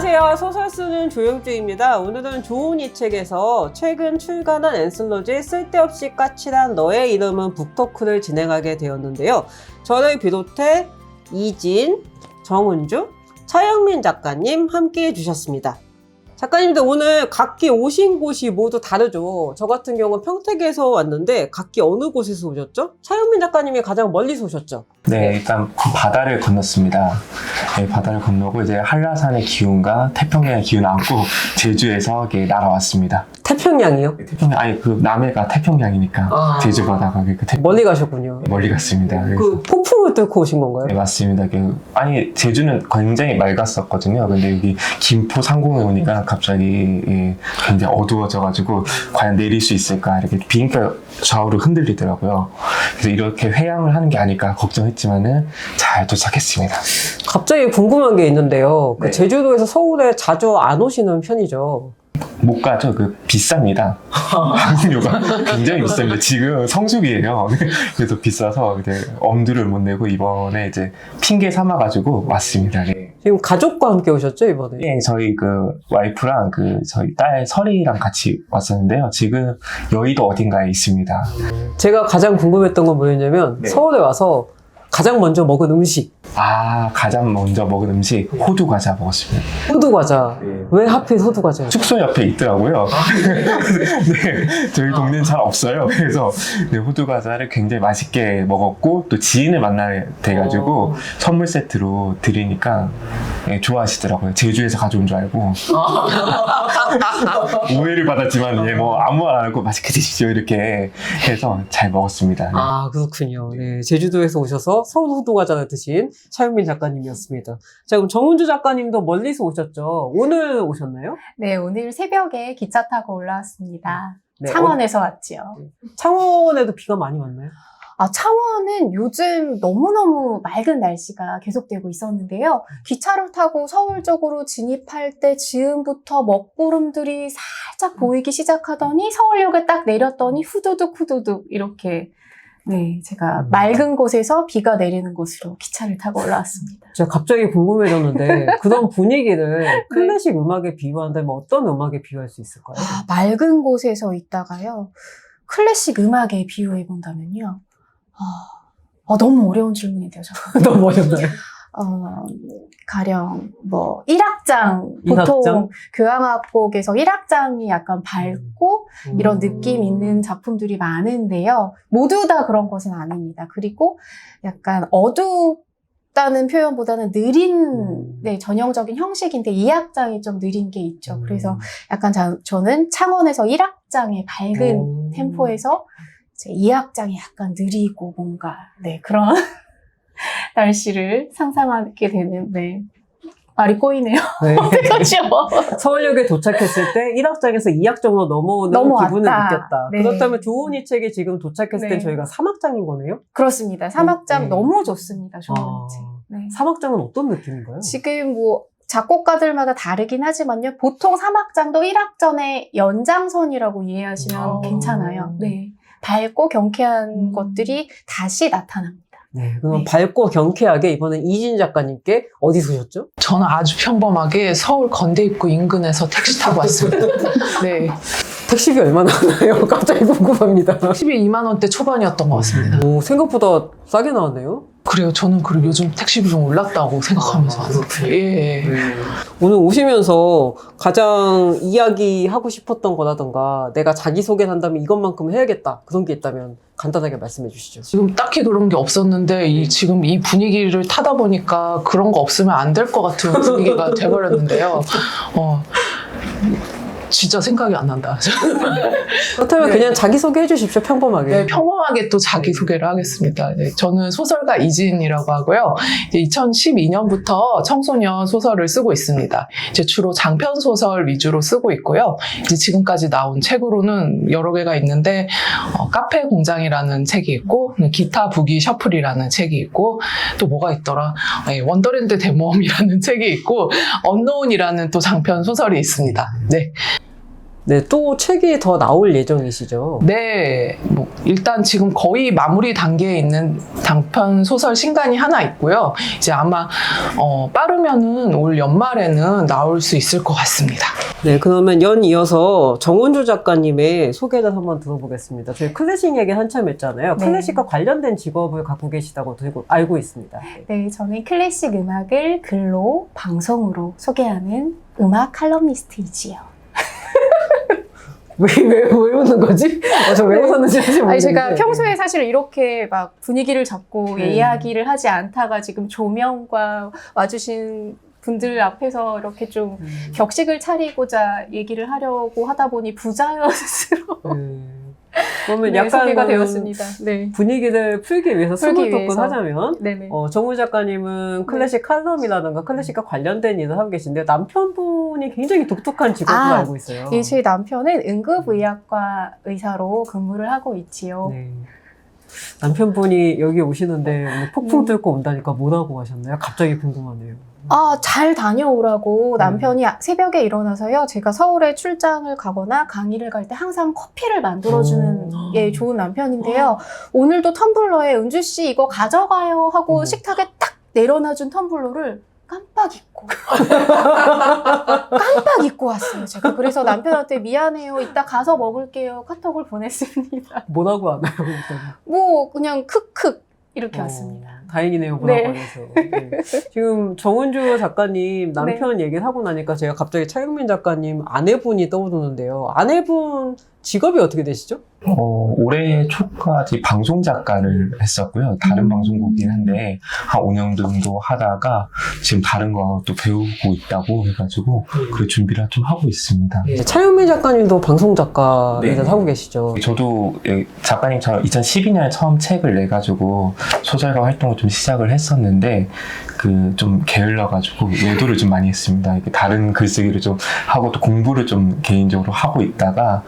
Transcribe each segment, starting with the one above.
안녕하세요. 소설 쓰는 조영주입니다. 오늘은 좋은 이 책에서 최근 출간한 앤솔로지 쓸데없이 까칠한 너의 이름은 북토크를 진행하게 되었는데요. 저를 비롯해 이진, 정은주, 차영민 작가님 함께 해주셨습니다. 작가님들 오늘 각기 오신 곳이 모두 다르죠. 저 같은 경우는 평택에서 왔는데 각기 어느 곳에서 오셨죠? 차영민 작가님이 가장 멀리서 오셨죠? 네, 일단 바다를 건넜습니다. 네, 바다를 건너고 이제 한라산의 기운과 태평양의 기운을 안고 제주에서 이렇게 날아왔습니다. 태평양이요? 태평양, 아니 그 남해가 태평양이니까 제주 바다가 멀리 가셨군요. 멀리 갔습니다. 그 폭풍을 뚫고 오신 건가요? 네, 맞습니다. 아니 제주는 굉장히 맑았었거든요. 근데 여기 김포 상공에 오니까 갑자기 굉장히 어두워져가지고 과연 내릴 수 있을까 이렇게 비행기가 좌우로 흔들리더라고요. 그래서 이렇게 회항을 하는 게 아닐까 걱정했지만은 잘 도착했습니다. 갑자기 궁금한 게 있는데요. 네. 그 제주도에서 서울에 자주 안 오시는 편이죠? 못 가죠. 비쌉니다. 항공료가 굉장히 비쌉니다. 지금 성수기예요. 그래서 비싸서 엄두를 못 내고 이번에 이제 핑계 삼아가지고 왔습니다. 네. 지금 가족과 함께 오셨죠, 이번에? 네, 저희 와이프랑 저희 딸 설이랑 같이 왔었는데요. 지금 여의도 어딘가에 있습니다. 제가 가장 궁금했던 건 뭐였냐면, 네. 서울에 와서 가장 먼저 먹은 음식. 가장 먼저 먹은 음식 호두 과자 먹었습니다. 호두 과자. 네. 왜 하필 호두 과자요? 숙소 옆에 있더라고요. 네, 저희 동네는 잘 없어요. 그래서 호두 과자를 굉장히 맛있게 먹었고 또 지인을 만나게 돼가지고 선물 세트로 드리니까 좋아하시더라고요. 제주에서 가져온 줄 알고 오해를 받았지만 아무 말 안 하고 맛있게 드십시오 이렇게 해서 잘 먹었습니다. 네. 그렇군요. 네, 제주도에서 오셔서 서울 호두 과자를 드신 차영민 작가님이었습니다. 자, 그럼 정은주 작가님도 멀리서 오셨죠? 오늘 오셨나요? 네, 오늘 새벽에 기차 타고 올라왔습니다. 네, 창원에서 왔지요. 창원에도 비가 많이 왔나요? 창원은 요즘 너무너무 맑은 날씨가 계속되고 있었는데요. 기차를 타고 서울 쪽으로 진입할 때 즈음부터 먹구름들이 살짝 보이기 시작하더니 서울역에 딱 내렸더니 후두둑 이렇게 제가 맑은 곳에서 비가 내리는 곳으로 기차를 타고 올라왔습니다. 제가 갑자기 궁금해졌는데 그런 분위기를 클래식 음악에 비유한다면 어떤 음악에 비유할 수 있을까요? 맑은 곳에서 있다가요. 클래식 음악에 비유해 본다면요. 너무 어려운 질문인데요. 너무 어렵나요? 가령 1악장 보통 교향악곡에서 1악장이 약간 밝고 이런 느낌 있는 작품들이 많은데요. 모두 다 그런 것은 아닙니다. 그리고 약간 어둡다는 표현보다는 느린 전형적인 형식인데 2악장이 좀 느린 게 있죠. 그래서 약간 저는 창원에서 1악장의 밝은 템포에서 2악장이 약간 느리고 뭔가 그런 날씨를 상상하게 되는 말이 꼬이네요. 그렇죠. 서울역에 도착했을 때 1악장에서 2악장으로 넘어오는 기분을 느꼈다. 네. 그렇다면 좋은 이 책이 지금 도착했을 때 저희가 3악장인 거네요? 그렇습니다. 3악장 너무 좋습니다. 좋은 책. 3악장은 어떤 느낌인가요? 지금 작곡가들마다 다르긴 하지만요. 보통 3악장도 1악전의 연장선이라고 이해하시면 괜찮아요. 네. 밝고 경쾌한 것들이 다시 나타납니다. 네, 그럼 밝고 경쾌하게 이번엔 이진 작가님께 어디서 오셨죠? 저는 아주 평범하게 서울 건대입구 인근에서 택시 타고 왔습니다. 네. 택시비 얼마나 하나요? 갑자기 궁금합니다. 택시비 2만 원대 초반이었던 것 같습니다. 생각보다 싸게 나왔네요? 그래요. 저는 그리고 요즘 택시비 좀 올랐다고 생각하면서 왔어요. 예. 오늘 오시면서 가장 이야기하고 싶었던 거라던가 내가 자기소개를 한다면 이것만큼 해야겠다 그런 게 있다면 간단하게 말씀해 주시죠. 지금 딱히 그런 게 없었는데 지금 이 분위기를 타다 보니까 그런 거 없으면 안 될 것 같은 분위기가 돼버렸는데요. 진짜 생각이 안 난다. 그렇다면 그냥 자기소개 해주십시오. 평범하게. 네, 평범하게 또 자기소개를 하겠습니다. 네, 저는 소설가 이진이라고 하고요. 이제 2012년부터 청소년 소설을 쓰고 있습니다. 이제 주로 장편 소설 위주로 쓰고 있고요. 이제 지금까지 나온 책으로는 여러 개가 있는데 카페 공장이라는 책이 있고 기타 부기 셔플이라는 책이 있고 또 뭐가 있더라? 원더랜드 대모험이라는 책이 있고 언노운이라는 또 장편 소설이 있습니다. 네. 네, 또 책이 더 나올 예정이시죠? 네, 뭐 일단 지금 거의 마무리 단계에 있는 단편 소설 신간이 하나 있고요. 이제 아마 빠르면은 올 연말에는 나올 수 있을 것 같습니다. 네, 그러면 연이어서 정은주 작가님의 소개를 한번 들어보겠습니다. 저희 클래식 얘기 한참 했잖아요. 네. 클래식과 관련된 직업을 갖고 계시다고 알고 있습니다. 네, 저는 클래식 음악을 글로, 방송으로 소개하는 음악 칼럼니스트이지요. 왜 웃는 거지? 저 왜 웃었는지 사실 모르겠는데. 아니, 제가 평소에 사실 이렇게 막 분위기를 잡고 네. 이야기를 하지 않다가 지금 조명과 와주신 분들 앞에서 이렇게 좀 격식을 차리고자 얘기를 하려고 하다 보니 부자연스러워. 그러면 네, 약간 소개가 되었습니다. 네. 분위기를 풀기 위해서 풀기 스몰토크를 위해서. 하자면 네네. 정우 작가님은 클래식 칼럼이라든가 클래식과 관련된 일을 하고 계신데요. 남편분이 굉장히 독특한 직업을 알고 있어요. 예, 제 남편은 응급의학과 의사로 근무를 하고 있지요. 네. 남편분이 여기 오시는데 오늘 폭풍 뚫고 온다니까 뭐라고 하셨나요? 갑자기 궁금하네요. 잘 다녀오라고 남편이 새벽에 일어나서요. 제가 서울에 출장을 가거나 강의를 갈 때 항상 커피를 만들어주는 예, 좋은 남편인데요. 오늘도 텀블러에 은주 씨 이거 가져가요 하고 식탁에 딱 내려놔준 텀블러를 깜빡 잊고 왔어요. 제가 그래서 남편한테 미안해요. 이따 가서 먹을게요. 카톡을 보냈습니다. 뭐라고 하나요? 그랬더니? 뭐 그냥 크크 이렇게 왔습니다. 다행이네요. 네. 보나봐서. 네. 지금 정은주 작가님 남편 얘기를 하고 나니까 제가 갑자기 차영민 작가님 아내분이 떠오르는데요. 아내분 직업이 어떻게 되시죠? 올해 초까지 방송 작가를 했었고요. 다른 방송국이긴 한데 한 5년 정도 하다가 지금 다른 거 또 배우고 있다고 해가지고 그 준비를 좀 하고 있습니다. 차영민 작가님도 방송 작가 네. 일을 하고 계시죠? 저도 작가님처럼 2012년에 처음 책을 내가지고 소설가 활동을 좀 시작을 했었는데 그 좀 게을러가지고 외도를 좀 많이 했습니다. 이렇게 다른 글쓰기를 좀 하고 또 공부를 좀 개인적으로 하고 있다가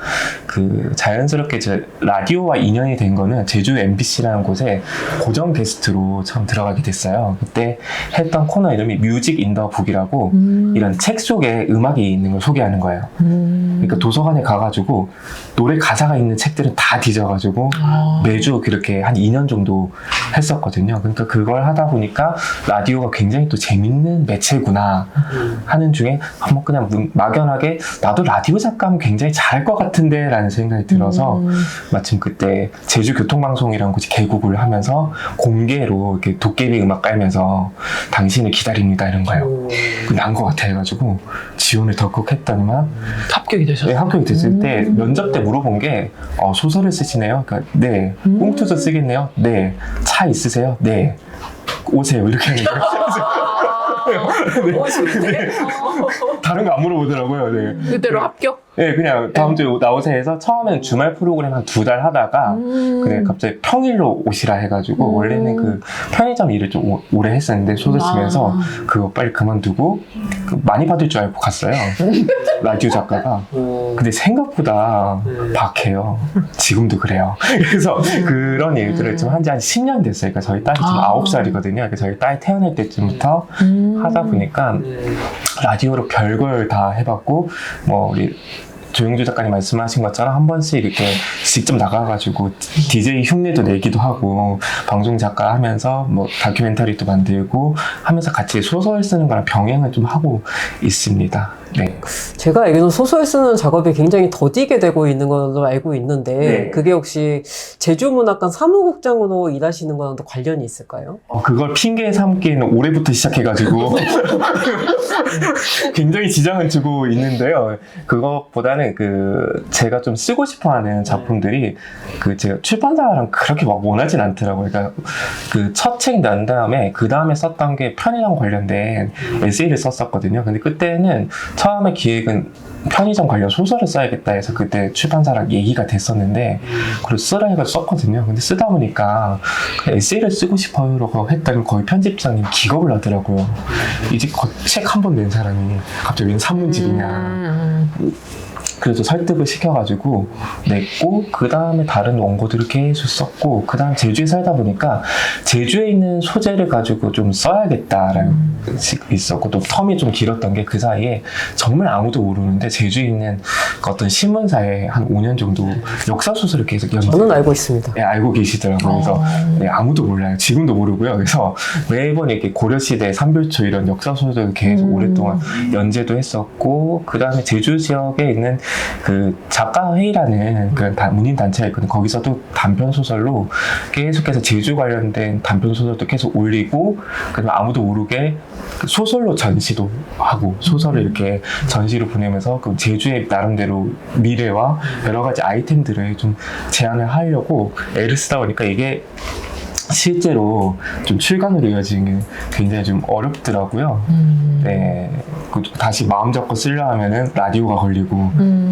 그 자연스럽게 제 라디오와 인연이 된 거는 제주 MBC라는 곳에 고정 게스트로 처음 들어가게 됐어요. 그때 했던 코너 이름이 뮤직 인 더 북이라고 이런 책 속에 음악이 있는 걸 소개하는 거예요. 그러니까 도서관에 가가지고 노래 가사가 있는 책들은 다 뒤져가지고 매주 그렇게 한 2년 정도 했었거든요. 그러니까 그걸 하다 보니까 라디오가 굉장히 또 재밌는 매체구나 하는 중에 한번 그냥 막연하게 나도 라디오 작가면 굉장히 잘할 것 같은데 라는 생각이 들어서 마침 그때 제주교통방송이라는 곳이 개국을 하면서 공개로 이렇게 도깨비 음악 깔면서 당신을 기다립니다 이런 거예요. 난 것 같아 해가지고 지원을 덜컥 했더니만 합격이 되셨어요? 네, 합격이 됐을 때 면접 때 물어본 게 소설을 쓰시네요? 그러니까 네. 꽁투도 쓰겠네요? 네. 차 있으세요? 네. 오세요 이렇게 하는 거예요. 네. 다른 거 안 물어보더라고요. 네. 그대로 합격? 네, 그냥 다음 주에 나오세요 해서 처음엔 주말 프로그램 한 2달 하다가 근데 갑자기 평일로 오시라 해가지고 원래는 그 편의점 일을 좀 오래 했었는데 소설 쓰면서 그거 빨리 그만두고 많이 받을 줄 알고 갔어요. 라디오 작가가. 근데 생각보다 박해요. 지금도 그래요. 그래서 그런 일들을 좀 한 지 한 10년 됐어요. 그러니까 저희 딸이 지금 9살이거든요. 그러니까 저희 딸 태어날 때쯤부터 하다 보니까 라디오로 별걸 다 해봤고 뭐 우리 조영주 작가님 말씀하신 것처럼 한 번씩 이렇게 직접 나가가지고 DJ 흉내도 내기도 하고 방송 작가 하면서 뭐 다큐멘터리도 만들고 하면서 같이 소설 쓰는 거랑 병행을 좀 하고 있습니다. 네. 제가 알기로는 소설 쓰는 작업이 굉장히 더디게 되고 있는 걸로 알고 있는데 네. 그게 혹시 제주문학관 사무국장으로 일하시는 거랑도 관련이 있을까요? 그걸 핑계 삼기에는 올해부터 시작해가지고 굉장히 지장을 주고 있는데요. 그것보다는 그 제가 좀 쓰고 싶어하는 작품들이 그 제가 출판사랑 그렇게 막 원하진 않더라고요. 그러니까 그 첫 책 난 다음에 그 다음에 썼던 게 편의점 관련된 에세이를 썼었거든요. 근데 그때는 처음에 기획은 편의점 관련 소설을 써야겠다 해서 그때 출판사랑 얘기가 됐었는데 그걸 쓰라 해가지고 썼거든요. 근데 쓰다 보니까 에세이를 쓰고 싶어요라고 했더니 거의 편집장님 기겁을 하더라고요. 이제 책 한 번 낸 사람이 갑자기 웬 산문집이냐. 그래서 설득을 시켜가지고 냈고 그 다음에 다른 원고들을 계속 썼고 그 다음 제주에 살다 보니까 제주에 있는 소재를 가지고 좀 써야겠다라는 있었고 또 텀이 좀 길었던 게 그 사이에 정말 아무도 모르는데 제주에 있는 어떤 신문사에 한 5년 정도 역사 소설을 계속 저는 알고 있습니다. 네, 알고 계시더라고요. 그래서 네, 아무도 몰라요. 지금도 모르고요. 그래서 매번 이렇게 고려시대, 삼별초 이런 역사 소설을 계속 오랫동안 연재도 했었고, 그 다음에 제주 지역에 있는 그 작가회의라는 그런 문인 단체가 있거든요. 거기서도 단편 소설로 계속해서 제주 관련된 단편 소설도 계속 올리고, 그다음에 아무도 모르게 소설로 전시도 하고, 소설을 이렇게 전시로 보내면서 그 제주의 나름대로 미래와 여러 가지 아이템들을 좀 제안을 하려고 애를 쓰다 보니까 이게 실제로 좀 출간으로 이어지는 게 굉장히 좀 어렵더라고요. 네. 다시 마음 잡고 쓰려 하면은 라디오가 걸리고,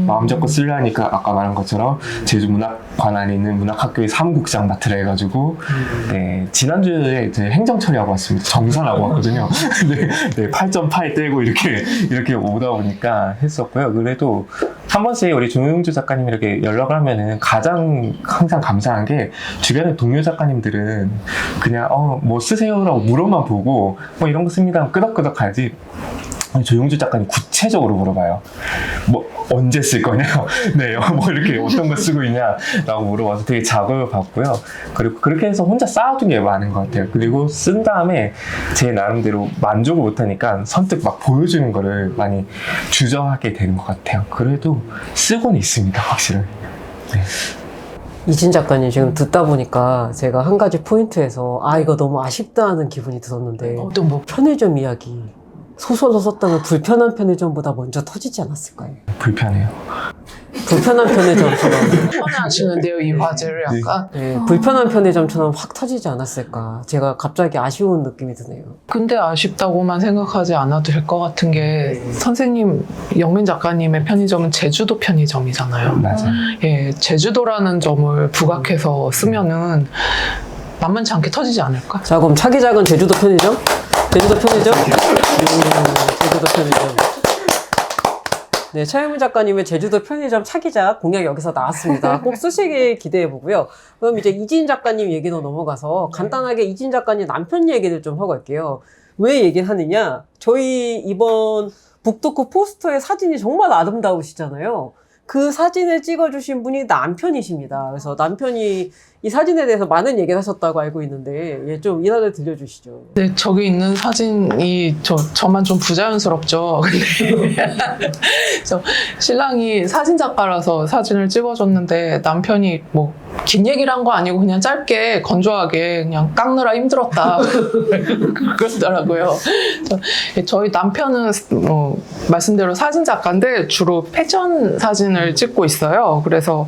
마음 잡고 쓰려 하니까 아까 말한 것처럼 제주문학관 안에 있는 문학학교의 사무국장 맡으라 해가지고, 네. 지난주에 이제 행정 처리하고 왔습니다. 정산하고 왔거든요. 네. 8.8 떼고 이렇게 오다 보니까 했었고요. 그래도 한 번씩 우리 조용주 작가님이 이렇게 연락을 하면은 가장 항상 감사한 게 주변의 동료 작가님들은 그냥 뭐 쓰세요라고 물어만 보고 이런 거 씁니다 끄덕끄덕 하지, 조용주 작가님 구체적으로 물어봐요. 뭐 언제 쓸 거냐, 네, 뭐 이렇게 어떤 거 쓰고 있냐라고 물어봐서 되게 자극을 받고요. 그리고 그렇게 해서 혼자 쌓아둔 게 많은 것 같아요. 그리고 쓴 다음에 제 나름대로 만족을 못하니까 선뜻 막 보여주는 거를 많이 주저하게 되는 것 같아요. 그래도 쓰고는 있습니다, 확실히. 네. 이진 작가님 지금 듣다 보니까 제가 한 가지 포인트에서 이거 너무 아쉽다 하는 기분이 들었는데, 또 뭐 편의점 이야기 소설로 썼다면 불편한 편의점보다 먼저 터지지 않았을까요? 불편해요. 불편한 편의점처럼 편하시는데요, 이 화제를 약간. 네, 불편한 편의점처럼 확 터지지 않았을까, 제가 갑자기 아쉬운 느낌이 드네요. 근데 아쉽다고만 생각하지 않아도 될 것 같은 게, 선생님, 영민 작가님의 편의점은 제주도 편의점이잖아요. 맞아요. 예, 제주도라는 점을 부각해서 쓰면은 만만치 않게 터지지 않을까? 자, 그럼 차기 작은 제주도 편의점? 제주도 편의점? 제주도 편의점. 네, 차영민 작가님의 제주도 편의점 차기작 공약 여기서 나왔습니다. 꼭 쓰시길 기대해보고요. 그럼 이제 이진 작가님 얘기로 넘어가서 간단하게 이진 작가님 남편 얘기를 좀 하고 갈게요. 왜 얘기를 하느냐? 저희 이번 북토크 포스터의 사진이 정말 아름다우시잖아요. 그 사진을 찍어주신 분이 남편이십니다. 그래서 남편이 이 사진에 대해서 많은 얘기를 하셨다고 알고 있는데, 좀 일화를 들려주시죠. 네, 저기 있는 사진이 저만 좀 부자연스럽죠. 근데 신랑이 사진 작가라서 사진을 찍어줬는데, 남편이 뭐 긴 얘기를 한 거 아니고 그냥 짧게 건조하게 그냥 깎느라 힘들었다 그러더라고요. 저희 남편은 말씀대로 사진 작가인데 주로 패션 사진을 찍고 있어요. 그래서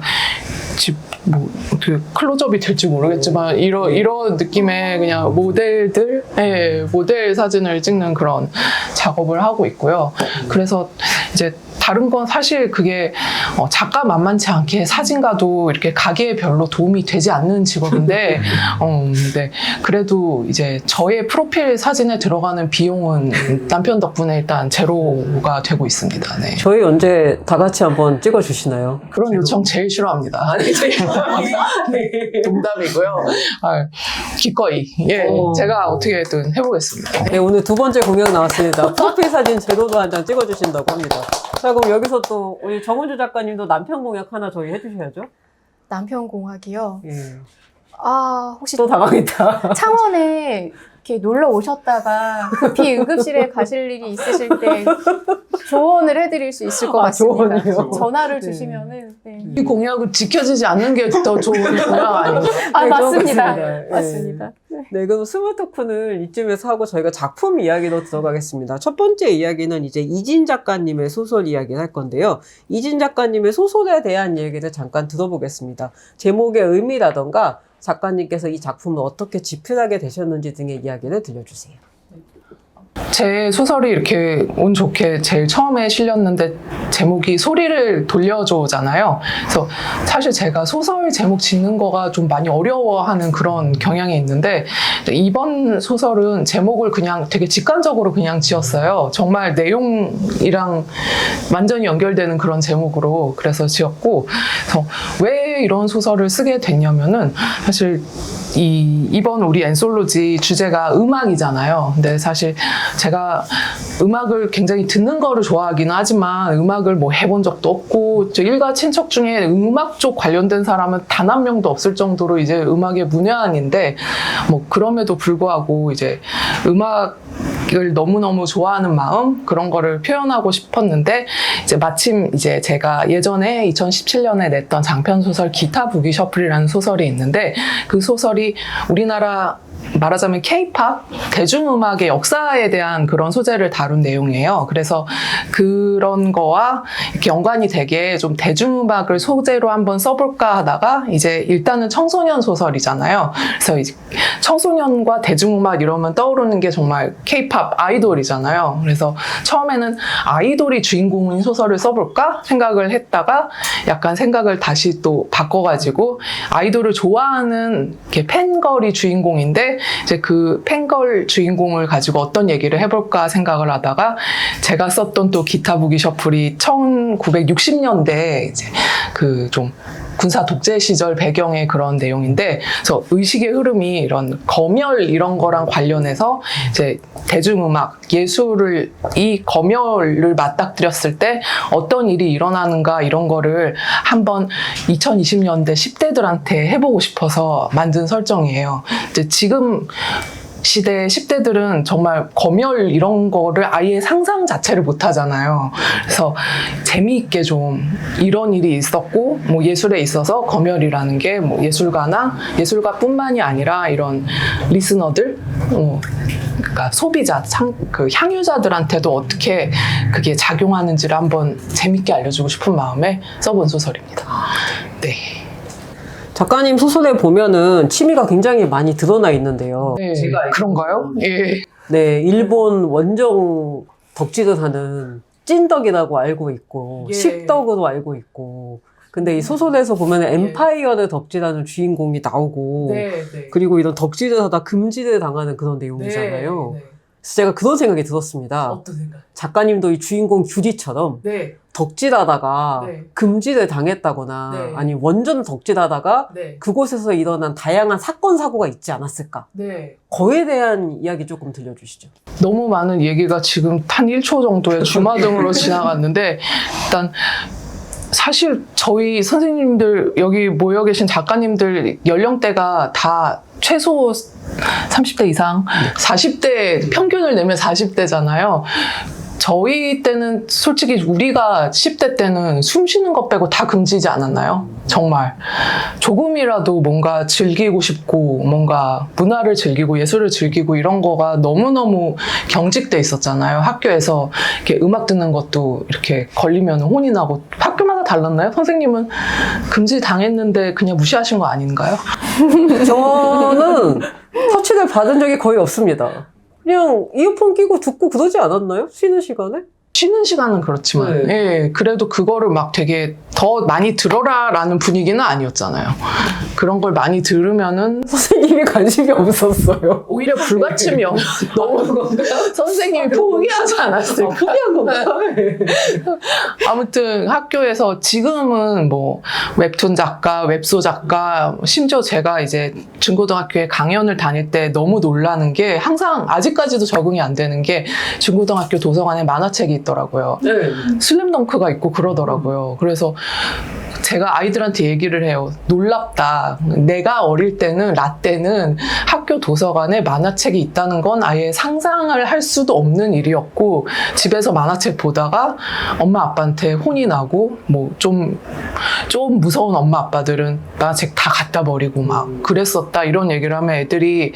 뭐 어떻게 클로즈업이 될지 모르겠지만 이런 느낌의 그냥 모델들, 모델 사진을 찍는 그런 작업을 하고 있고요. 그래서 이제 다른 건 사실 그게 작가 만만치 않게 사진가도 이렇게 가게에 별로 도움이 되지 않는 직업인데, 네. 그래도 이제 저의 프로필 사진에 들어가는 비용은 남편 덕분에 일단 제로가 되고 있습니다. 네. 저희 언제 다 같이 한번 찍어주시나요? 그런 요청 제일 싫어합니다. 네. 농담이고요. 기꺼이. 예, 제가 어떻게든 해보겠습니다. 네, 오늘 두 번째 공약 나왔습니다. 프로필 사진 제로도 한 장 찍어주신다고 합니다. 자, 그럼 여기서 또 우리 정은주 작가님도 남편 공약 하나 저희 해주셔야죠. 남편 공학이요. 예. 혹시 또 당황했다. 창원에 이렇게 놀러 오셨다가 급히 응급실에 가실 일이 있으실 때 조언을 해드릴 수 있을 것 같습니다. 조언이요? 전화를 네. 주시면은. 네. 이 공약을 지켜지지 않는 게 더 좋은 공약 아닌가요? 아, 네, 맞습니다. 그렇습니다. 맞습니다. 네, 그럼 스몰 토크는 이쯤에서 하고 저희가 작품 이야기로 들어가겠습니다. 첫 번째 이야기는 이제 이진 작가님의 소설 이야기를 할 건데요. 이진 작가님의 소설에 대한 얘기를 잠깐 들어보겠습니다. 제목의 의미라던가 작가님께서 이 작품을 어떻게 집필하게 되셨는지 등의 이야기를 들려주세요. 제 소설이 이렇게 운 좋게 제일 처음에 실렸는데 제목이 소리를 돌려줘잖아요. 그래서 사실 제가 소설 제목 짓는 거가 좀 많이 어려워하는 그런 경향이 있는데, 이번 소설은 제목을 그냥 되게 직관적으로 그냥 지었어요. 정말 내용이랑 완전히 연결되는 그런 제목으로 그래서 지었고, 그래서 왜 이런 소설을 쓰게 됐냐면은 사실 이번 우리 엔솔로지 주제가 음악이잖아요. 근데 사실 제가 음악을 굉장히 듣는 거를 좋아하기는 하지만 음악을 뭐 해본 적도 없고 저 일가 친척 중에 음악 쪽 관련된 사람은 단 한 명도 없을 정도로 이제 음악의 문외한인데 뭐 그럼에도 불구하고 이제 음악을 너무너무 좋아하는 마음 그런 거를 표현하고 싶었는데 이제 마침 이제 제가 예전에 2017년에 냈던 장편 소설 기타 부기 셔플이라는 소설이 있는데 그 소설이 우리나라 말하자면 K-팝 대중음악의 역사에 대한 그런 소재를 다룬 내용이에요. 그래서 그런 거와 이렇게 연관이 되게 좀 대중음악을 소재로 한번 써볼까 하다가 이제 일단은 청소년 소설이잖아요. 그래서 이제 청소년과 대중음악 이러면 떠오르는 게 정말 K-팝 아이돌이잖아요. 그래서 처음에는 아이돌이 주인공인 소설을 써볼까 생각을 했다가 약간 생각을 다시 또 바꿔가지고 아이돌을 좋아하는 이렇게 팬걸이 주인공인데 이제 그 팬걸 주인공을 가지고 어떤 얘기를 해볼까 생각을 하다가 제가 썼던 또 기타 부기 셔플이 1960년대 이제 그 좀 군사 독재 시절 배경의 그런 내용인데, 그래서 의식의 흐름이 이런 검열 이런 거랑 관련해서 이제 대중음악, 예술을 이 검열을 맞닥뜨렸을 때 어떤 일이 일어나는가 이런 거를 한번 2020년대 10대들한테 해보고 싶어서 만든 설정이에요. 이제 지금 시대 10대들은 정말 검열 이런 거를 아예 상상 자체를 못 하잖아요. 그래서 재미있게 좀 이런 일이 있었고 뭐 예술에 있어서 검열이라는 게 뭐 예술가나 예술가뿐만이 아니라 이런 리스너들 그러니까 소비자, 그 향유자들한테도 어떻게 그게 작용하는지를 한번 재밌게 알려주고 싶은 마음에 써본 소설입니다. 네. 작가님 소설에 보면은 취미가 굉장히 많이 드러나 있는데요. 네. 그런가요? 예. 네, 일본 원정 덕질을 하는 찐덕이라고 알고 있고, 예. 식덕으로 알고 있고, 근데 이 소설에서 보면 엠파이어를 덕질하는 주인공이 나오고, 네. 그리고 이런 덕질을 하다 금지를 당하는 그런 내용이잖아요. 그래서 제가 그런 생각이 들었습니다. 어떤 생각? 작가님도 이 주인공 규리처럼 네. 덕질하다가 네. 금지를 당했다거나 네. 아니 원전 덕질하다가 네. 그곳에서 일어난 다양한 사건 사고가 있지 않았을까? 네. 거에 대한 이야기 조금 들려주시죠. 너무 많은 얘기가 지금 한 1초 정도의 주마등으로 지나갔는데 일단 사실 저희 선생님들 여기 모여 계신 작가님들 연령대가 다 최소 30대 이상 40대 평균을 내면 40대잖아요. 저희 때는 솔직히 우리가 10대 때는 숨 쉬는 것 빼고 다 금지지 않았나요? 정말 조금이라도 뭔가 즐기고 싶고 뭔가 문화를 즐기고 예술을 즐기고 이런 거가 너무너무 경직돼 있었잖아요. 학교에서 이렇게 음악 듣는 것도 이렇게 걸리면 혼이 나고 학교마다 달랐나요? 선생님은 금지 당했는데 그냥 무시하신 거 아닌가요? 저는 터치를 받은 적이 거의 없습니다. 그냥 이어폰 끼고 듣고 그러지 않았나요? 쉬는 시간에? 쉬는 시간은 그렇지만 예, 그래도 그거를 막 되게 더 많이 들어라라는 분위기는 아니었잖아요. 그런 걸 많이 들으면은 선생님이 관심이 없었어요. 오히려 불가침이요. 너무 선생님이 포기하지 않았어요. 포기한 건가요? 아무튼 학교에서 지금은 뭐 웹툰 작가, 웹소 작가, 심지어 제가 이제 중고등학교에 강연을 다닐 때 너무 놀라는 게 항상 아직까지도 적응이 안 되는 게 중고등학교 도서관에 만화책이 있더라고요. 네. 슬램덩크가 있고 그러더라고요. 그래서 제가 아이들한테 얘기를 해요. 놀랍다. 내가 어릴 때는, 라떼는 학교 도서관에 만화책이 있다는 건 아예 상상을 할 수도 없는 일이었고, 집에서 만화책 보다가 엄마 아빠한테 혼이 나고, 뭐 좀 무서운 엄마 아빠들은 만화책 다 갖다 버리고 막 그랬었다. 이런 얘기를 하면 애들이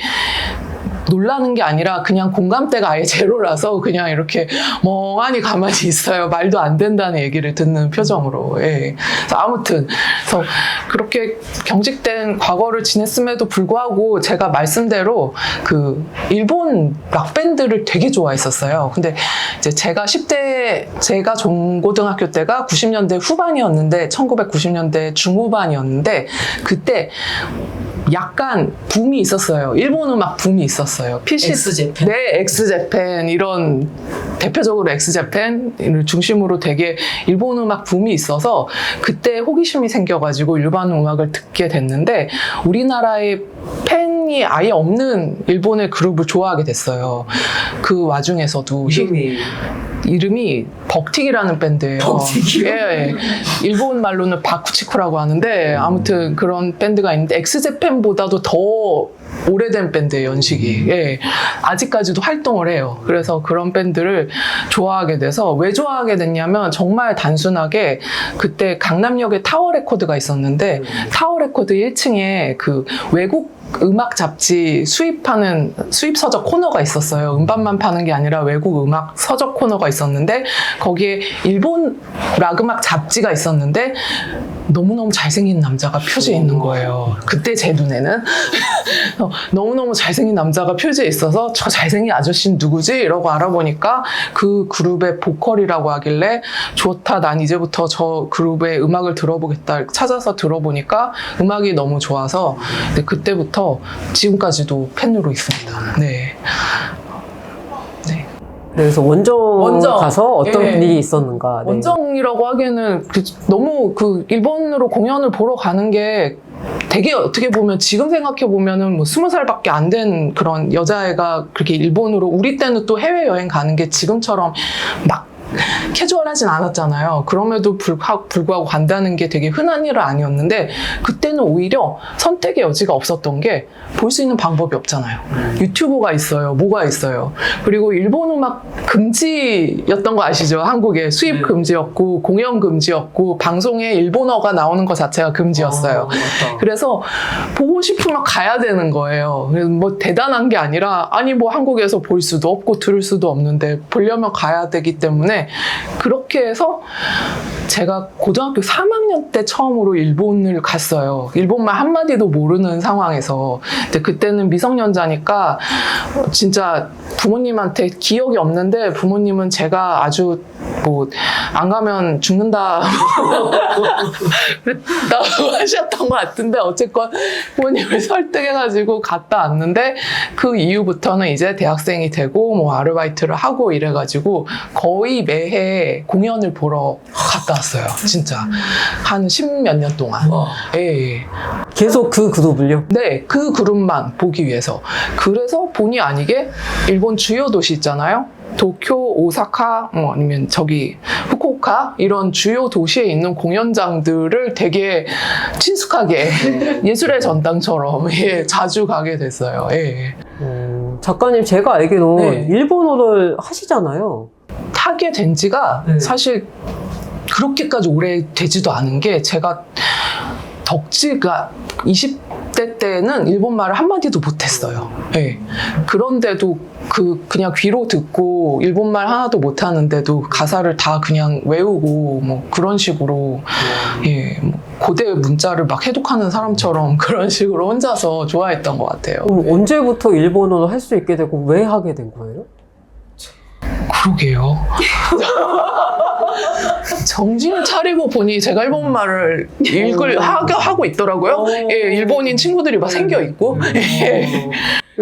놀라는 게 아니라 그냥 공감대가 아예 제로라서 그냥 이렇게 멍하니 가만히 있어요. 말도 안 된다는 얘기를 듣는 표정으로. 예. 그래서 아무튼 그래서 그렇게 경직된 과거를 지냈음에도 불구하고 제가 말씀대로 그 일본 락밴드를 되게 좋아했었어요. 근데 이제 제가 중고등학교 때가 90년대 후반이었는데 1990년대 중후반이었는데 그때 약간 붐이 있었어요. 일본 음악 붐이 있었어요. PC 엑스제팬. 네, 엑스제팬 이런 대표적으로 엑스제팬을 중심으로 되게 일본 음악 붐이 있어서 그때 호기심이 생겨가지고 일본 음악을 듣게 됐는데 우리나라에 팬이 아예 없는 일본의 그룹을 좋아하게 됐어요. 그 와중에서도 이름이 벅틱이라는 밴드예요. 벅틱이요? 예, 일본 말로는 바쿠치쿠라고 하는데 아무튼 그런 밴드가 있는데 엑스제팬보다도 더 오래된 밴드의 연식이 아직까지도 활동을 해요. 그래서 그런 밴드를 좋아하게 돼서 왜 좋아하게 됐냐면 정말 단순하게 그때 강남역에 타워 레코드가 있었는데 타워 레코드 1층에 그 외국 음악 잡지 수입 서적 코너가 있었어요. 음반만 파는 게 아니라 외국 음악 서적 코너가 있었는데 거기에 일본 락 음악 잡지가 있었는데 너무너무 잘생긴 남자가 표지에 있는 거예요. 그때 제 눈에는 너무너무 잘생긴 남자가 표지에 있어서 저 잘생긴 아저씨는 누구지? 이러고 알아보니까 그 그룹의 보컬이라고 하길래 좋다, 난 이제부터 저 그룹의 음악을 들어보겠다 찾아서 들어보니까 음악이 너무 좋아서 그때부터 지금까지도 팬으로 있습니다. 네. 그래서 원정 가서 어떤 예. 일이 있었는가. 네. 원정이라고 하기에는 너무 일본으로 공연을 보러 가는 게 되게 어떻게 보면 지금 생각해 보면은 뭐 20살밖에 안 된 그런 여자애가 그렇게 일본으로 우리 때는 또 해외여행 가는 게 지금처럼 막 캐주얼하진 않았잖아요. 그럼에도 불구하고 간다는 게 되게 흔한 일은 아니었는데 그때는 오히려 선택의 여지가 없었던 게 볼 수 있는 방법이 없잖아요. 유튜브가 있어요. 뭐가 있어요. 그리고 일본 음악 금지였던 거 아시죠? 한국에 수입 금지였고 공연 금지였고 방송에 일본어가 나오는 것 자체가 금지였어요. 그래서 보고 싶으면 가야 되는 거예요. 뭐 대단한 게 아니라 아니 뭐 한국에서 볼 수도 없고 들을 수도 없는데 보려면 가야 되기 때문에 그렇게 해서 제가 고등학교 3학년 때 처음으로 일본을 갔어요. 일본말 한마디도 모르는 상황에서. 근데 그때는 미성년자니까 진짜 부모님한테 기억이 없는데 부모님은 제가 아주 뭐 안 가면 죽는다 그랬다고 하셨던 것 같은데 어쨌건 부모님을 설득해가지고 갔다 왔는데 그 이후부터는 이제 대학생이 되고 뭐 아르바이트를 하고 이래가지고 거의 매해 공연을 보러 갔다 왔어요. 진짜 한 10몇 년 동안. 예. 계속 그 그룹을요? 네, 그 그룹만 보기 위해서. 그래서 본의 아니게 일본 주요 도시 있잖아요. 도쿄, 오사카, 아니면 저기 후쿠오카 이런 주요 도시에 있는 공연장들을 되게 친숙하게 예술의 전당처럼 자주 가게 됐어요. 예. 작가님 제가 알기로 네. 일본어를 하시잖아요. 하게 된 지가 사실 그렇게까지 오래 되지도 않은 게 제가 덕지가 20대 때는 일본말을 한마디도 못했어요. 예. 그런데도 그냥 귀로 듣고 일본말 하나도 못하는데도 가사를 다 그냥 외우고 뭐 그런 식으로 예, 뭐 고대 문자를 막 해독하는 사람처럼 그런 식으로 혼자서 좋아했던 것 같아요. 언제부터 일본어를 할 수 있게 되고 왜 하게 된 거예요? 그러게요. 정신을 차리고 보니 제가 일본말을 하고 있더라고요. 예, 일본인 친구들이 막 생겨 있고. 예.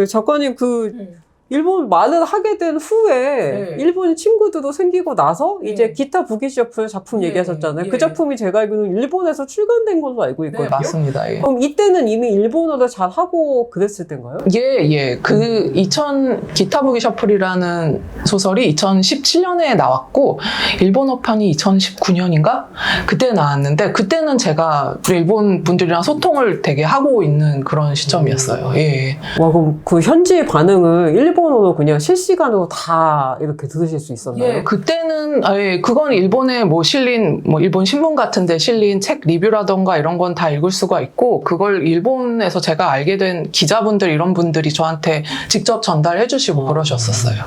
작가님 일본 말을 하게 된 후에 일본 친구들도 생기고 나서 이제 기타 부기 셔플 작품 얘기하셨잖아요. 그 작품이 제가 알기로는 일본에서 출간된 걸로 알고 있거든요. 맞습니다. 예. 그럼 이때는 이미 일본어를 잘 하고 그랬을 때인가요? 예. 기타 부기 셔플이라는 소설이 2017년에 나왔고, 일본어판이 2019년인가? 그때 나왔는데, 그때는 제가 일본 분들이랑 소통을 되게 하고 있는 그런 시점이었어요. 예. 와, 그럼 그 현지 반응을 일본어로 그냥 실시간으로 다 이렇게 들으실 수 있었나요? 예, 그때는, 그건 일본에 실린, 일본 신문 같은 데 실린 책 리뷰라던가 이런 건 다 읽을 수가 있고, 그걸 일본에서 제가 알게 된 기자분들, 이런 분들이 저한테 직접 전달해 주시고 그러셨었어요.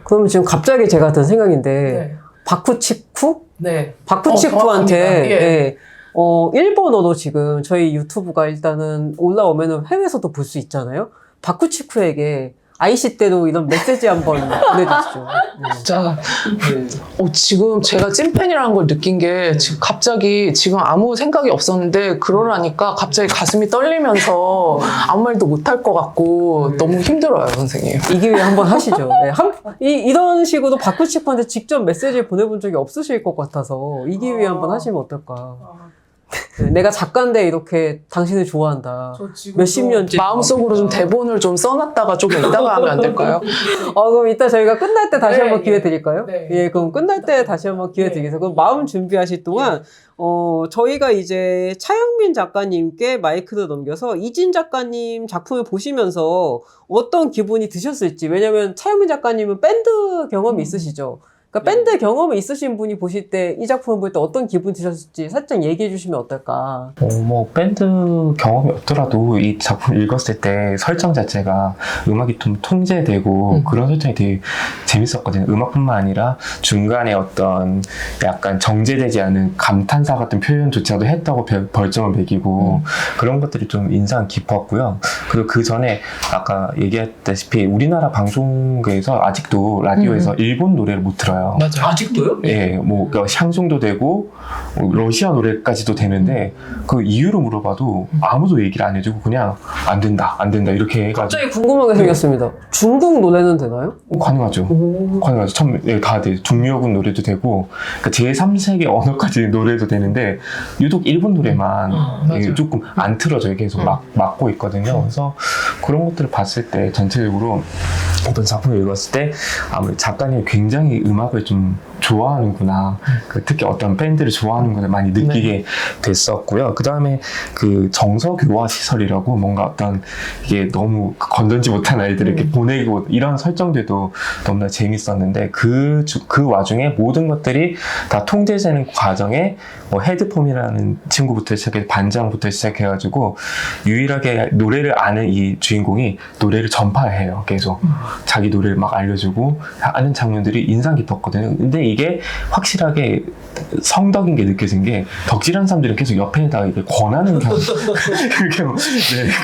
그러면 지금 갑자기 제가 든 생각인데, 바쿠치쿠? 네. 바쿠치쿠한테, 일본어로 지금 저희 유튜브가 일단은 올라오면은 해외에서도 볼 수 있잖아요? 바쿠치쿠에게 IC 때로 이런 메시지 한번 보내주시죠. 네. 진짜 지금 제가 찐팬이라는 걸 느낀 게 지금 갑자기 지금 아무 생각이 없었는데 그러라니까 갑자기 가슴이 떨리면서 아무 말도 못할 것 같고 너무 힘들어요, 선생님. 이 기회에 한번 하시죠. 네, 이런 식으로 박구 셰프한테 직접 메시지를 보내본 적이 없으실 것 같아서 이 기회에 한번 하시면 어떨까. 네, 내가 작가인데 이렇게 당신을 좋아한다. 몇십 년째. 마음속으로 좀 대본을 좀 써놨다가 조금 이따가 하면 안 될까요? 그럼 이따 저희가 끝날 때 다시 네, 한번 기회 예. 드릴까요? 네. 예, 그럼 끝날 때 다시 한번 기회 드리겠습니다. 그럼 마음 준비하실 동안, 저희가 이제 차영민 작가님께 마이크를 넘겨서 이진 작가님 작품을 보시면서 어떤 기분이 드셨을지. 왜냐면 차영민 작가님은 밴드 경험이 있으시죠? 그러니까 밴드 경험이 있으신 분이 보실 때 이 작품을 볼 때 어떤 기분 드셨을지 살짝 얘기해 주시면 어떨까? 뭐 밴드 경험이 없더라도 이 작품 읽었을 때 설정 자체가 음악이 좀 통제되고 그런 설정이 되게 재밌었거든요. 음악뿐만 아니라 중간에 어떤 약간 정제되지 않은 감탄사 같은 표현조차도 했다고 벌점을 매기고 그런 것들이 좀 인상 깊었고요. 그리고 그 전에 아까 얘기했다시피 우리나라 방송국에서 아직도 라디오에서 일본 노래를 못 들어요. 맞아요. 아직도요? 예, 뭐 그러니까 샹송도 되고 러시아 노래까지도 되는데 그 이유로 물어봐도 아무도 얘기를 안 해주고 그냥 안 된다 이렇게 해가지고 갑자기 궁금하게 생겼습니다. 중국 노래는 되나요? 가능하죠. 가능하죠. 참, 예, 다 돼. 중미어군 노래도 되고 그러니까 제3세계 언어까지 노래도 되는데 유독 일본 노래만 맞아요. 조금 안 틀어져요. 계속 막고 있거든요. 그래서 그런 것들을 봤을 때 전체적으로 어떤 작품을 읽었을 때 아무래도 작가님이 굉장히 음악을 좀 좋아하는구나. 특히 어떤 밴드를 좋아하는구나 많이 느끼게 됐었고요. 그 다음에 그 정서교화 시설이라고 뭔가 어떤 이게 너무 건전지 못한 아이들을 이렇게 보내고 이런 설정들도 너무나 재밌었는데 그 와중에 모든 것들이 다 통제되는 과정에 뭐 헤드폼이라는 친구부터 시작해 반장부터 시작해가지고 유일하게 노래를 아는 이 주인공이 노래를 전파해요. 계속 자기 노래를 막 알려주고 하는 장면들이 인상 깊었거든요. 근데 이게 확실하게 성덕인 게 느껴진 게 덕질하는 사람들은 계속 옆에다가 이렇게 권하는 경우 네,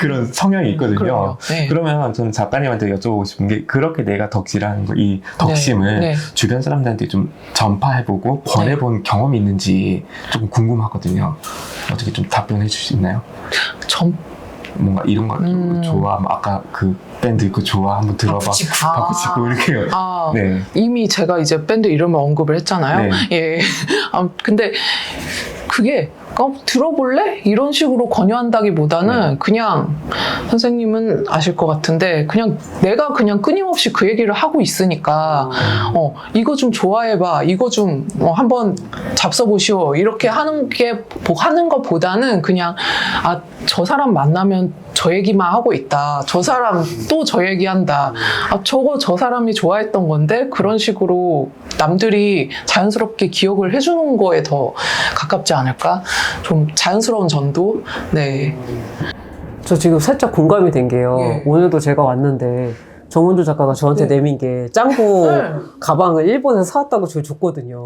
그런 성향이 있거든요. 네. 그러면 저는 작가님한테 여쭤보고 싶은 게 그렇게 내가 덕질하는 거, 이 덕심을 네. 주변 사람들한테 좀 전파해보고 권해본 경험이 있는지 조금 궁금하거든요. 어떻게 좀 답변해 주실 수 있나요? 뭔가 이런 거 좋아, 뭐 아까 그 밴드 그 좋아 한번 들어봐. 바꾸치고 이렇게. 네. 이미 제가 이제 밴드 이름을 언급을 했잖아요. 네. 예. 근데 그게 들어볼래? 이런 식으로 권유한다기보다는 그냥 선생님은 아실 것 같은데 그냥 내가 그냥 끊임없이 그 얘기를 하고 있으니까 이거 좀 좋아해봐, 이거 좀 한번 잡숴보시오 이렇게 하는 것보다는 그냥 저 사람 만나면 저 얘기만 하고 있다, 저 사람 또 저 얘기한다, 저 사람이 좋아했던 건데 그런 식으로 남들이 자연스럽게 기억을 해주는 거에 더 가깝지 않을까? 좀 자연스러운 전도? 네. 저 지금 살짝 공감이 된 게요. 예. 오늘도 제가 왔는데 정은주 작가가 저한테 내민 게 짱구 가방을 일본에서 사왔다고 저를 줬거든요.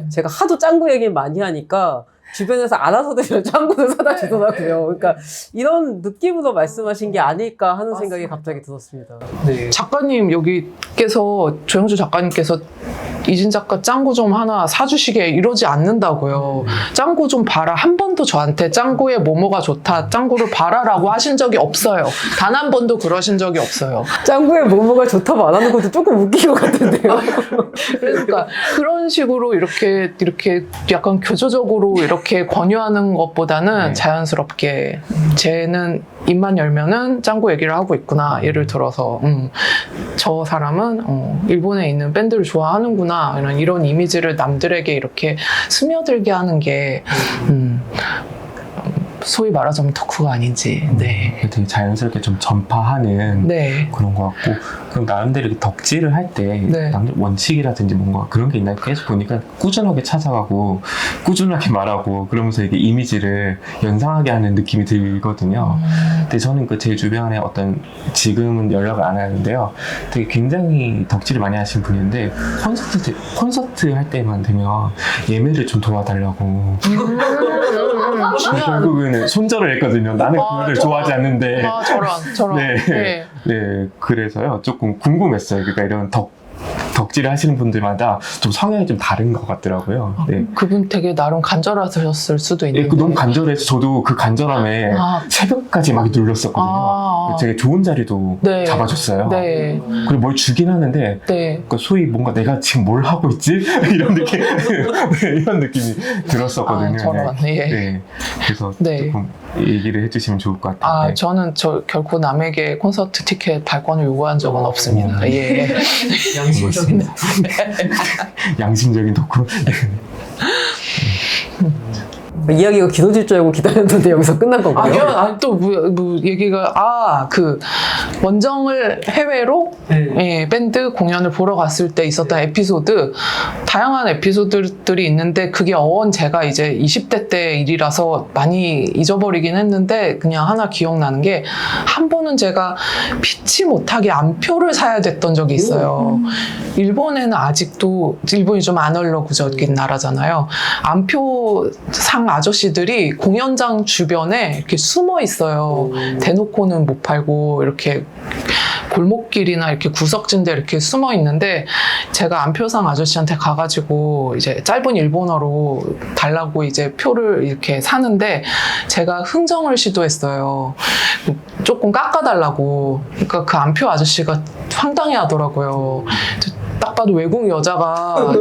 제가 하도 짱구 얘기를 많이 하니까 주변에서 알아서들 짱구를 사다 주더라고요. 그러니까 이런 느낌으로 말씀하신 게 아닐까 하는 생각이 갑자기 들었습니다. 네. 작가님 여기께서 조영주 작가님께서 이진 작가 짱구 좀 하나 사주시게 이러지 않는다고요. 짱구 좀 봐라. 한 번도 저한테 짱구의 뭐뭐가 좋다, 짱구를 봐라라고 하신 적이 없어요. 단 한 번도 그러신 적이 없어요. 짱구의 뭐뭐가 좋다고 안 하는 것도 조금 웃긴 것 같은데요. 그러니까 그런 식으로 이렇게 약간 교조적으로 이렇게 권유하는 것보다는 자연스럽게 쟤는 입만 열면은 짱구 얘기를 하고 있구나. 예를 들어서 저 사람은 일본에 있는 밴드를 좋아하는구나. 이런 이미지를 남들에게 이렇게 스며들게 하는 게 소위 말하자면 덕후가 아닌지. 네. 되게 자연스럽게 좀 전파하는 네. 그런 것 같고, 그럼 나름대로 이렇게 덕질을 할 때 원칙이라든지 뭔가 그런 게 있나요? 계속 보니까 꾸준하게 찾아가고 꾸준하게 말하고 그러면서 이게 이미지를 연상하게 하는 느낌이 들거든요. 근데 저는 그 제 주변에 어떤, 지금은 연락을 안 하는데요, 되게 굉장히 덕질을 많이 하신 분인데 콘서트 할 때만 되면 예매를 좀 도와달라고 결국은 그러면은 손절을 했거든요. 나는 그거를 좋아하지 않는데. 아, 저런. 네. 네. 네, 그래서요. 조금 궁금했어요. 그러니까 이런 덕질을 하시는 분들마다 좀 성향이 좀 다른 것 같더라고요. 네. 그분 되게 나름 간절하셨을 수도 있는데. 네, 너무 간절해서 저도 그 간절함에 아. 새벽까지 막 눌렀었거든요. 아. 되게 좋은 자리도 네. 잡아줬어요. 네. 그리고 뭘 주긴 하는데 네. 그러니까 소위 뭔가 내가 지금 뭘 하고 있지? 이런 느낌, 이런 느낌이 들었었거든요. 아, 저런. 네. 예. 네. 그래서 네. 조금 얘기를 해주시면 좋을 것 같아요. 아, 네. 저는 결코 남에게 콘서트 티켓 발권을 요구한 적은 없습니다. 예. 양심적인 양심적인 덕후. 네. 이야기가 길어질 줄 알고 기다렸는데 여기서 끝난 건가요? 또 얘기가 그 원정을 해외로 예, 밴드 공연을 보러 갔을 때 있었던 에피소드, 다양한 에피소드들이 있는데 그게 제가 이제 20대 때 일이라서 많이 잊어버리긴 했는데 그냥 하나 기억나는 게 한 번은 제가 피치 못하게 암표를 사야 됐던 적이 있어요. 일본에는 아직도 일본이 좀 아날로그적인 나라잖아요. 암표 상 아저씨들이 공연장 주변에 이렇게 숨어 있어요. 대놓고는 못 팔고 이렇게 골목길이나 이렇게 구석진 데 이렇게 숨어 있는데 제가 암표상 아저씨한테 가가지고 이제 짧은 일본어로 달라고 이제 표를 이렇게 사는데 제가 흥정을 시도했어요. 조금 깎아달라고. 그러니까 그 암표 아저씨가 황당해 하더라고요. 딱 봐도 외국 여자가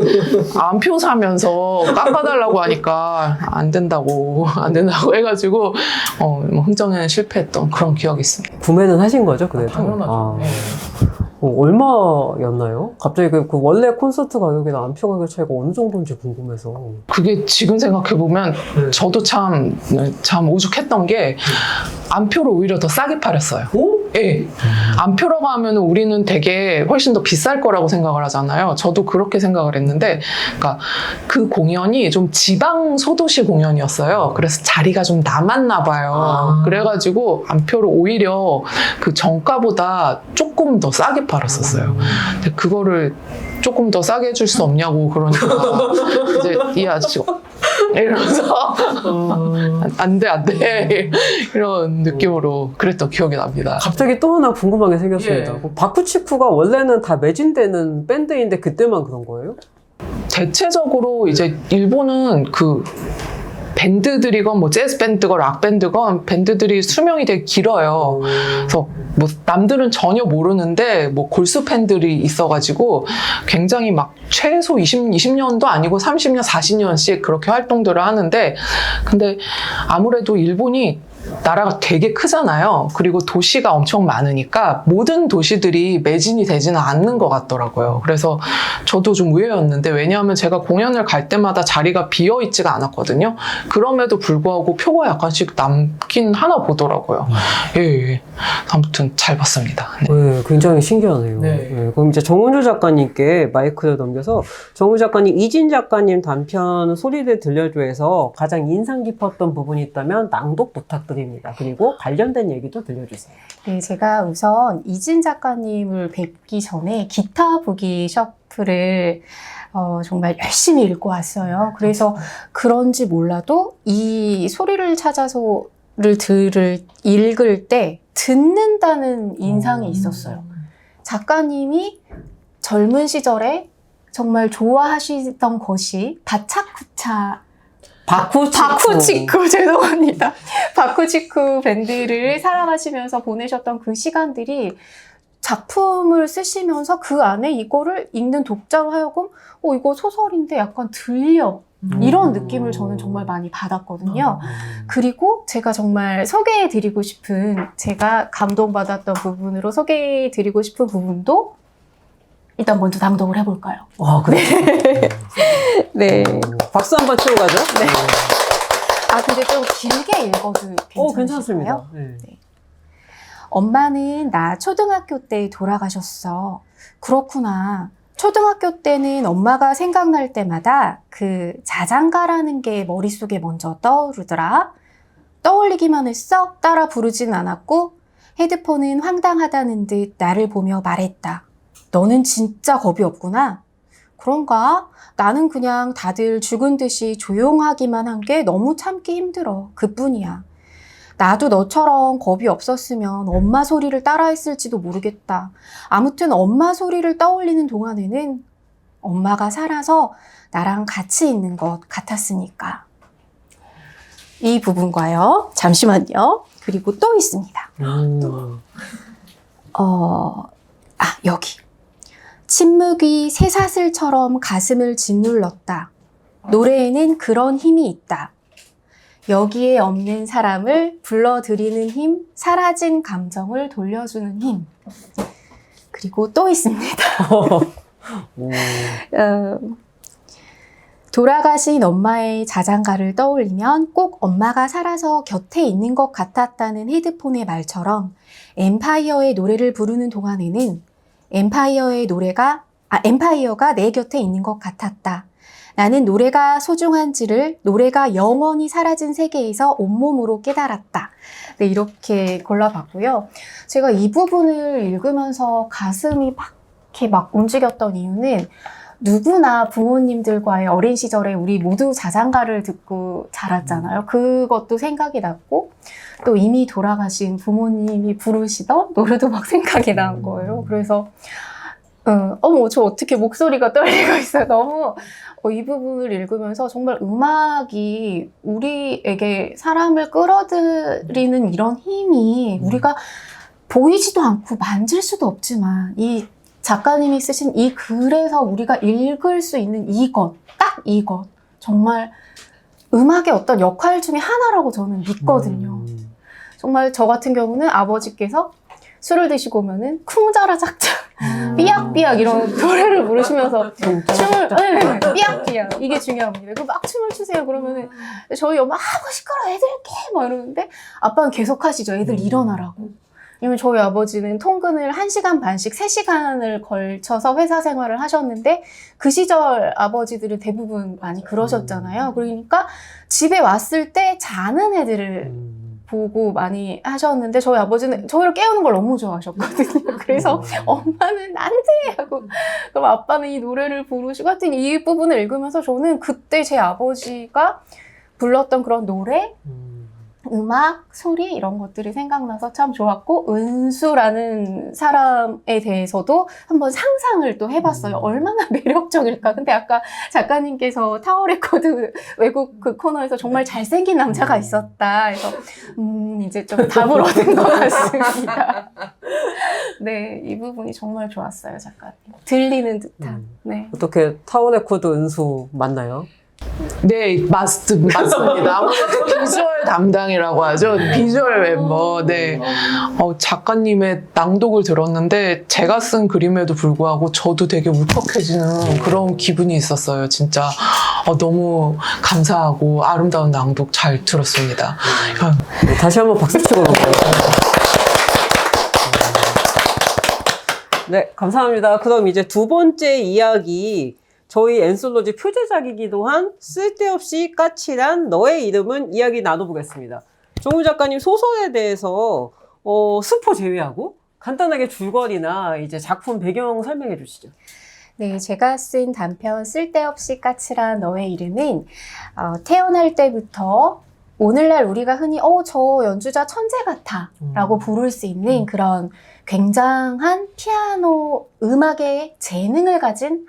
암표 사면서 깎아달라고 하니까 안 된다고 해가지고 뭐 흥정에는 실패했던 그런 기억이 있습니다. 구매는 하신 거죠, 그래도? 당연하죠. 아. 네. 얼마였나요? 갑자기 그 원래 콘서트 가격이랑 암표 가격 차이가 어느 정도인지 궁금해서. 그게 지금 생각해보면 저도 참 오죽했던 게 암표를 오히려 더 싸게 팔았어요. 예. 암표라고 하면 우리는 되게 훨씬 더 비쌀 거라고 생각을 하잖아요. 저도 그렇게 생각을 했는데, 그러니까 그 공연이 좀 지방 소도시 공연이었어요. 그래서 자리가 좀 남았나 봐요. 그래가지고 암표를 오히려 그 정가보다 조금 더 싸게 팔았었어요. 근데 그거를 조금 더 싸게 해줄 수 없냐고 그러니까 이제 이 아저씨가 이러면서 안 돼 이런 느낌으로 그랬던 기억이 납니다. 갑자기 또 하나 궁금한 게 생겼습니다. 예. 그 바쿠치쿠가 원래는 다 매진되는 밴드인데 그때만 그런 거예요? 대체적으로 이제 일본은 그 밴드들이건 뭐 재즈 밴드건 락 밴드건 밴드들이 수명이 되게 길어요. 그래서 뭐 남들은 전혀 모르는데 뭐 골수 팬들이 있어가지고 굉장히 막 최소 20년도 아니고 30년, 40년씩 그렇게 활동들을 하는데, 근데 아무래도 일본이 나라가 되게 크잖아요. 그리고 도시가 엄청 많으니까 모든 도시들이 매진이 되지는 않는 것 같더라고요. 그래서 저도 좀 의외였는데, 왜냐하면 제가 공연을 갈 때마다 자리가 비어있지가 않았거든요. 그럼에도 불구하고 표가 약간씩 남긴 하나 보더라고요. 예. 아무튼 잘 봤습니다. 네. 네, 굉장히 신기하네요. 네. 네, 그럼 이제 정은주 작가님께 마이크를 넘겨서 정은주 작가님, 이진 작가님 단편 소리를 들려줘서 가장 인상 깊었던 부분이 있다면 낭독 부탁드립니다. 그리고 관련된 얘기도 들려주세요. 네, 제가 우선 이진 작가님을 뵙기 전에 기타 부기 셔플을 정말 열심히 읽고 왔어요. 그래서 그런지 몰라도 이 소리를 찾아서 읽을 때 듣는다는 인상이 있었어요. 작가님이 젊은 시절에 정말 좋아하시던 것이 바쿠치쿠 죄송합니다. 바쿠치쿠 밴드를 사랑하시면서 보내셨던 그 시간들이 작품을 쓰시면서 그 안에 이거를 읽는 독자로 하여금 이거 소설인데 약간 들려 이런 느낌을 저는 정말 많이 받았거든요. 그리고 제가 정말 소개해드리고 싶은, 제가 감동받았던 부분으로 소개해드리고 싶은 부분도 일단 먼저 낭독을 해볼까요? 와, 그래. 네. 박수 한번 치고 가죠. 네. 근데 좀 길게 읽어도 괜찮으실까요? 괜찮습니다. 네. 엄마는 나 초등학교 때 돌아가셨어. 그렇구나. 초등학교 때는 엄마가 생각날 때마다 그 자장가라는 게 머릿속에 먼저 떠오르더라. 떠올리기만 했어? 따라 부르진 않았고 헤드폰은 황당하다는 듯 나를 보며 말했다. 너는 진짜 겁이 없구나. 그런가? 나는 그냥 다들 죽은 듯이 조용하기만 한 게 너무 참기 힘들어. 그뿐이야. 나도 너처럼 겁이 없었으면 엄마 소리를 따라했을지도 모르겠다. 아무튼 엄마 소리를 떠올리는 동안에는 엄마가 살아서 나랑 같이 있는 것 같았으니까. 이 부분과요. 잠시만요. 그리고 또 있습니다. 여기. 침묵이 쇠사슬처럼 가슴을 짓눌렀다. 노래에는 그런 힘이 있다. 여기에 없는 사람을 불러들이는 힘, 사라진 감정을 돌려주는 힘. 그리고 또 있습니다. 돌아가신 엄마의 자장가를 떠올리면 꼭 엄마가 살아서 곁에 있는 것 같았다는 헤드폰의 말처럼 엠파이어의 노래를 부르는 동안에는 엠파이어가 내 곁에 있는 것 같았다. 나는 노래가 소중한지를 노래가 영원히 사라진 세계에서 온몸으로 깨달았다. 네, 이렇게 골라봤고요. 제가 이 부분을 읽으면서 가슴이 막 움직였던 이유는 누구나 부모님들과의 어린 시절에 우리 모두 자장가를 듣고 자랐잖아요. 그것도 생각이 났고 또 이미 돌아가신 부모님이 부르시던 노래도 막 생각이 난 거예요. 그래서 저 어떻게 목소리가 떨리고 있어요. 너무 이 부분을 읽으면서 정말 음악이 우리에게 사람을 끌어들이는 이런 힘이 우리가 보이지도 않고 만질 수도 없지만 이 작가님이 쓰신 이 글에서 우리가 읽을 수 있는 딱 이것 정말 음악의 어떤 역할 중에 하나라고 저는 믿거든요. 정말 저 같은 경우는 아버지께서 술을 드시고 오면은 쿵자라작자 삐약삐약 이런 노래를 부르시면서 춤을 삐약삐약 이게 중요합니다. 그 막 춤을 추세요. 그러면은 저희 엄마 시끄러 애들 깨 막 이러는데 아빠는 계속 하시죠. 애들 일어나라고. 왜냐면 저희 아버지는 통근을 1시간 반씩 3시간을 걸쳐서 회사 생활을 하셨는데 그 시절 아버지들은 대부분 많이 그러셨잖아요. 그러니까 집에 왔을 때 자는 애들을 보고 많이 하셨는데 저희 아버지는 저희를 깨우는 걸 너무 좋아하셨거든요. 그래서 엄마는 안 돼! 하고 그럼 아빠는 이 노래를 부르시고 하여튼 이 부분을 읽으면서 저는 그때 제 아버지가 불렀던 그런 노래 음악, 소리 이런 것들이 생각나서 참 좋았고 은수라는 사람에 대해서도 한번 상상을 또 해봤어요. 얼마나 매력적일까. 근데 아까 작가님께서 타워 레코드 외국 그 코너에서 정말 잘생긴 남자가 있었다. 그래서 이제 좀 답을 얻은 것 같습니다. 네, 이 부분이 정말 좋았어요, 작가님. 들리는 듯한. 네. 어떻게 타워 레코드 은수 맞나요? 네, 맞습니다. 아무래도 비주얼 담당이라고 하죠. 비주얼 멤버. 네. 작가님의 낭독을 들었는데 제가 쓴 그림에도 불구하고 저도 되게 울컥해지는 그런 기분이 있었어요. 진짜 너무 감사하고 아름다운 낭독 잘 들었습니다. 다시 한번 박수 치고 넘어가요. 네, 감사합니다. 그럼 이제 두 번째 이야기 저희 엔솔로지 표제작이기도 한 쓸데없이 까칠한 너의 이름은 이야기 나눠보겠습니다. 정우 작가님 소설에 대해서 스포 제외하고 간단하게 줄거리나 이제 작품 배경 설명해 주시죠. 네, 제가 쓴 단편 쓸데없이 까칠한 너의 이름은 태어날 때부터 오늘날 우리가 흔히 저 연주자 천재 같아 라고 부를 수 있는 그런 굉장한 피아노 음악의 재능을 가진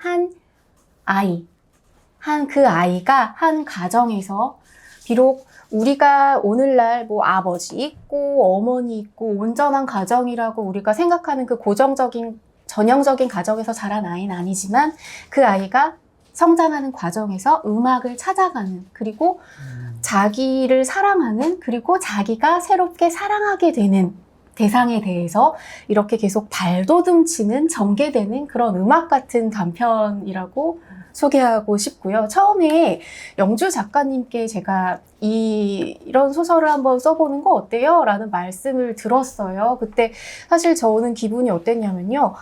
그 아이가 한 가정에서 비록 우리가 오늘날 뭐 아버지 있고 어머니 있고 온전한 가정이라고 우리가 생각하는 그 고정적인 전형적인 가정에서 자란 아이는 아니지만 그 아이가 성장하는 과정에서 음악을 찾아가는 그리고 자기를 사랑하는 그리고 자기가 새롭게 사랑하게 되는 대상에 대해서 이렇게 계속 발돋움치는 전개되는 그런 음악 같은 단편이라고 소개하고 싶고요. 처음에 영주 작가님께 제가 이런 소설을 한번 써보는 거 어때요? 라는 말씀을 들었어요. 그때 사실 저는 기분이 어땠냐면요.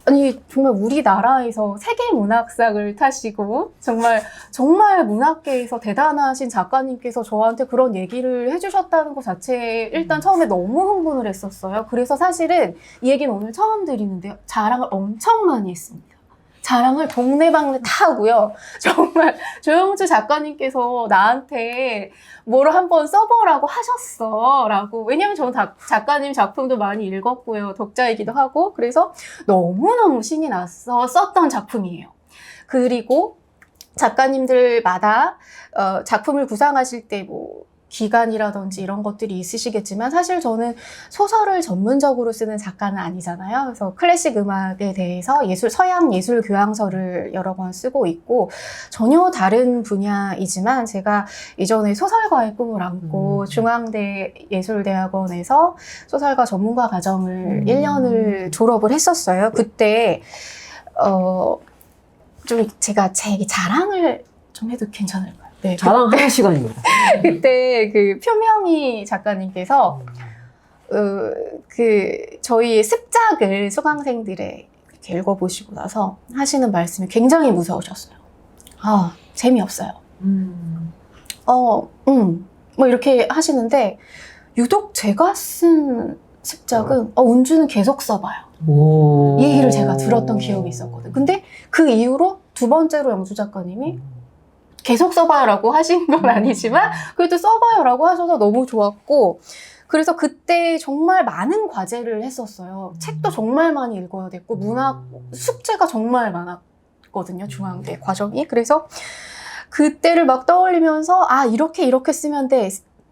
아니 정말 우리나라에서 세계문학상을 타시고 정말 문학계에서 대단하신 작가님께서 저한테 그런 얘기를 해주셨다는 것 자체에 일단 처음에 너무 흥분을 했었어요. 그래서 사실은 이 얘기는 오늘 처음 드리는데요. 자랑을 엄청 많이 했습니다. 자랑을 동네방네 다 하고요. 정말 조영주 작가님께서 나한테 뭐를 한번 써보라고 하셨어 라고. 왜냐면 저는 작가님 작품도 많이 읽었고요. 독자이기도 하고. 그래서 너무너무 신이 나서 썼던 작품이에요. 그리고 작가님들마다 작품을 구상하실 때 뭐 기간이라든지 이런 것들이 있으시겠지만 사실 저는 소설을 전문적으로 쓰는 작가는 아니잖아요. 그래서 클래식 음악에 대해서 서양 예술 교양서를 여러 번 쓰고 있고 전혀 다른 분야이지만 제가 이전에 소설가의 꿈을 안고 중앙대 예술대학원에서 소설가 전문가 과정을 1년을 졸업을 했었어요. 그때 좀 제가 제 자랑을 좀 해도 괜찮을까요? 네, 자랑하는 시간입니다. 그때 그 표명희 작가님께서 저희 습작을 수강생들의 이렇게 읽어보시고 나서 하시는 말씀이 굉장히 무서우셨어요. 재미없어요. 뭐 이렇게 하시는데 유독 제가 쓴 습작은 운주는 계속 써봐요. 이 얘기를 제가 들었던 기억이 있었거든요. 근데 그 이후로 두 번째로 영주 작가님이 계속 써봐요라고 하신 건 아니지만 그래도 써봐요라고 하셔서 너무 좋았고 그래서 그때 정말 많은 과제를 했었어요. 책도 정말 많이 읽어야 됐고 문학 숙제가 정말 많았거든요. 중앙대 과정이. 그래서 그때를 막 떠올리면서 이렇게 쓰면 돼.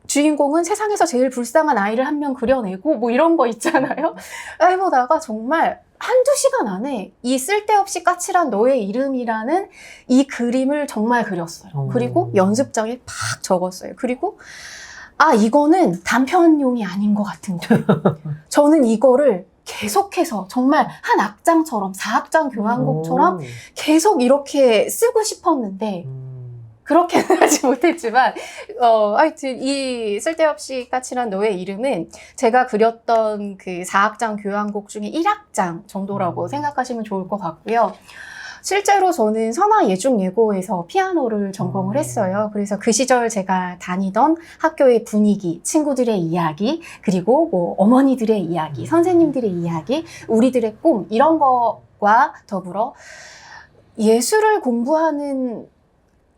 주인공은 세상에서 제일 불쌍한 아이를 한 명 그려내고 뭐 이런 거 있잖아요. 해보다가 정말 한두 시간 안에 이 쓸데없이 까칠한 너의 이름이라는 이 그림을 정말 그렸어요. 그리고 연습장에 팍 적었어요. 그리고 이거는 단편용이 아닌 것 같은 거예요. 저는 이거를 계속해서 정말 한 악장처럼 4악장 교향곡처럼 계속 이렇게 쓰고 싶었는데 그렇게는 하지 못했지만 하여튼 이 쓸데없이 까칠한 너의 이름은 제가 그렸던 그 4악장 교향곡 중에 1악장 정도라고 생각하시면 좋을 것 같고요. 실제로 저는 선화예중예고에서 피아노를 전공을 했어요. 그래서 그 시절 제가 다니던 학교의 분위기, 친구들의 이야기, 그리고 뭐 어머니들의 이야기, 선생님들의 이야기, 우리들의 꿈 이런 것과 더불어 예술을 공부하는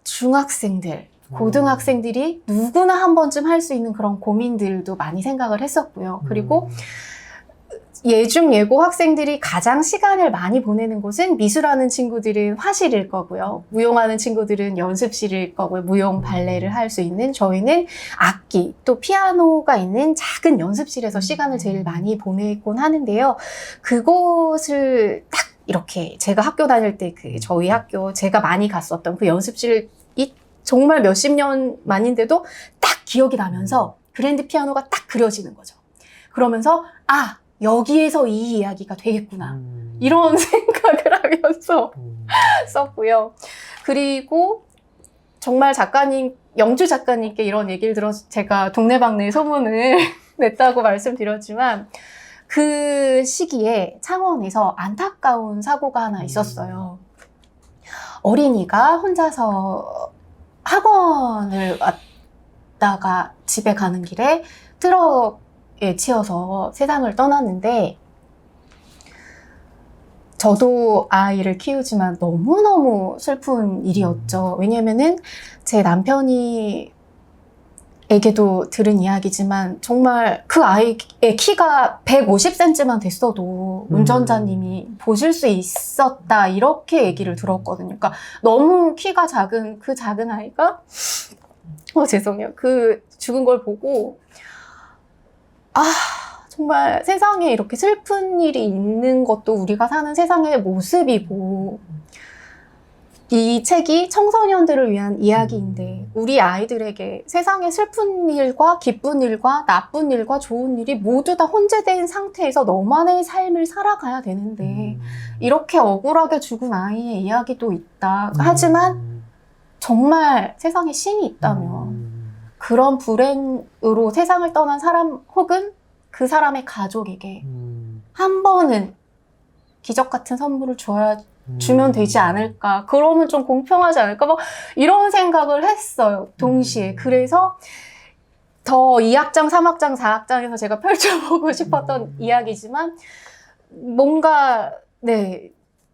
중학생들, 고등학생들이 누구나 한 번쯤 할 수 있는 그런 고민들도 많이 생각을 했었고요. 그리고 예중, 예고 학생들이 가장 시간을 많이 보내는 곳은 미술하는 친구들은 화실일 거고요. 무용하는 친구들은 연습실일 거고요. 무용, 발레를 할 수 있는 저희는 악기, 또 피아노가 있는 작은 연습실에서 시간을 제일 많이 보내곤 하는데요. 그곳을 딱 이렇게 제가 학교 다닐 때 저희 학교 제가 많이 갔었던 그 연습실이 정말 몇십 년 만인데도 딱 기억이 나면서 그랜드 피아노가 딱 그려지는 거죠. 그러면서 여기에서 이 이야기가 되겠구나. 이런 생각을 하면서 썼고요. 그리고 정말 영주 작가님께 이런 얘기를 들어서 제가 동네방네 소문을 냈다고 말씀드렸지만 그 시기에 창원에서 안타까운 사고가 하나 있었어요. 어린이가 혼자서 학원을 왔다가 집에 가는 길에 트럭에 치여서 세상을 떠났는데 저도 아이를 키우지만 너무너무 슬픈 일이었죠. 왜냐면은 제 남편이 에게도 들은 이야기지만 정말 그 아이의 키가 150cm만 됐어도 운전자님이 보실 수 있었다 이렇게 얘기를 들었거든요. 그러니까 너무 키가 작은 그 작은 아이가 죄송해요. 그 죽은 걸 보고 정말 세상에 이렇게 슬픈 일이 있는 것도 우리가 사는 세상의 모습이고 이 책이 청소년들을 위한 이야기인데 우리 아이들에게 세상의 슬픈 일과 기쁜 일과 나쁜 일과 좋은 일이 모두 다 혼재된 상태에서 너만의 삶을 살아가야 되는데 이렇게 억울하게 죽은 아이의 이야기도 있다. 하지만 정말 세상에 신이 있다면 그런 불행으로 세상을 떠난 사람 혹은 그 사람의 가족에게 한 번은 기적 같은 선물을 주면 되지 않을까. 그러면 좀 공평하지 않을까. 뭐 이런 생각을 했어요. 동시에. 그래서 더 2악장, 3악장, 4악장에서 제가 펼쳐보고 싶었던 이야기지만 뭔가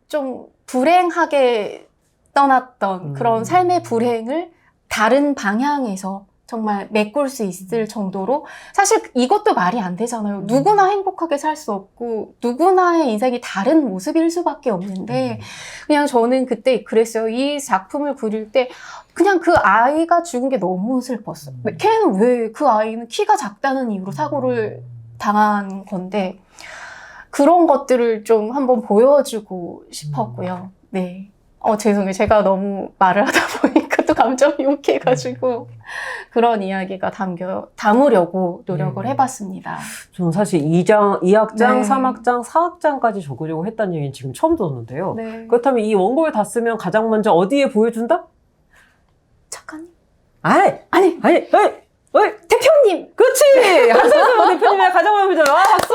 좀 불행하게 떠났던 그런 음. 삶의 불행을 다른 방향에서 정말 메꿀 수 있을 정도로 사실 이것도 말이 안 되잖아요. 누구나 행복하게 살 수 없고 누구나의 인생이 다른 모습일 수밖에 없는데 그냥 저는 그때 그랬어요. 이 작품을 그릴 때 그냥 그 아이가 죽은 게 너무 슬펐어요. 걔는 왜 그 아이는 키가 작다는 이유로 사고를 당한 건데 그런 것들을 좀 한번 보여주고 싶었고요. 네. 죄송해요. 제가 너무 말을 하다 보니까 또 감정이 욱해가지고 그런 이야기가 담으려고 노력을 해봤습니다. 저는 사실 2학장, 네. 3학장, 4학장까지 적으려고 했다는 얘기는 지금 처음 들었는데요. 네. 그렇다면 이 원고를 다 쓰면 가장 먼저 어디에 보여준다? 작가님? 아니, 아니, 대표님! 그렇지! 한선수 대표님의 가장 먼저 박수!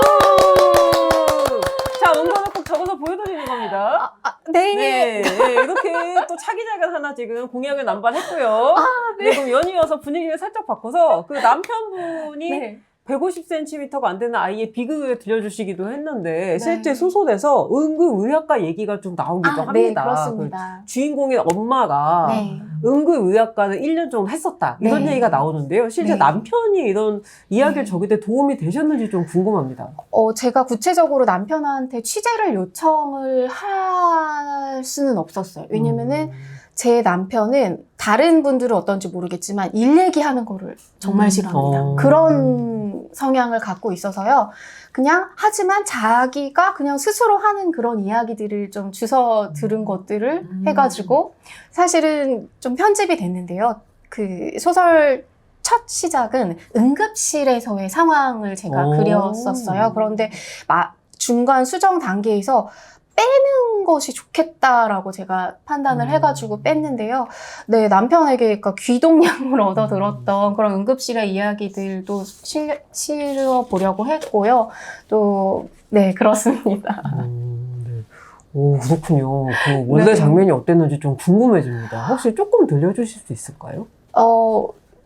자, 원고는 꼭 적어서 보여드리는 겁니다. 네. 네, 이렇게 또 차기작을 하나 지금 공약을 남발했고요. 네. 그럼 연이어서 분위기를 살짝 바꿔서 그 남편분이 네. 150cm가 안 되는 아이의 비극을 들려주시기도 했는데 네. 실제 소설에서 은근의학과 얘기가 좀 나오기도 합니다. 네, 그렇습니다. 그 주인공의 엄마가 네. 은근의학과를 1년 정도 했었다. 이런 네. 얘기가 나오는데요. 실제 네. 남편이 이런 이야기를 네. 적을 때 도움이 되셨는지 좀 궁금합니다. 제가 구체적으로 남편한테 취재를 요청을 할 수는 없었어요. 왜냐면은 제 남편은 다른 분들은 어떤지 모르겠지만 일 얘기하는 거를 정말 싫어합니다. 그런 성향을 갖고 있어서요. 그냥 하지만 자기가 그냥 스스로 하는 그런 이야기들을 좀 주워 들은 것들을 해가지고 사실은 좀 편집이 됐는데요. 그 소설 첫 시작은 응급실에서의 상황을 제가 그렸었어요. 그런데 중간 수정 단계에서 빼는 것이 좋겠다라고 제가 판단을 해가지고 뺐는데요. 네, 남편에게 그러니까 귀동냥을 얻어 들었던 그런 응급실의 이야기들도 실어 보려고 했고요. 또, 네, 그렇습니다. 네. 오, 그렇군요. 그 원래 네. 장면이 어땠는지 좀 궁금해집니다. 혹시 조금 들려주실 수 있을까요?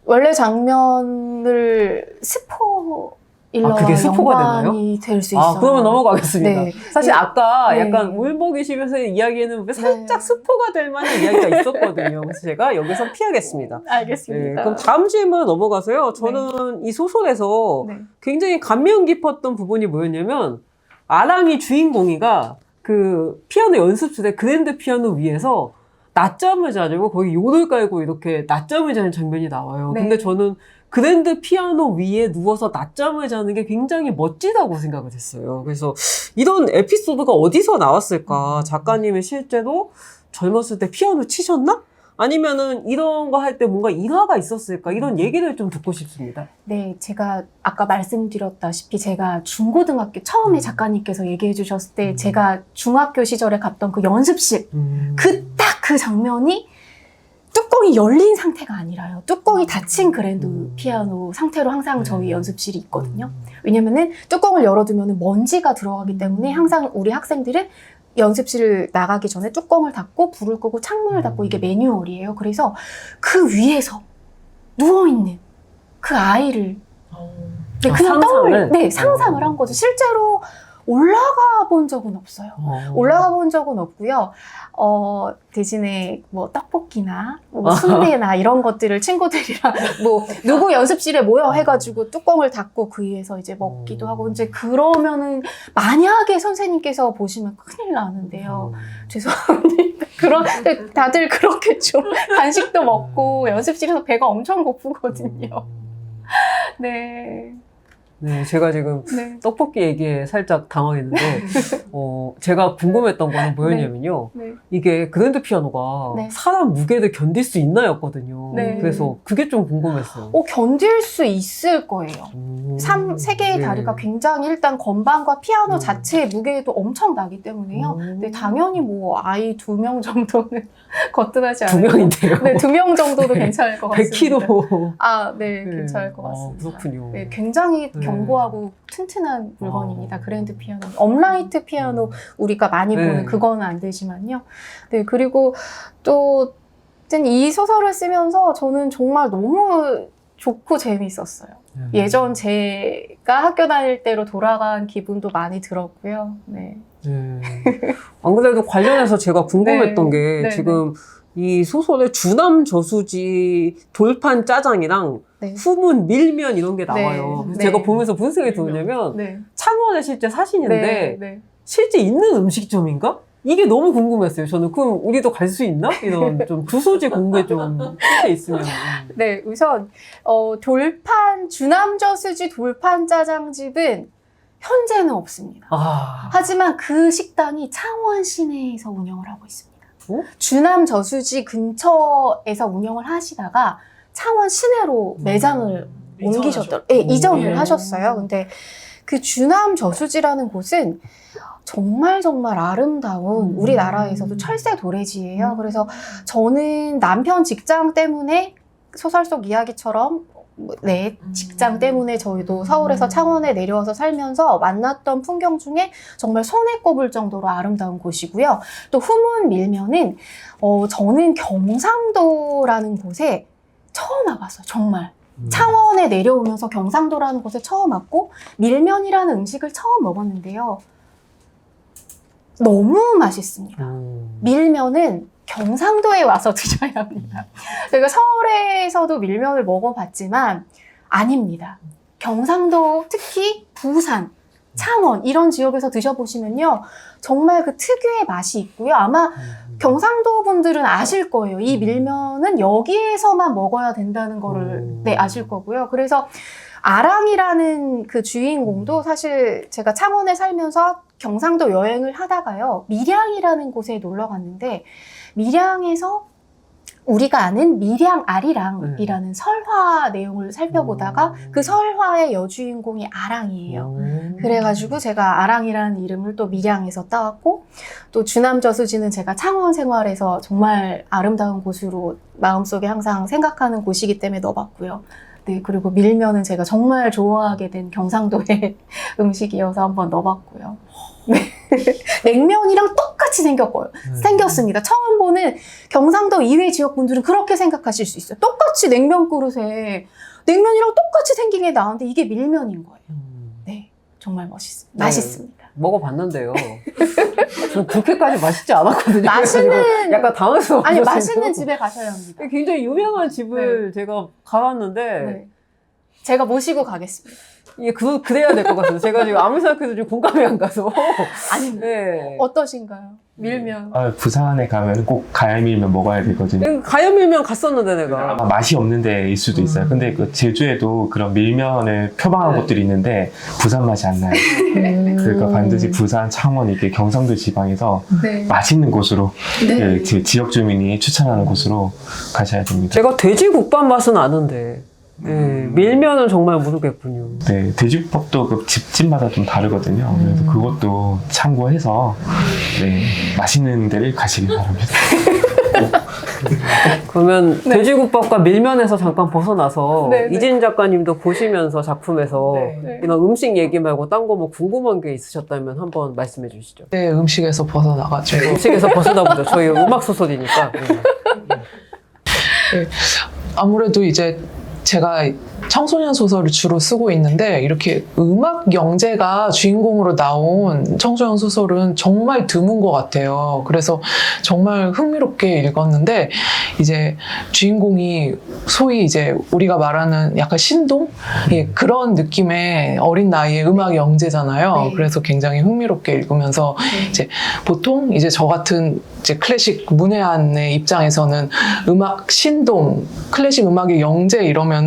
원래 장면을 스포일러와 그게 스포가 연관이 될 수 있어요. 그러면 넘어가겠습니다. 네. 사실 아까 네. 약간 울먹이시면서의 이야기에는 살짝 스포가 될 만한 이야기가 있었거든요. 그래서 제가 여기서 피하겠습니다. 네, 알겠습니다. 그럼 다음 질문 넘어가서요. 저는 이 소설에서 네. 굉장히 감명 깊었던 부분이 뭐였냐면 아랑이 주인공이가 그 피아노 연습실에 그랜드 피아노 위에서 낮잠을 자려고 거기 요를 깔고 이렇게 낮잠을 자는 장면이 나와요. 네. 근데 저는 그랜드 피아노 위에 누워서 낮잠을 자는 게 굉장히 멋지다고 생각을 했어요. 그래서 이런 에피소드가 어디서 나왔을까? 작가님이 실제로 젊었을 때 피아노 치셨나? 아니면은 이런 거 할 때 뭔가 일화가 있었을까? 이런 얘기를 좀 듣고 싶습니다. 네, 제가 아까 말씀드렸다시피 제가 중고등학교 처음에 작가님께서 얘기해 주셨을 때 제가 중학교 시절에 갔던 그 연습실 딱 그 장면이 뚜껑이 열린 상태가 아니라요. 뚜껑이 닫힌 그랜드 피아노 상태로 항상 저희 연습실이 있거든요. 왜냐면은 뚜껑을 열어두면 먼지가 들어가기 때문에 항상 우리 학생들은 연습실을 나가기 전에 뚜껑을 닫고 불을 끄고 창문을 닫고 이게 매뉴얼이에요. 그래서 그 위에서 누워있는 그 아이를 네, 그냥 상상을 한 거죠. 실제로 올라가 본 적은 없어요. 올라가 본 적은 없고요. 대신에 뭐 떡볶이나 뭐 순대나 이런 것들을 친구들이랑 뭐 누구 연습실에 모여 해가지고 뚜껑을 닫고 그 위에서 이제 먹기도 하고 이제 그러면은 만약에 선생님께서 보시면 큰일 나는데요. 죄송합니다. 다들 그렇게 좀 간식도 먹고 연습실에서 배가 엄청 고프거든요. 네. 네, 제가 지금 네. 떡볶이 얘기에 살짝 당황했는데, 제가 궁금했던 거는 뭐였냐면요. 네. 이게 그랜드 피아노가 네. 사람 무게를 견딜 수 있나였거든요. 네. 그래서 그게 좀 궁금했어요. 견딜 수 있을 거예요. 세 개의 네. 다리가 굉장히 일단 건반과 피아노 자체의 무게도 엄청 나기 때문에요. 네, 당연히 뭐 아이 2명 정도는 거뜬하지 않아요. 2명인데요. 네, 2명 정도도 괜찮을 것 같습니다. 100kg. 네, 괜찮을 것 같습니다. 그렇군요. 네, 굉장히 네. 견고하고 튼튼한 물건입니다. 그랜드 피아노. 업라이트 피아노 우리가 많이 네. 보는 그거는 안 되지만요. 네, 그리고 또 이 소설을 쓰면서 저는 정말 너무 좋고 재미있었어요. 예전 제가 학교 다닐 때로 돌아간 기분도 많이 들었고요. 네. 안 그래도 관련해서 제가 궁금했던 게 네, 지금 이 소설에 주남 저수지 돌판 짜장이랑 네. 후문 밀면 이런 게 나와요. 네, 그래서 네. 제가 보면서 무슨 생각이 드냐면 네. 창원에 실제 사신인데 네. 네. 실제 있는 음식점인가? 이게 너무 궁금했어요. 저는 그럼 우리도 갈 수 있나? 이런 좀 주소지 공개 좀 실제 있으면. 네, 우선 돌판 주남저수지 돌판 짜장집은 현재는 없습니다. 하지만 그 식당이 창원 시내에서 운영을 하고 있습니다. 어? 주남저수지 근처에서 운영을 하시다가 창원 시내로 매장을 옮기셨더라고요. 네, 이전을 하셨어요. 근데 그 주남저수지라는 곳은 정말 정말 아름다운 우리나라에서도 철새 도래지예요. 그래서 저는 남편 직장 때문에 소설 속 이야기처럼 내 직장 때문에 저희도 서울에서 창원에 내려와서 살면서 만났던 풍경 중에 정말 손에 꼽을 정도로 아름다운 곳이고요. 또 후문 밀면은 저는 경상도라는 곳에 처음 와봤어요. 정말. 창원에 내려오면서 경상도라는 곳에 처음 왔고 밀면이라는 음식을 처음 먹었는데요. 너무 맛있습니다. 밀면은 경상도에 와서 드셔야 합니다. 제가 서울에서도 밀면을 먹어봤지만 아닙니다. 경상도, 특히 부산, 창원 이런 지역에서 드셔보시면요. 정말 그 특유의 맛이 있고요. 아마 경상도 분들은 아실 거예요. 이 밀면은 여기에서만 먹어야 된다는 거를 아실 거고요. 그래서 아랑이라는 그 주인공도 사실 제가 창원에 살면서 경상도 여행을 하다가요. 밀양이라는 곳에 놀러 갔는데 밀양에서 우리가 아는 밀양아리랑이라는 설화 내용을 살펴보다가 그 설화의 여주인공이 아랑이에요. 그래가지고 제가 아랑이라는 이름을 또 밀양에서 따왔고 또 주남저수지는 제가 창원 생활에서 정말 아름다운 곳으로 마음속에 항상 생각하는 곳이기 때문에 넣어봤고요. 네, 그리고 밀면은 제가 정말 좋아하게 된 경상도의 음식이어서 한번 넣어봤고요. 네. 냉면이랑 똑같이 생겼습니다. 처음 보는 경상도 이외 지역 분들은 그렇게 생각하실 수 있어요. 똑같이 냉면 그릇에 냉면이랑 똑같이 생긴 게 나왔는데 이게 밀면인 거예요. 네, 정말 맛있습니다. 먹어봤는데요. 전 그렇게까지 맛있지 않았거든요. 맛있는 약간 당황스러워. 아니 맛있는 집에 가셔야 합니다. 굉장히 유명한 집을 제가 가봤는데 네. 제가 모시고 가겠습니다. 이게 그래야 될 것 같아요. 제가 지금 아무리 생각해도 좀 공감이 안 가서. 아닙니다. 네. 어떠신가요? 밀면. 부산에 가면 꼭 가야밀면 먹어야 되거든요. 가야밀면 갔었는데 내가. 아마 맛이 없는 데일 수도 있어요. 근데 그 제주에도 그런 밀면을 표방한 곳들이 있는데 부산 맛이 안 나요. 그러니까 반드시 부산, 창원 이렇게 경상도 지방에서 맛있는 곳으로 그 지역 주민이 추천하는 곳으로 가셔야 됩니다. 제가 돼지국밥 맛은 아는데 밀면은 정말 모르겠군요. 네, 돼지국밥도 그 집집마다 좀 다르거든요. 그래서 그것도 참고해서 맛있는 데를 가시길 바랍니다. 그러면 돼지국밥과 밀면에서 잠깐 벗어나서 네, 네. 이진 작가님도 보시면서 작품에서 네. 이런 음식 얘기 말고 딴 거 뭐 궁금한 게 있으셨다면 한번 말씀해 주시죠. 네, 음식에서 벗어나가지고. 음식에서 벗어나보죠. 저희 음악 소설이니까. 네, 아무래도 이제 제가 청소년 소설을 주로 쓰고 있는데 이렇게 음악 영재가 주인공으로 나온 청소년 소설은 정말 드문 것 같아요. 그래서 정말 흥미롭게 읽었는데 이제 주인공이 소위 이제 우리가 말하는 약간 신동? 예, 그런 느낌의 어린 나이에 음악 영재잖아요. 네. 그래서 굉장히 흥미롭게 읽으면서 이제 보통 이제 저 같은 이제 클래식 문외한의 입장에서는 음악 신동, 클래식 음악의 영재 이러면은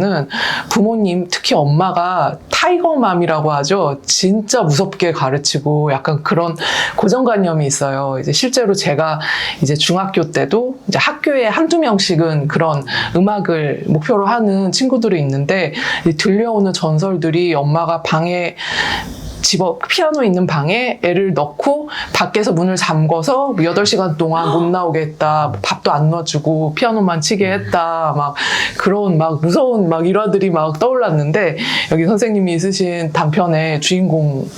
부모님, 특히 엄마가 타이거맘이라고 하죠. 진짜 무섭게 가르치고 약간 그런 고정관념이 있어요. 이제 실제로 제가 이제 중학교 때도 이제 학교에 한두 명씩은 그런 음악을 목표로 하는 친구들이 있는데 들려오는 전설들이 엄마가 방에 피아노 있는 방에 애를 넣고 밖에서 문을 잠궈서 8시간 동안 못 나오겠다, 밥도 안 넣어주고 피아노만 치게 했다, 막 그런 막 무서운 막 일화들이 막 떠올랐는데, 여기 선생님이 쓰신 단편의 주인공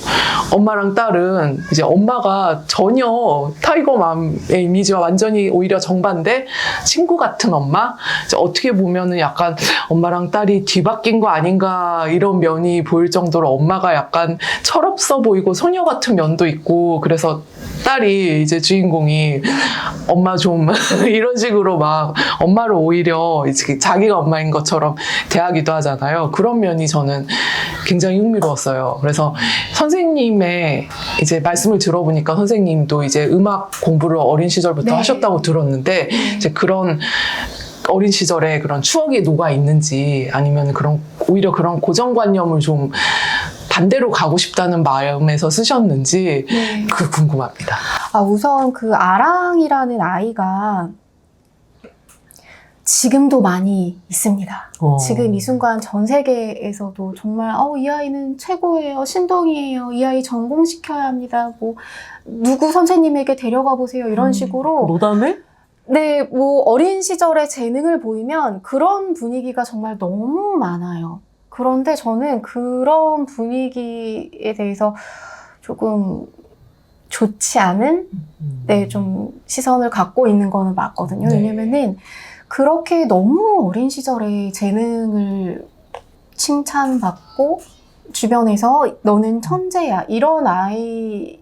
엄마랑 딸은 이제 엄마가 전혀 타이거맘의 이미지와 완전히 오히려 정반대 친구 같은 엄마, 이제 어떻게 보면은 약간 엄마랑 딸이 뒤바뀐 거 아닌가 이런 면이 보일 정도로 엄마가 약간 철없어 보이고 소녀 같은 면도 있고, 그래서 딸이 이제 주인공이 엄마 좀 이런 식으로 막 엄마를 오히려 이제 자기가 엄마인 것처럼 대하기도 하잖아요. 그런 면이 저는 굉장히 흥미로웠어요. 그래서 선생님의 이제 말씀을 들어보니까 선생님도 이제 음악 공부를 어린 시절부터 네. 하셨다고 들었는데, 이제 그런 어린 시절에 그런 추억이 녹아 있는지, 아니면 오히려 그런 고정관념을 좀 반대로 가고 싶다는 마음에서 쓰셨는지, 네. 그게 궁금합니다. 우선 그 아랑이라는 아이가 지금도 많이 있습니다. 지금 이 순간 전 세계에서도 정말 이 아이는 최고예요, 신동이에요, 이 아이 전공시켜야 합니다, 뭐 누구 선생님에게 데려가 보세요, 이런 식으로. 노담에? 네, 뭐 어린 시절에 재능을 보이면 그런 분위기가 정말 너무 많아요. 그런데 저는 그런 분위기에 대해서 조금 좋지 않은 좀 시선을 갖고 있는 거는 맞거든요. 네. 왜냐면은 그렇게 너무 어린 시절에 재능을 칭찬받고 주변에서 너는 천재야, 이런 아이에게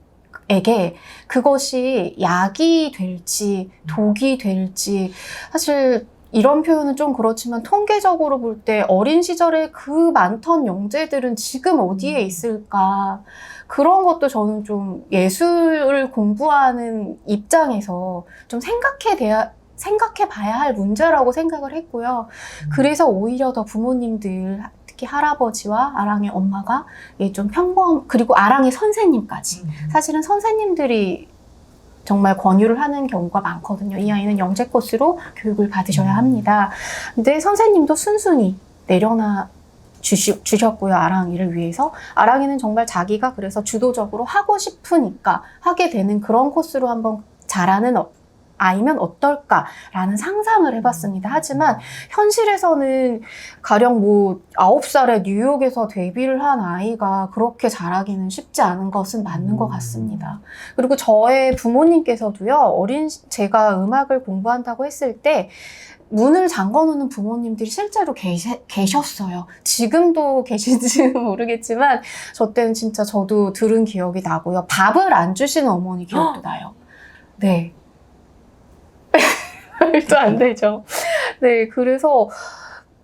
그것이 약이 될지 독이 될지, 사실 이런 표현은 좀 그렇지만 통계적으로 볼 때 어린 시절에 그 많던 영재들은 지금 어디에 있을까, 그런 것도 저는 좀 예술을 공부하는 입장에서 좀 생각해 봐야 할 문제라고 생각을 했고요. 그래서 오히려 더 부모님들, 특히 할아버지와 아랑의 엄마가 좀 그리고 아랑의 선생님까지, 사실은 선생님들이 정말 권유를 하는 경우가 많거든요. 이 아이는 영재 코스로 교육을 받으셔야 합니다. 근데 선생님도 순순히 내려놔 주셨고요, 아랑이를 위해서. 아랑이는 정말 자기가 그래서 주도적으로 하고 싶으니까 하게 되는 그런 코스로 한번 잘하는 아이면 어떨까라는 상상을 해봤습니다. 하지만 현실에서는 가령 9살에 뉴욕에서 데뷔를 한 아이가 그렇게 잘하기는 쉽지 않은 것은 맞는 것 같습니다. 그리고 저의 부모님께서도요, 제가 음악을 공부한다고 했을 때 문을 잠궈놓는 부모님들이 실제로 계셨어요. 지금도 계신지는 모르겠지만 저 때는 진짜 저도 들은 기억이 나고요. 밥을 안 주시는 어머니 기억도 나요. 네. 말도 안 되죠. 네, 그래서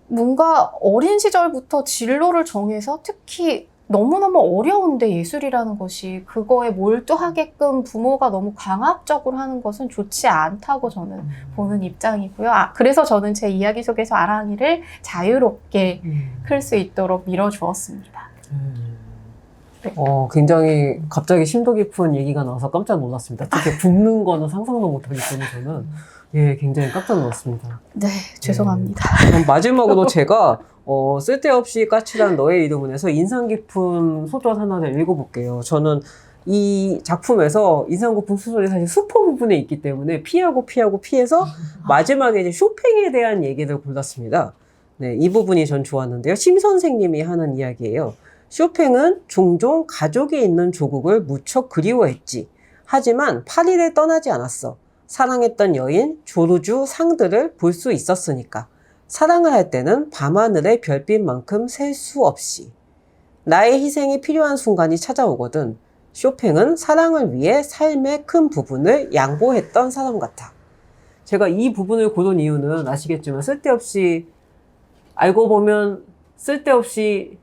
뭔가 어린 시절부터 진로를 정해서, 특히 너무너무 어려운데 예술이라는 것이 그거에 몰두하게끔 부모가 너무 강압적으로 하는 것은 좋지 않다고 저는 보는 입장이고요. 그래서 저는 제 이야기 속에서 아랑이를 자유롭게 클 수 있도록 밀어주었습니다. 네. 굉장히 갑자기 심도 깊은 얘기가 나와서 깜짝 놀랐습니다. 특히 붓는 거는 상상도 못하기 때문에 저는 굉장히 깜짝 놀랐습니다. 네, 죄송합니다. 그럼 마지막으로 제가 쓸데없이 까칠한 너의 이름은 해서 인상 깊은 소절 하나를 읽어볼게요. 저는 이 작품에서 인상 깊은 소절이 사실 수포 부분에 있기 때문에 피해서 마지막에 이제 쇼팽에 대한 얘기를 골랐습니다. 네, 이 부분이 전 좋았는데요. 심 선생님이 하는 이야기예요. 쇼팽은 종종 가족이 있는 조국을 무척 그리워했지. 하지만 파리를 떠나지 않았어. 사랑했던 여인 조르주 상드를 볼 수 있었으니까. 사랑을 할 때는 밤하늘의 별빛만큼 셀 수 없이. 나의 희생이 필요한 순간이 찾아오거든. 쇼팽은 사랑을 위해 삶의 큰 부분을 양보했던 사람 같아. 제가 이 부분을 고른 이유는 아시겠지만 알고 보면 쓸데없이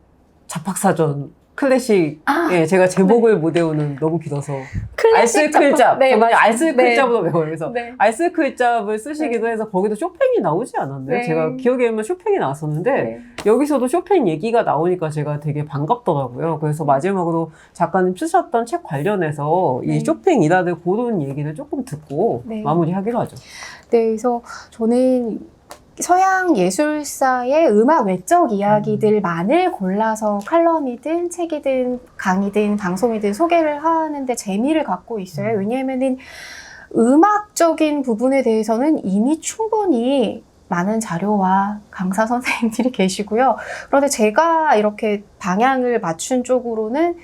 잡학사전 클래식, 제가 제목을 못 외우는 너무 길어서 알쓸클잡, 네, 정말 알쓸클잡으로 외워요. 그래서 네. 알쓸클잡을 쓰시기도 해서 거기도 쇼팽이 나오지 않았나요? 네. 제가 기억에 보면 쇼팽이 나왔었는데 네. 여기서도 쇼팽 얘기가 나오니까 제가 되게 반갑더라고요. 그래서 마지막으로 작가님 쓰셨던 책 관련해서 이 쇼팽 일화를 고른 얘기를 조금 듣고 네. 마무리하기로 하죠. 네, 그래서 저는 서양 예술사의 음악 외적 이야기들만을 골라서 칼럼이든 책이든 강의든 방송이든 소개를 하는데 재미를 갖고 있어요. 왜냐하면은 음악적인 부분에 대해서는 이미 충분히 많은 자료와 강사 선생님들이 계시고요. 그런데 제가 이렇게 방향을 맞춘 쪽으로는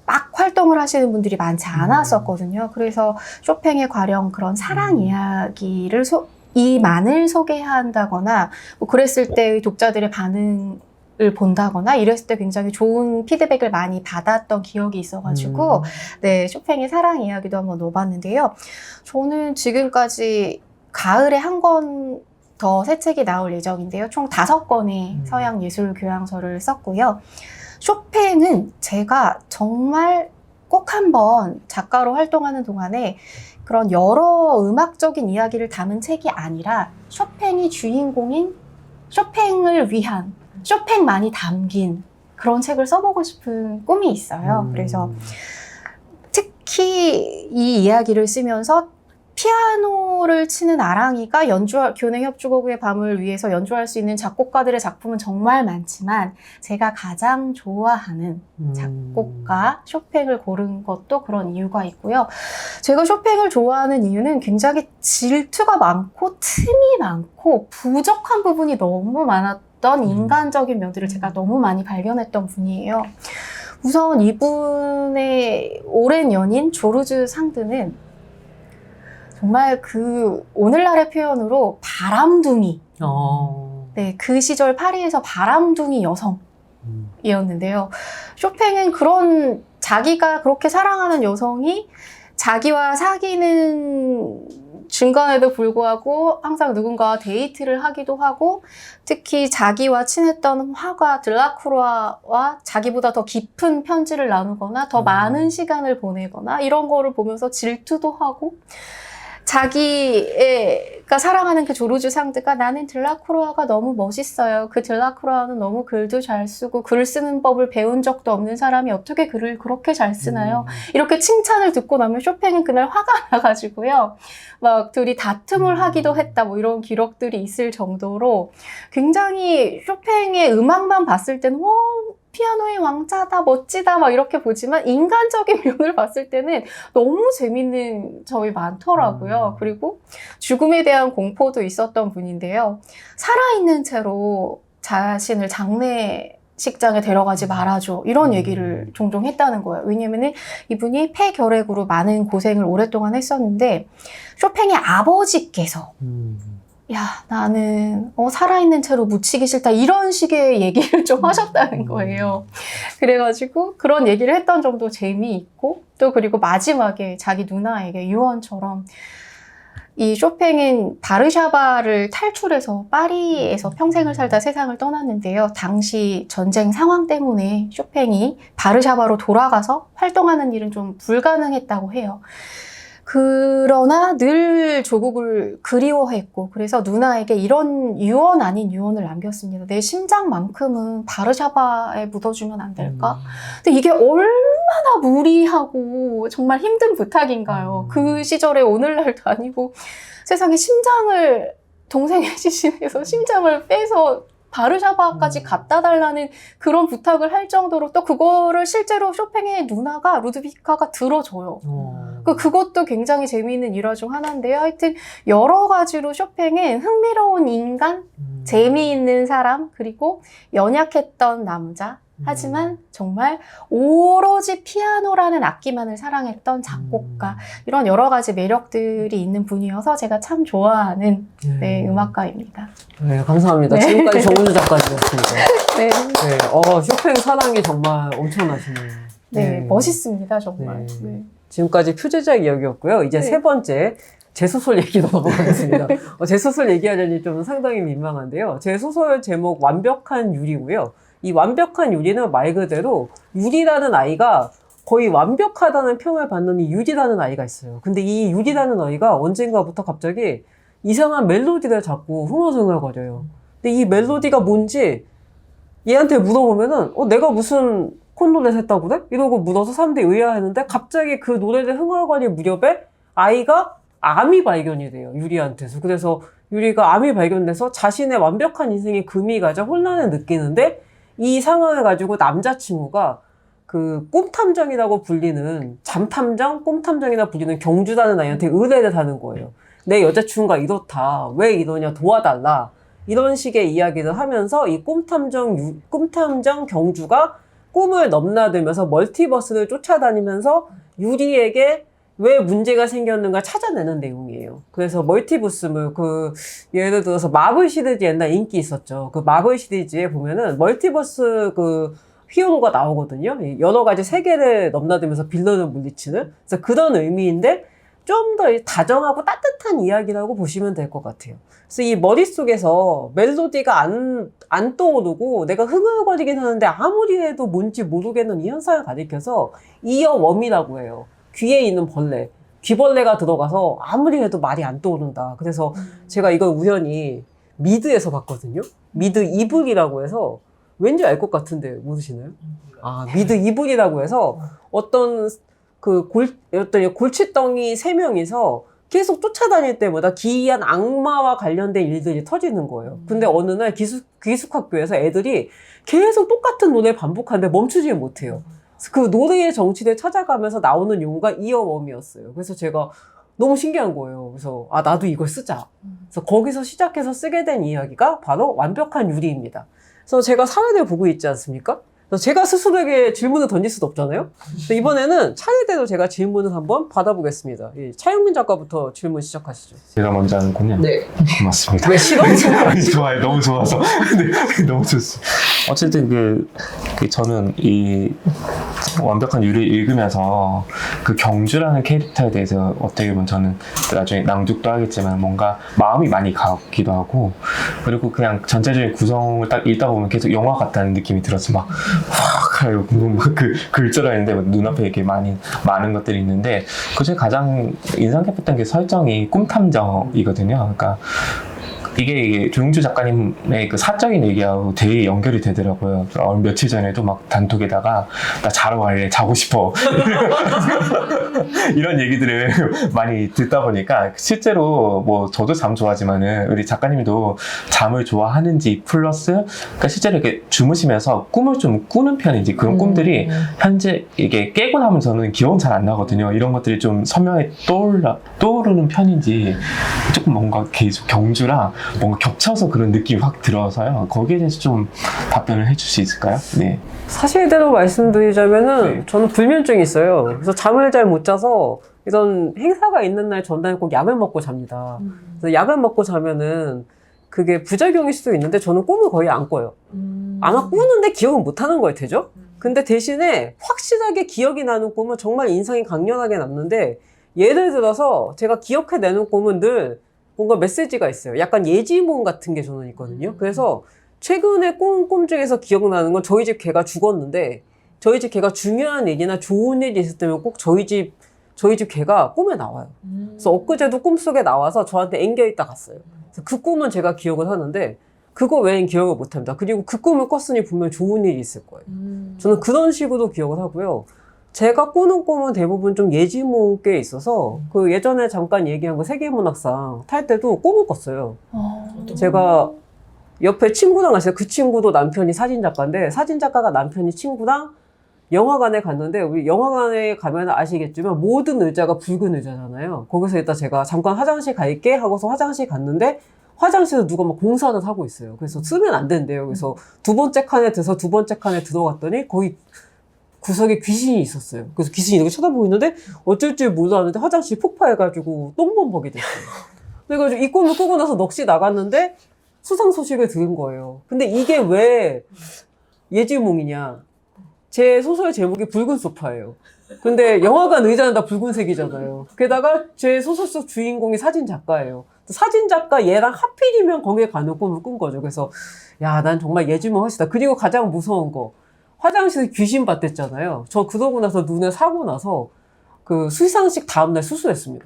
막 활동을 하시는 분들이 많지 않았었거든요. 그래서 쇼팽의 가령 그런 사랑 이야기를 이만을 소개한다거나 뭐 그랬을 때의 독자들의 반응을 본다거나 이랬을 때 굉장히 좋은 피드백을 많이 받았던 기억이 있어가지고 네, 쇼팽의 사랑 이야기도 한번 넣어봤는데요. 저는 지금까지 가을에 한 권 더 새 책이 나올 예정인데요. 총 5권의 서양 예술 교양서를 썼고요. 쇼팽은 제가 정말 꼭 한번 작가로 활동하는 동안에 그런 여러 음악적인 이야기를 담은 책이 아니라 쇼팽이 주인공인 쇼팽을 위한 쇼팽만이 담긴 그런 책을 써보고 싶은 꿈이 있어요. 그래서 특히 이 이야기를 쓰면서 피아노를 치는 아랑이가 교내 협주곡의 밤을 위해서 연주할 수 있는 작곡가들의 작품은 정말 많지만 제가 가장 좋아하는 작곡가 쇼팽을 고른 것도 그런 이유가 있고요. 제가 쇼팽을 좋아하는 이유는 굉장히 질투가 많고 틈이 많고 부족한 부분이 너무 많았던 인간적인 면들을 제가 너무 많이 발견했던 분이에요. 우선 이분의 오랜 연인 조르주 상드는 정말 오늘날의 표현으로 바람둥이. 네, 그 시절 파리에서 바람둥이 여성이었는데요. 쇼팽은 자기가 그렇게 사랑하는 여성이 자기와 사귀는 중간에도 불구하고 항상 누군가와 데이트를 하기도 하고 특히 자기와 친했던 화가 드라쿠라와 자기보다 더 깊은 편지를 나누거나 더 많은 시간을 보내거나 이런 거를 보면서 질투도 하고 자기가 사랑하는 그 조르주 상드가 나는 드라쿠라가 너무 멋있어요. 그 드라쿠라는 너무 글도 잘 쓰고 글 쓰는 법을 배운 적도 없는 사람이 어떻게 글을 그렇게 잘 쓰나요? 이렇게 칭찬을 듣고 나면 쇼팽은 그날 화가 나가지고요. 막 둘이 다툼을 하기도 했다 뭐 이런 기록들이 있을 정도로 굉장히 쇼팽의 음악만 봤을 때는 와 피아노의 왕자다 멋지다 막 이렇게 보지만 인간적인 면을 봤을 때는 너무 재밌는 점이 많더라고요. 그리고 죽음에 대한 공포도 있었던 분인데요. 살아있는 채로 자신을 장례식장에 데려가지 말아줘 이런 얘기를 종종 했다는 거예요. 왜냐면은 이분이 폐결핵으로 많은 고생을 오랫동안 했었는데 쇼팽의 아버지께서 야, 나는 살아있는 채로 묻히기 싫다 이런 식의 얘기를 좀 하셨다는 거예요. 그래가지고 그런 얘기를 했던 정도 재미있고 또 그리고 마지막에 자기 누나에게 유언처럼 이 쇼팽은 바르샤바를 탈출해서 파리에서 평생을 살다 세상을 떠났는데요. 당시 전쟁 상황 때문에 쇼팽이 바르샤바로 돌아가서 활동하는 일은 좀 불가능했다고 해요. 그러나 늘 조국을 그리워했고 그래서 누나에게 이런 유언 아닌 유언을 남겼습니다. 내 심장만큼은 바르샤바에 묻어주면 안 될까? 근데 이게 얼마나 무리하고 정말 힘든 부탁인가요? 그 시절에 오늘날도 아니고 세상에 동생의 시신에서 심장을 빼서 바르샤바까지 갖다 달라는 그런 부탁을 할 정도로 또 그거를 실제로 쇼팽의 누나가 루드비카가 들어줘요. 그것도 굉장히 재미있는 일화 중 하나인데요. 하여튼 여러 가지로 쇼팽은 흥미로운 인간, 재미있는 사람, 그리고 연약했던 남자, 하지만 정말 오로지 피아노라는 악기만을 사랑했던 작곡가 이런 여러 가지 매력들이 있는 분이어서 제가 참 좋아하는 음악가입니다. 네, 감사합니다. 네. 지금까지 정은주 작가님이었습니다. 네, 쇼팽 사랑이 정말 엄청나시네요. 네, 멋있습니다 정말. 네. 네. 지금까지 표제작 이야기였고요. 이제 네. 세 번째 제 소설 얘기로 넘어가겠습니다. 제 소설 얘기하려니 좀 상당히 민망한데요. 제 소설 제목 완벽한 유리고요. 이 완벽한 유리는 말 그대로 유리라는 아이가 거의 완벽하다는 평을 받는 이 유리라는 아이가 있어요. 근데 이 유리라는 아이가 언젠가부터 갑자기 이상한 멜로디를 자꾸 흥얼흥얼거려요. 근데 이 멜로디가 뭔지 얘한테 물어보면은 내가 무슨 콧노래 했다고 그래? 이러고 물어서 사람들이 의아해하는데 갑자기 그 노래를 흥얼거릴 무렵에 아이가 암이 발견이 돼요. 유리한테서. 그래서 유리가 암이 발견돼서 자신의 완벽한 인생의 금이 가자 혼란을 느끼는데 이 상황을 가지고 남자친구가 그 꿈탐정이라고 불리는 잠탐정, 꿈탐정이라 불리는 경주라는 아이한테 의뢰를 하는 거예요. 내 여자친구가 이렇다. 왜 이러냐 도와달라. 이런 식의 이야기를 하면서 이 꿈탐정 경주가 꿈을 넘나들면서 멀티버스를 쫓아다니면서 유리에게 왜 문제가 생겼는가 찾아내는 내용이에요. 그래서 멀티버스물, 예를 들어서 마블 시리즈 옛날 인기 있었죠. 그 마블 시리즈에 보면은 멀티버스 히어로가 나오거든요. 여러 가지 세계를 넘나들면서 빌런을 물리치는. 그래서 그런 의미인데 좀 더 다정하고 따뜻한 이야기라고 보시면 될 것 같아요. 그래서 이 머릿속에서 멜로디가 안 떠오르고 내가 흥얼거리긴 하는데 아무리 해도 뭔지 모르겠는 이 현상을 가리켜서 이어웜이라고 해요. 귀에 있는 벌레. 귀벌레가 들어가서 아무리 해도 말이 안 떠오른다. 그래서 제가 이걸 우연히 미드에서 봤거든요. 미드 이북이라고 해서 왠지 알 것 같은데 모르시나요? 미드 이북이라고 해서 어떤 골칫덩이 3명이서 계속 쫓아다닐 때마다 기이한 악마와 관련된 일들이 터지는 거예요. 근데 어느 날 기숙학교에서 애들이 계속 똑같은 노래를 반복하는데 멈추지 못해요. 그 노래의 정치를 찾아가면서 나오는 용어가 이어웜이었어요. 그래서 제가 너무 신기한 거예요. 그래서 나도 이걸 쓰자. 그래서 거기서 시작해서 쓰게 된 이야기가 바로 완벽한 유리입니다. 그래서 제가 사례를 보고 있지 않습니까? 그래서 제가 스스로에게 질문을 던질 수도 없잖아요. 그래서 이번에는 차례대로 제가 질문을 한번 받아보겠습니다. 차영민 작가부터 질문 시작하시죠. 제가 먼저 하는군요. 네. 고맙습니다. 왜 싫어? 아니, 좋아요. 너무 좋아서. 네, 너무 좋습니다. 어쨌든 저는 이 완벽한 유리를 읽으면서 그 경주라는 캐릭터에 대해서 어떻게 보면 저는 나중에 낭독도 하겠지만 뭔가 마음이 많이 가기도 하고, 그리고 그냥 전체적인 구성을 딱 읽다 보면 계속 영화 같다는 느낌이 들어서 막 그 글자가 있는데 눈앞에 이렇게 많은 것들이 있는데, 그중에 가장 인상 깊었던 게 설정이 꿈탐정이거든요. 그러니까 이게 조용주 작가님의 그 사적인 얘기하고 되게 연결이 되더라고요. 며칠 전에도 막 단톡에다가 나 자러 갈래, 자고 싶어 이런 얘기들을 많이 듣다 보니까 실제로 뭐 저도 잠 좋아하지만은 우리 작가님도 잠을 좋아하는지 플러스 그러니까 실제로 이렇게 주무시면서 꿈을 좀 꾸는 편인지 그런 꿈들이 현재 이게 깨고 나면서는 기억은 잘 안 나거든요. 이런 것들이 좀 선명하게 떠오르는 편인지 조금 뭔가 계속 경주랑 뭔가 겹쳐서 그런 느낌이 확 들어서요. 거기에 대해서 좀 답변을 해줄 수 있을까요? 네. 사실대로 말씀드리자면은 네. 저는 불면증이 있어요. 그래서 잠을 잘 못 자서 이런 행사가 있는 날 전날에 꼭 약을 먹고 잡니다. 그래서 약을 먹고 자면은 그게 부작용일 수도 있는데 저는 꿈을 거의 안 꿔요. 아마 꾸는데 기억은 못 하는 거예요, 되죠? 근데 대신에 확실하게 기억이 나는 꿈은 정말 인상이 강렬하게 남는데, 예를 들어서 제가 기억해내는 꿈은 늘 뭔가 메시지가 있어요. 약간 예지몽 같은 게 저는 있거든요. 그래서 최근에 꿈 중에서 기억나는 건 저희 집 개가 죽었는데, 저희 집 개가 중요한 일이나 좋은 일이 있을 때면 꼭 저희 집 개가 꿈에 나와요. 그래서 엊그제도 꿈속에 나와서 저한테 앵겨있다 갔어요. 그래서 그 꿈은 제가 기억을 하는데 그거 외엔 기억을 못합니다. 그리고 그 꿈을 꿨으니 분명 좋은 일이 있을 거예요. 저는 그런 식으로 기억을 하고요. 제가 꾸는 꿈은 대부분 좀 예지몽 꽤 있어서 그 예전에 잠깐 얘기한 거 세계문학상 탈 때도 꿈을 꿨어요. 제가 옆에 친구랑 갔어요. 그 친구도 남편이 사진작가인데 사진작가가 남편이 친구랑 영화관에 갔는데, 우리 영화관에 가면 아시겠지만 모든 의자가 붉은 의자잖아요. 거기서 일단 제가 잠깐 화장실 갈게 하고서 화장실 갔는데 화장실에서 누가 막 공사를 하고 있어요. 그래서 쓰면 안 된대요. 그래서 두 번째 칸에 들어갔더니 거기 구석에 귀신이 있었어요. 그래서 귀신이 이렇게 쳐다보고 있는데 어쩔 줄 몰랐는데 화장실이 폭파해가지고 똥범벅이 됐어요. 그래가지고 이 꿈을 꾸고 나서 넋이 나갔는데 수상 소식을 들은 거예요. 근데 이게 왜 예지몽이냐? 제 소설 제목이 붉은 소파예요. 근데 영화관 의자는 다 붉은색이잖아요. 게다가 제 소설 속 주인공이 사진작가예요. 사진작가 얘랑 하필이면 거기에 가는 꿈을 꾼 거죠. 그래서 야, 난 정말 예지몽 하시다. 그리고 가장 무서운 거, 화장실에서 귀신 봤댔잖아요. 저 그러고 나서 눈에 사고 나서 그 수상식 다음날 수술했습니다.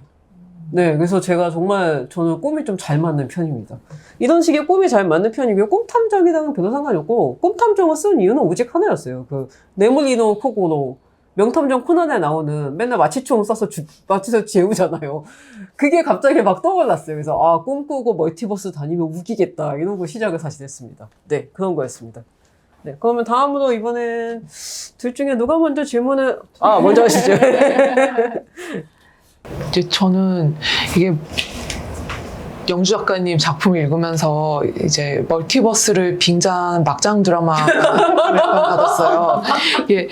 네, 그래서 저는 꿈이 좀 잘 맞는 편입니다. 이런 식의 꿈이 잘 맞는 편이고요. 꿈탐정이랑은 별로 상관이 없고, 꿈탐정을 쓴 이유는 오직 하나였어요. 그 네물리노 코고노 명탐정 코난에 나오는 맨날 마취총 쏴서 마취에서 재우잖아요. 그게 갑자기 막 떠올랐어요. 그래서 아, 꿈꾸고 멀티버스 다니면 우기겠다 이런 거 시작을 사실 했습니다. 네, 그런 거였습니다. 네, 그러면 다음으로 이번엔 둘 중에 누가 먼저 질문을 먼저 하시죠. 이제 저는 이게 영주 작가님 작품 읽으면서 이제 멀티버스를 빙자한 막장 드라마를 받았어요. 이게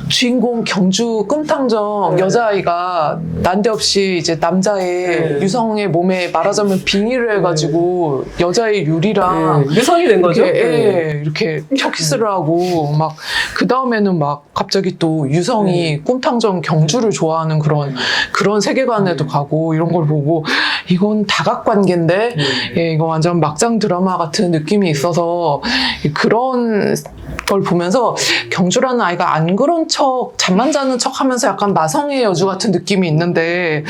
주인공 경주 꿈탐정 여자아이가 난데없이 이제 남자의 유성의 몸에 말하자면 빙의를 해가지고 여자의 유리랑 유성이 된 거죠? 이렇게 켜키스를 하고 막 그 다음에는 막 갑자기 또 유성이 꿈탐정 경주를 좋아하는 그런 세계관에도 가고 이런 걸 보고 이건 다각관계인데 이거 완전 막장 드라마 같은 느낌이 있어서 그런 걸 보면서 경주라는 아이가 안 그런 척 잠만 자는 척 하면서 약간 마성의 여주 같은 느낌이 있는데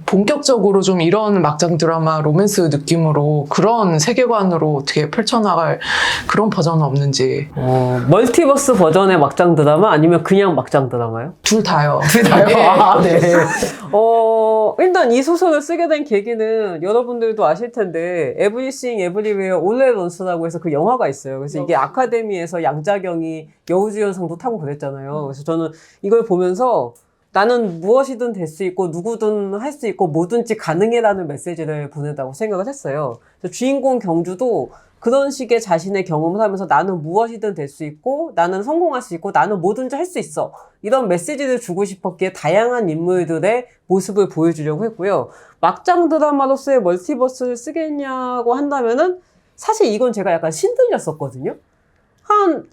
본격적으로 좀 이런 막장 드라마 로맨스 느낌으로 그런 세계관으로 어떻게 펼쳐나갈 그런 버전은 없는지. 멀티버스 버전의 막장 드라마 아니면 그냥 막장 드라마요? 둘 다요. 둘 다요? 네. 아, 네. 일단 이 소설을 쓰게 된 계기는 여러분들도 아실 텐데 Everything Everywhere All at Once라고 해서 그 영화가 있어요. 그래서 이게 아카데미에서 양자경이 여우주연상도 타고 그랬잖아요. 그래서 저는 이걸 보면서 나는 무엇이든 될 수 있고 누구든 할 수 있고 뭐든지 가능해라는 메시지를 보낸다고 생각을 했어요. 그래서 주인공 경주도 그런 식의 자신의 경험을 하면서 나는 무엇이든 될 수 있고 나는 성공할 수 있고 나는 뭐든지 할 수 있어 이런 메시지를 주고 싶었기에 다양한 인물들의 모습을 보여주려고 했고요. 막장 드라마로서의 멀티버스를 쓰겠냐고 한다면은 사실 이건 제가 약간 신들렸었거든요. 한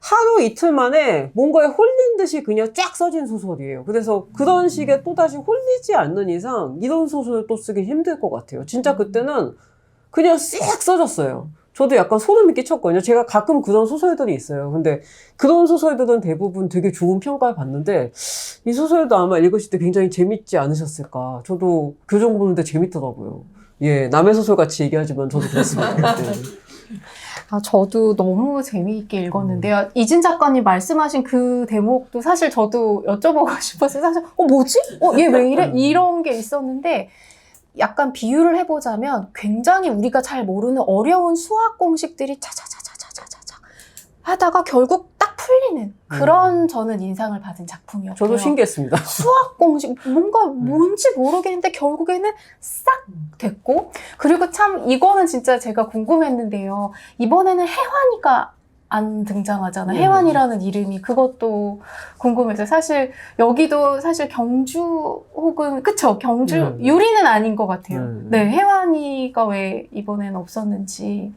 하루 이틀 만에 뭔가에 홀린 듯이 그냥 쫙 써진 소설이에요. 그래서 그런 식의 또다시 홀리지 않는 이상 이런 소설을 또 쓰기 힘들 것 같아요. 진짜 그때는 그냥 쓱 써졌어요. 저도 약간 소름이 끼쳤거든요. 제가 가끔 그런 소설들이 있어요. 근데 그런 소설들은 대부분 되게 좋은 평가를 받는데 이 소설도 아마 읽으실 때 굉장히 재밌지 않으셨을까. 저도 교정 보는데 재밌더라고요. 예, 남의 소설 같이 얘기하지만 저도 그렇습니다. 네. 저도 너무 재미있게 읽었는데요. 이진 작가님 말씀하신 그 대목도 사실 저도 여쭤보고 싶었어요. 사실, 뭐지? 얘 왜 이래? 이런 게 있었는데, 약간 비유를 해보자면 굉장히 우리가 잘 모르는 어려운 수학 공식들이 차차차차차차차 하다가 결국 딱 풀리는 그런 저는 인상을 받은 작품이었고요. 저도 신기했습니다. 수학 공식 뭔지 모르겠는데 결국에는 싹 됐고, 그리고 참 이거는 진짜 제가 궁금했는데요. 이번에는 혜환이가 안 등장하잖아요. 혜환이라는 이름이. 그것도 궁금해서 사실 여기도 사실 경주 혹은 그쵸? 경주 유리는 아닌 것 같아요. 네, 혜환이가 왜 이번엔 없었는지.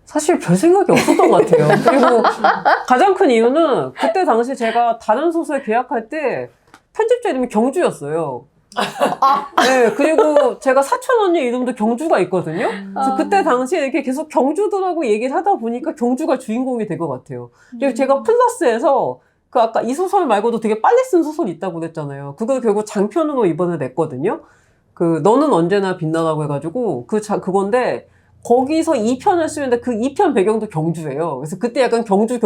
사실 별 생각이 없었던 것 같아요. 그리고 가장 큰 이유는 그때 당시 제가 다른 소설 계약할 때 편집자 이름이 경주였어요. 네, 그리고 제가 사촌 언니 이름도 경주가 있거든요. 그래서 그때 당시에 이렇게 계속 경주더라고 얘기를 하다 보니까 경주가 주인공이 된 것 같아요. 그리고 제가 플러스에서 그 아까 이 소설 말고도 되게 빨리 쓴 소설이 있다고 그랬잖아요. 그걸 결국 장편으로 이번에 냈거든요. 그 너는 언제나 빛나라고 해가지고 그건데 거기서 2편을 쓰는데 그 2편 배경도 경주예요. 그래서 그때 약간 경주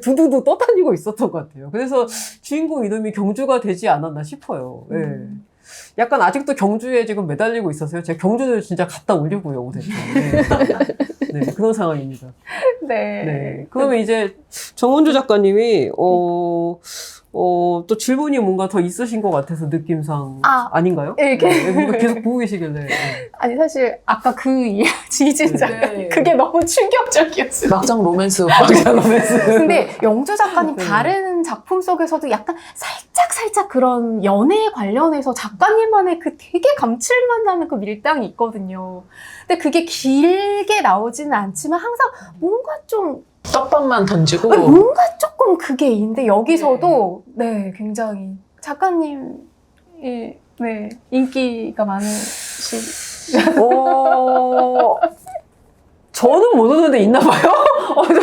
두두두 떠다니고 있었던 것 같아요. 그래서 주인공 이름이 경주가 되지 않았나 싶어요. 네. 약간 아직도 경주에 지금 매달리고 있어서요. 제가 경주를 진짜 갖다 올리고요, 옷에. 네. 네, 그런 상황입니다. 네. 네. 그러면 이제 정은주 작가님이 또 질문이 뭔가 더 있으신 것 같아서 느낌상 아닌가요? 네, 뭔가 계속 보고 계시길래. 네. 아니 사실 아까 그 이진 작가님 그게 너무 충격적이었어요. 막장 로맨스. 근데 영주 작가님 다른 작품 속에서도 약간 살짝 그런 연애에 관련해서 작가님만의 그 되게 감칠맛 나는 그 밀당이 있거든요. 근데 그게 길게 나오지는 않지만 항상 뭔가 좀 떡밥만 던지고 뭔가 조금 그게 있는데 여기서도 네 굉장히 작가님이 네 인기가 많으시. 저는 모르는데 있나 봐요?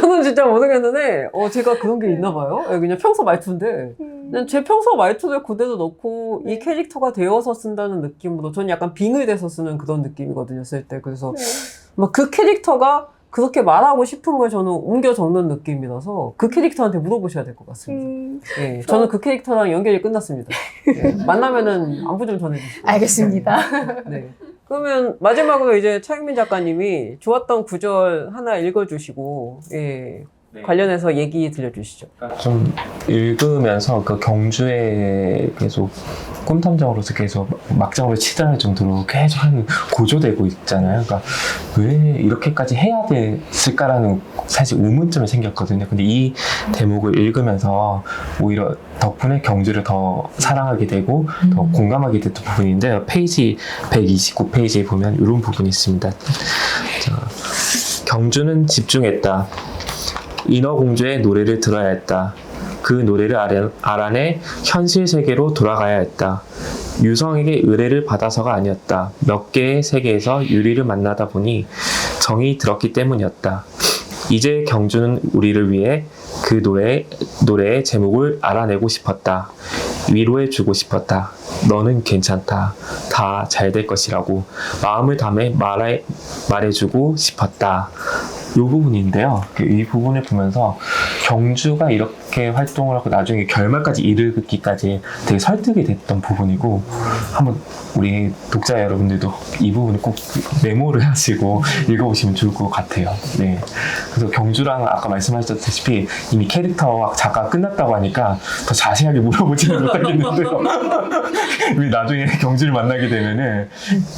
저는 진짜 모르겠는데 제가 그런 게 있나 봐요? 그냥 평소 말투인데 그냥 제 평소 말투를 그대로 넣고 이 캐릭터가 되어서 쓴다는 느낌으로 저는 약간 빙의돼서 쓰는 그런 느낌이거든요, 쓸 때. 그래서 막 그 캐릭터가 그렇게 말하고 싶은 걸 저는 옮겨 적는 느낌이라서 그 캐릭터한테 물어보셔야 될 것 같습니다. 예, 저는 그 캐릭터랑 연결이 끝났습니다. 예, 만나면은 안부 좀 전해주시고. 알겠습니다. 네. 그러면 마지막으로 이제 차영민 작가님이 좋았던 구절 하나 읽어주시고, 예, 관련해서 얘기 들려주시죠. 좀 읽으면서 그 경주에 계속 꿈탐정으로서 계속 막장으로 치달을 정도로 계속 고조되고 있잖아요. 그러니까 왜 이렇게까지 해야 됐을까라는 사실 의문점이 생겼거든요. 근데 이 대목을 읽으면서 오히려 덕분에 경주를 더 사랑하게 되고 더 공감하게 됐던 부분인데 페이지 129페이지에 보면 이런 부분이 있습니다. 자, 경주는 집중했다. 인어공주의 노래를 들어야 했다. 그 노래를 알아내 현실 세계로 돌아가야 했다. 유성에게 의뢰를 받아서가 아니었다. 몇 개의 세계에서 유리를 만나다 보니 정이 들었기 때문이었다. 이제 경주는 우리를 위해 그 노래의 제목을 알아내고 싶었다. 위로해주고 싶었다. 너는 괜찮다. 다 잘 될 것이라고 마음을 담아 말해주고 싶었다. 이 부분인데요. 이 부분을 보면서 경주가 이렇게 활동을 하고 나중에 결말까지 이르기까지 되게 설득이 됐던 부분이고 한번 우리 독자 여러분들도 이 부분을 꼭 메모를 하시고 읽어보시면 좋을 것 같아요. 네. 그래서 경주랑 아까 말씀하셨다시피 이미 캐릭터와 작가가 끝났다고 하니까 더 자세하게 물어보지는 못하겠는데요. 우리 나중에 경주를 만나게 되면은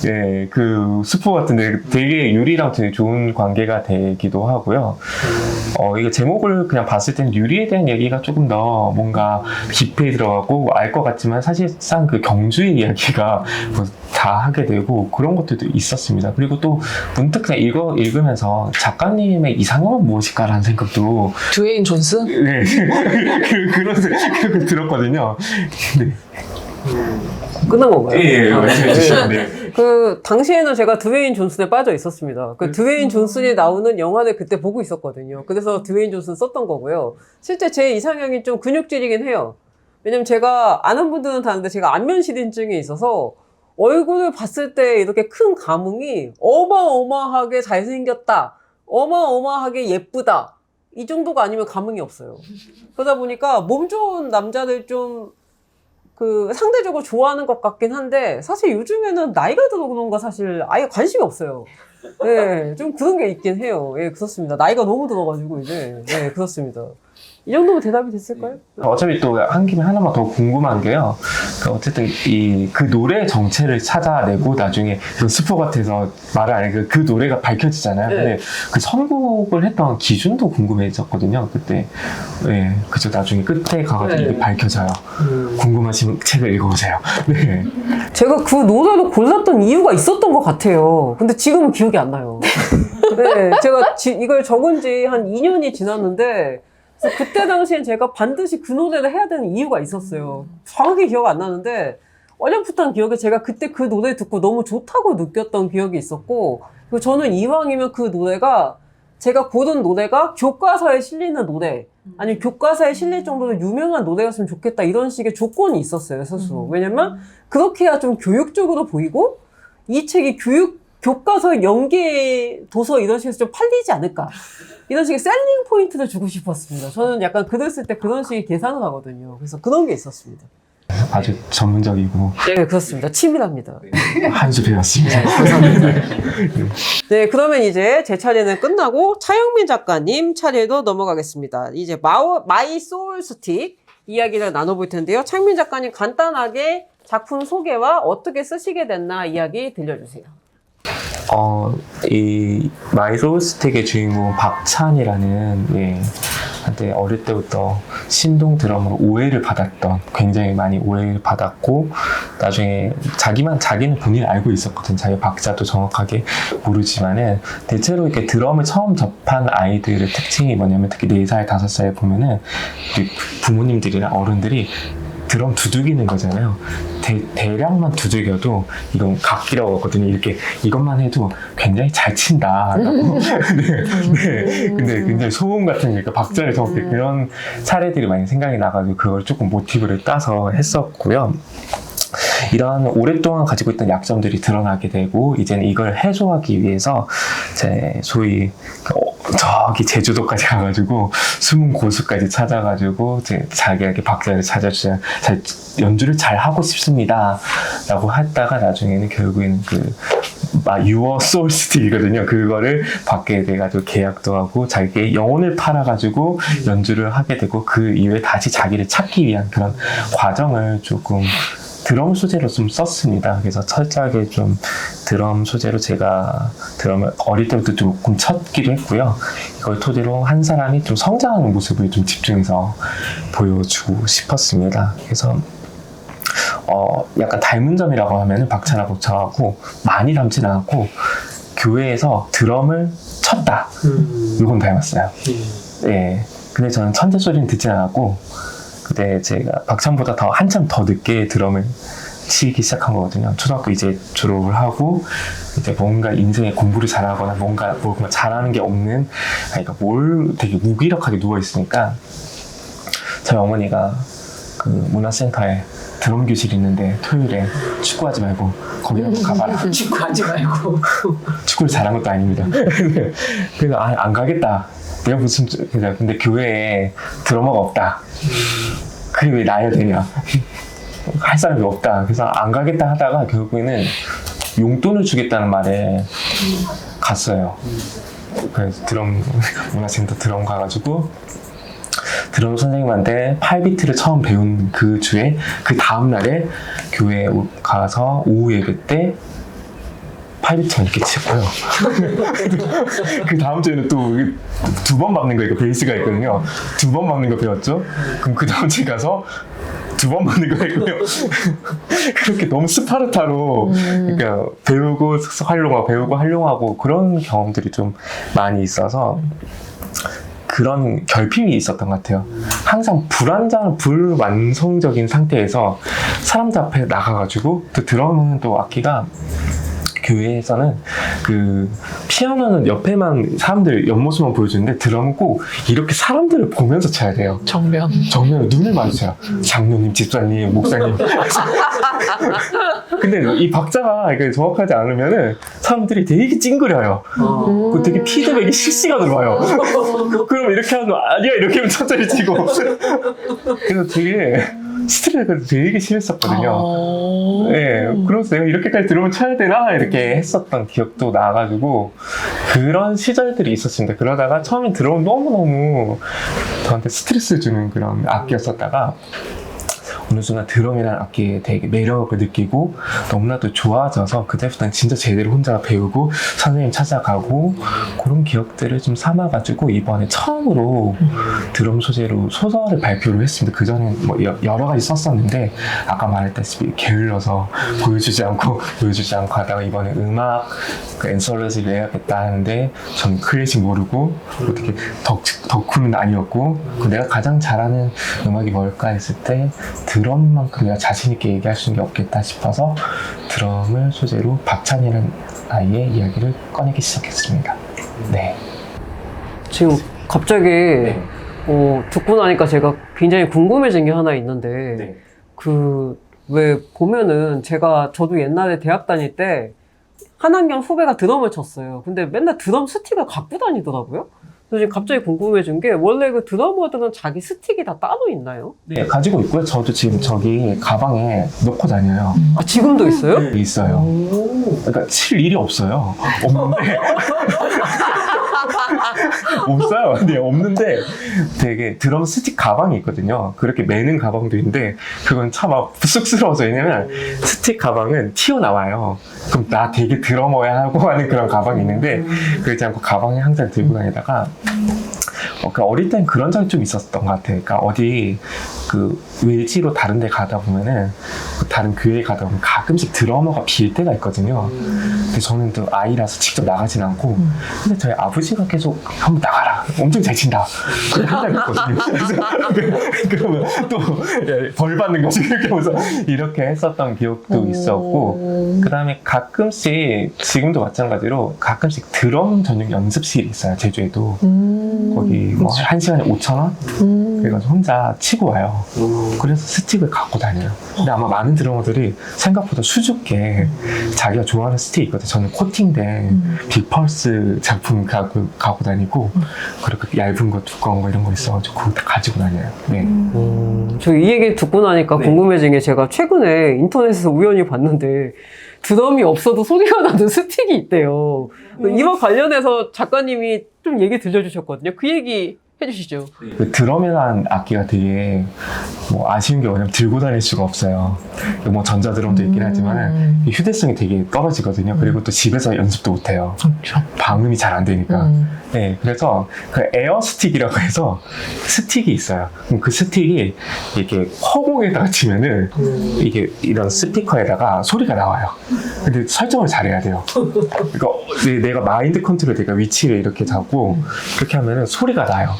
예, 그 스포 같은데 되게 유리랑 되게 좋은 관계가 되기도 하고요. 이거 제목을 그냥 봤을 때는 유리에 대한 얘기가 조금 더 뭔가 깊이 들어가고 알 것 같지만 사실상 그 경주의 이야기가 뭐 다 하게 되고 그런 것들도 있었습니다. 그리고 또 문득 그냥 읽으면서 작가님의 이상형은 무엇일까라는 생각도 드웨인 존스? 네. 그런 생각을 들었거든요. 네. 끝난 건가요? 예, 말씀해 주시면 네. 그 당시에는 제가 드웨인 존슨에 빠져 있었습니다. 그 드웨인 존슨이 나오는 영화를 그때 보고 있었거든요. 그래서 드웨인 존슨 썼던 거고요. 실제 제 이상형이 좀 근육질이긴 해요. 왜냐면 제가 아는 분들은 다 아는데 제가 안면시린증이 있어서 얼굴을 봤을 때 이렇게 큰 감흥이 어마어마하게 잘생겼다, 어마어마하게 예쁘다 이 정도가 아니면 감흥이 없어요. 그러다 보니까 몸 좋은 남자들 좀 그 상대적으로 좋아하는 것 같긴 한데 사실 요즘에는 나이가 들어 그런가 사실 아예 관심이 없어요. 네, 좀 그런 게 있긴 해요. 예, 그렇습니다. 나이가 너무 들어가지고 이제 네, 그렇습니다. 이 정도면 대답이 됐을까요? 어차피 또 한 김에 하나만 더 궁금한 게요. 어쨌든 그 노래의 정체를 찾아내고 나중에 그 스포 같아서 말을 안 해. 그 노래가 밝혀지잖아요. 네. 근데 그 선곡을 했던 기준도 궁금해졌거든요. 그때. 예, 그죠. 나중에 끝에 가가지고 네. 이게 밝혀져요. 궁금하시면 책을 읽어보세요. 네. 제가 그 노래를 골랐던 이유가 있었던 것 같아요. 근데 지금은 기억이 안 나요. 네, 제가 이걸 적은 지 한 2년이 지났는데 그래서 그때 당시엔 제가 반드시 그 노래를 해야 되는 이유가 있었어요. 정확히 기억 안 나는데 어렴풋한 기억에 제가 그때 그 노래 듣고 너무 좋다고 느꼈던 기억이 있었고 그리고 저는 이왕이면 그 노래가 제가 고른 노래가 교과서에 실리는 노래 아니면 교과서에 실릴 정도로 유명한 노래였으면 좋겠다 이런 식의 조건이 있었어요 스스로. 왜냐면 그렇게 해야 좀 교육적으로 보이고 이 책이 교과서 연계 도서 이런 식에서 좀 팔리지 않을까 이런 식의 셀링 포인트를 주고 싶었습니다. 저는 약간 글을 쓸 때 그런 식의 계산을 하거든요. 그래서 그런 게 있었습니다. 아주 전문적이고 네, 그렇습니다. 치밀합니다. 한수 배웠습니다. 감사합니다. 네, 그러면 이제 제 차례는 끝나고 차영민 작가님 차례로 넘어가겠습니다. 이제 마이 소울 스틱 이야기를 나눠볼 텐데요. 차영민 작가님 간단하게 작품 소개와 어떻게 쓰시게 됐나 이야기 들려주세요. 이 마이 소울 스틱의 주인공은 박찬이라는 한때 어릴 때부터 신동 드럼으로 오해를 받았던 굉장히 많이 오해를 받았고 나중에 자기는 본인이 알고 있었거든. 자기 박자도 정확하게 모르지만은 대체로 이렇게 드럼을 처음 접한 아이들의 특징이 뭐냐면 특히 4살, 5살에 보면은 우리 부모님들이나 어른들이 드럼 두들기는 거잖아요. 대량만 두들겨도 이건 각기라고 하거든요. 이렇게 이것만 해도 굉장히 잘 친다. 네. 근데 굉장히 소음 같은 그러니까 박자를 정확히 그런 사례들이 많이 생각이 나가지고 그걸 조금 모티브를 따서 했었고요. 이런 오랫동안 가지고 있던 약점들이 드러나게 되고 이제는 이걸 해소하기 위해서 제 소위 저기 제주도까지 가가지고 숨은 고수까지 찾아가지고 자기에게 박자를 찾아주자 연주를 잘 하고 싶습니다 라고 했다가 나중에는 결국에는 Your Soul Steel이거든요. 그거를 받게 돼가지고 계약도 하고 자기의 영혼을 팔아가지고 연주를 하게 되고 그 이후에 다시 자기를 찾기 위한 그런 과정을 조금 드럼 소재로 좀 썼습니다. 그래서 철저하게 좀 드럼 소재로 제가 드럼을 어릴 때부터 조금 쳤기도 했고요. 이걸 토대로 한 사람이 좀 성장하는 모습을 좀 집중해서 보여주고 싶었습니다. 그래서 약간 닮은 점이라고 하면은 박찬하고 저하고 많이 닮진 않았고 교회에서 드럼을 쳤다. 이건 닮았어요. 예. 근데 저는 천재 소리는 듣진 않았고 그때 제가 박찬보다 한참 더 늦게 드럼을 치기 시작한 거거든요. 초등학교 이제 졸업을 하고 이제 뭔가 인생에 공부를 잘하거나 뭔가 잘하는 게 없는 그러니까 되게 무기력하게 누워 있으니까 저희 어머니가 그 문화센터에 드럼 교실이 있는데 토요일에 축구하지 말고 거기 한번 가봐라. 축구하지 말고. 축구를 잘한 것도 아닙니다. 그래서 안 가겠다. 내가 무슨 근데 교회에 드러머가 없다. 그게 왜 나야 되냐? 할 사람이 없다. 그래서 안 가겠다 하다가 결국에는 용돈을 주겠다는 말에 갔어요. 그래서 문화센터 드럼 가가지고 드럼 선생님한테 8비트를 처음 배운 그 주에 그 다음날에 교회에 가서 오후 예배 때 8비트만 이렇게 치고요. 그 다음 주에는 또 두 번 박는 거 있고 베이스가 있거든요. 두 번 박는 거 배웠죠. 그럼 그 다음 주에 가서 두 번 박는 거 있고요. 그렇게 너무 스파르타로 그러니까 배우고 활용하고 그런 경험들이 좀 많이 있어서 그런 결핍이 있었던 것 같아요. 항상 불완성적인 상태에서 사람들 앞에 나가가지고 또 드럼은 또 악기가 교회에서는 그 피아노는 옆에만 사람들 옆모습만 보여주는데 드럼은 꼭 이렇게 사람들을 보면서 쳐야 돼요. 정면으로 눈을 마주쳐요. 장로님, 집사님, 목사님. 근데 이 박자가 정확하지 않으면은 사람들이 되게 찡그려요. 그 되게 피드백이 실시간으로 와요. 그럼 이렇게 하면 아니야 이렇게 하면 천천히 치고. 그래서 되게 스트레스가 되게 심했었거든요. 네, 그래서 내가 이렇게까지 드럼을 쳐야 되나 이렇게 했었던 기억도 나가지고 그런 시절들이 있었습니다. 그러다가 처음에 드럼은 너무너무 저한테 스트레스를 주는 그런 악기였었다가 어느 순간 드럼이라는 악기에 되게 매력을 느끼고 너무나도 좋아져서 그때부터는 진짜 제대로 혼자 배우고 선생님 찾아가고 그런 기억들을 좀 삼아가지고 이번에 처음으로 드럼 소재로 소설을 발표를 했습니다. 그전엔 뭐 여러 가지 썼었는데 아까 말했다시피 게을러서 보여주지 않고 하다가 이번에 음악 엔솔로지를 내야겠다 하는데 전 클래식 모르고 어떻게 덕후는 아니었고 내가 가장 잘하는 음악이 뭘까 했을 때 드럼만큼 내가 자신있게 얘기할 수 있는 게 없겠다 싶어서 드럼을 소재로 박찬이라는 아이의 이야기를 꺼내기 시작했습니다. 네. 지금 갑자기 듣고 나니까 제가 굉장히 궁금해진 게 하나 있는데 왜 보면은 저도 옛날에 대학 다닐 때 한학년 후배가 드럼을 쳤어요. 근데 맨날 드럼 스틱을 갖고 다니더라고요. 그래서 지금 갑자기 궁금해진 게 원래 그 드러머들은 자기 스틱이 다 따로 있나요? 네, 가지고 있고요. 저도 지금 저기 가방에 넣고 다녀요. 아, 지금도 있어요? 네, 있어요. 그러니까 칠 일이 없어요. 없는데 없어요. 네, 없는데 되게 드럼 스틱 가방이 있거든요. 그렇게 매는 가방도 있는데 그건 참 쑥스러워서 왜냐면 스틱 가방은 튀어나와요. 그럼 나 되게 드러머야 하고 하는 그런 가방이 있는데 그렇지 않고 가방에 항상 들고 다니다가 어릴 땐 그런 적이 좀 있었던 것 같아요. 그러니까 어디 그 외지로 다른 데 가다 보면은 다른 교회에 가다 보면 가끔씩 드러머가 빌 때가 있거든요. 근데 저는 또 아이라서 직접 나가진 않고 근데 저희 아버지가 계속 한번 나가라 엄청 잘 친다 한다고 했거든요. 그러면 또 벌 받는 거지 이렇게 하면서 이렇게 했었던 기억도 있었고 그 다음에 가끔씩 지금도 마찬가지로 가끔씩 드럼 전용 연습실이 있어요. 제주에도 거기 뭐 1시간에 5,000원? 그래가지고 혼자 치고 와요. 그래서 스틱을 갖고 다녀요. 근데 아마 많은 드러머들이 생각보다 수줍게 자기가 좋아하는 스틱이 있거든요. 저는 코팅된 빅펄스 작품 갖고 다니고 그리고 얇은 거 두꺼운 거 이런 거 있어가지고 그거 다 가지고 다녀요. 네. 저 이 얘기 듣고 나니까 궁금해진 게 제가 최근에 인터넷에서 우연히 봤는데 드럼이 없어도 소리가 나는 스틱이 있대요. 이와 관련해서 작가님이 좀 얘기 들려주셨거든요. 그 얘기 해주시죠. 그 드럼이라는 악기가 되게 뭐 아쉬운 게 뭐냐면 들고 다닐 수가 없어요. 뭐 전자드럼도 있긴 하지만 휴대성이 되게 떨어지거든요. 그리고 또 집에서 연습도 못해요. 방음이 잘 안 되니까. 네, 그래서 그 에어 스틱이라고 해서 스틱이 있어요. 그럼 그 스틱이 이렇게 허공에다가 치면은 이게 이런 스피커에다가 소리가 나와요. 근데 설정을 잘해야 돼요. 그러니까 내가 마인드 컨트롤 내가 위치를 이렇게 잡고 그렇게 하면은 소리가 나요.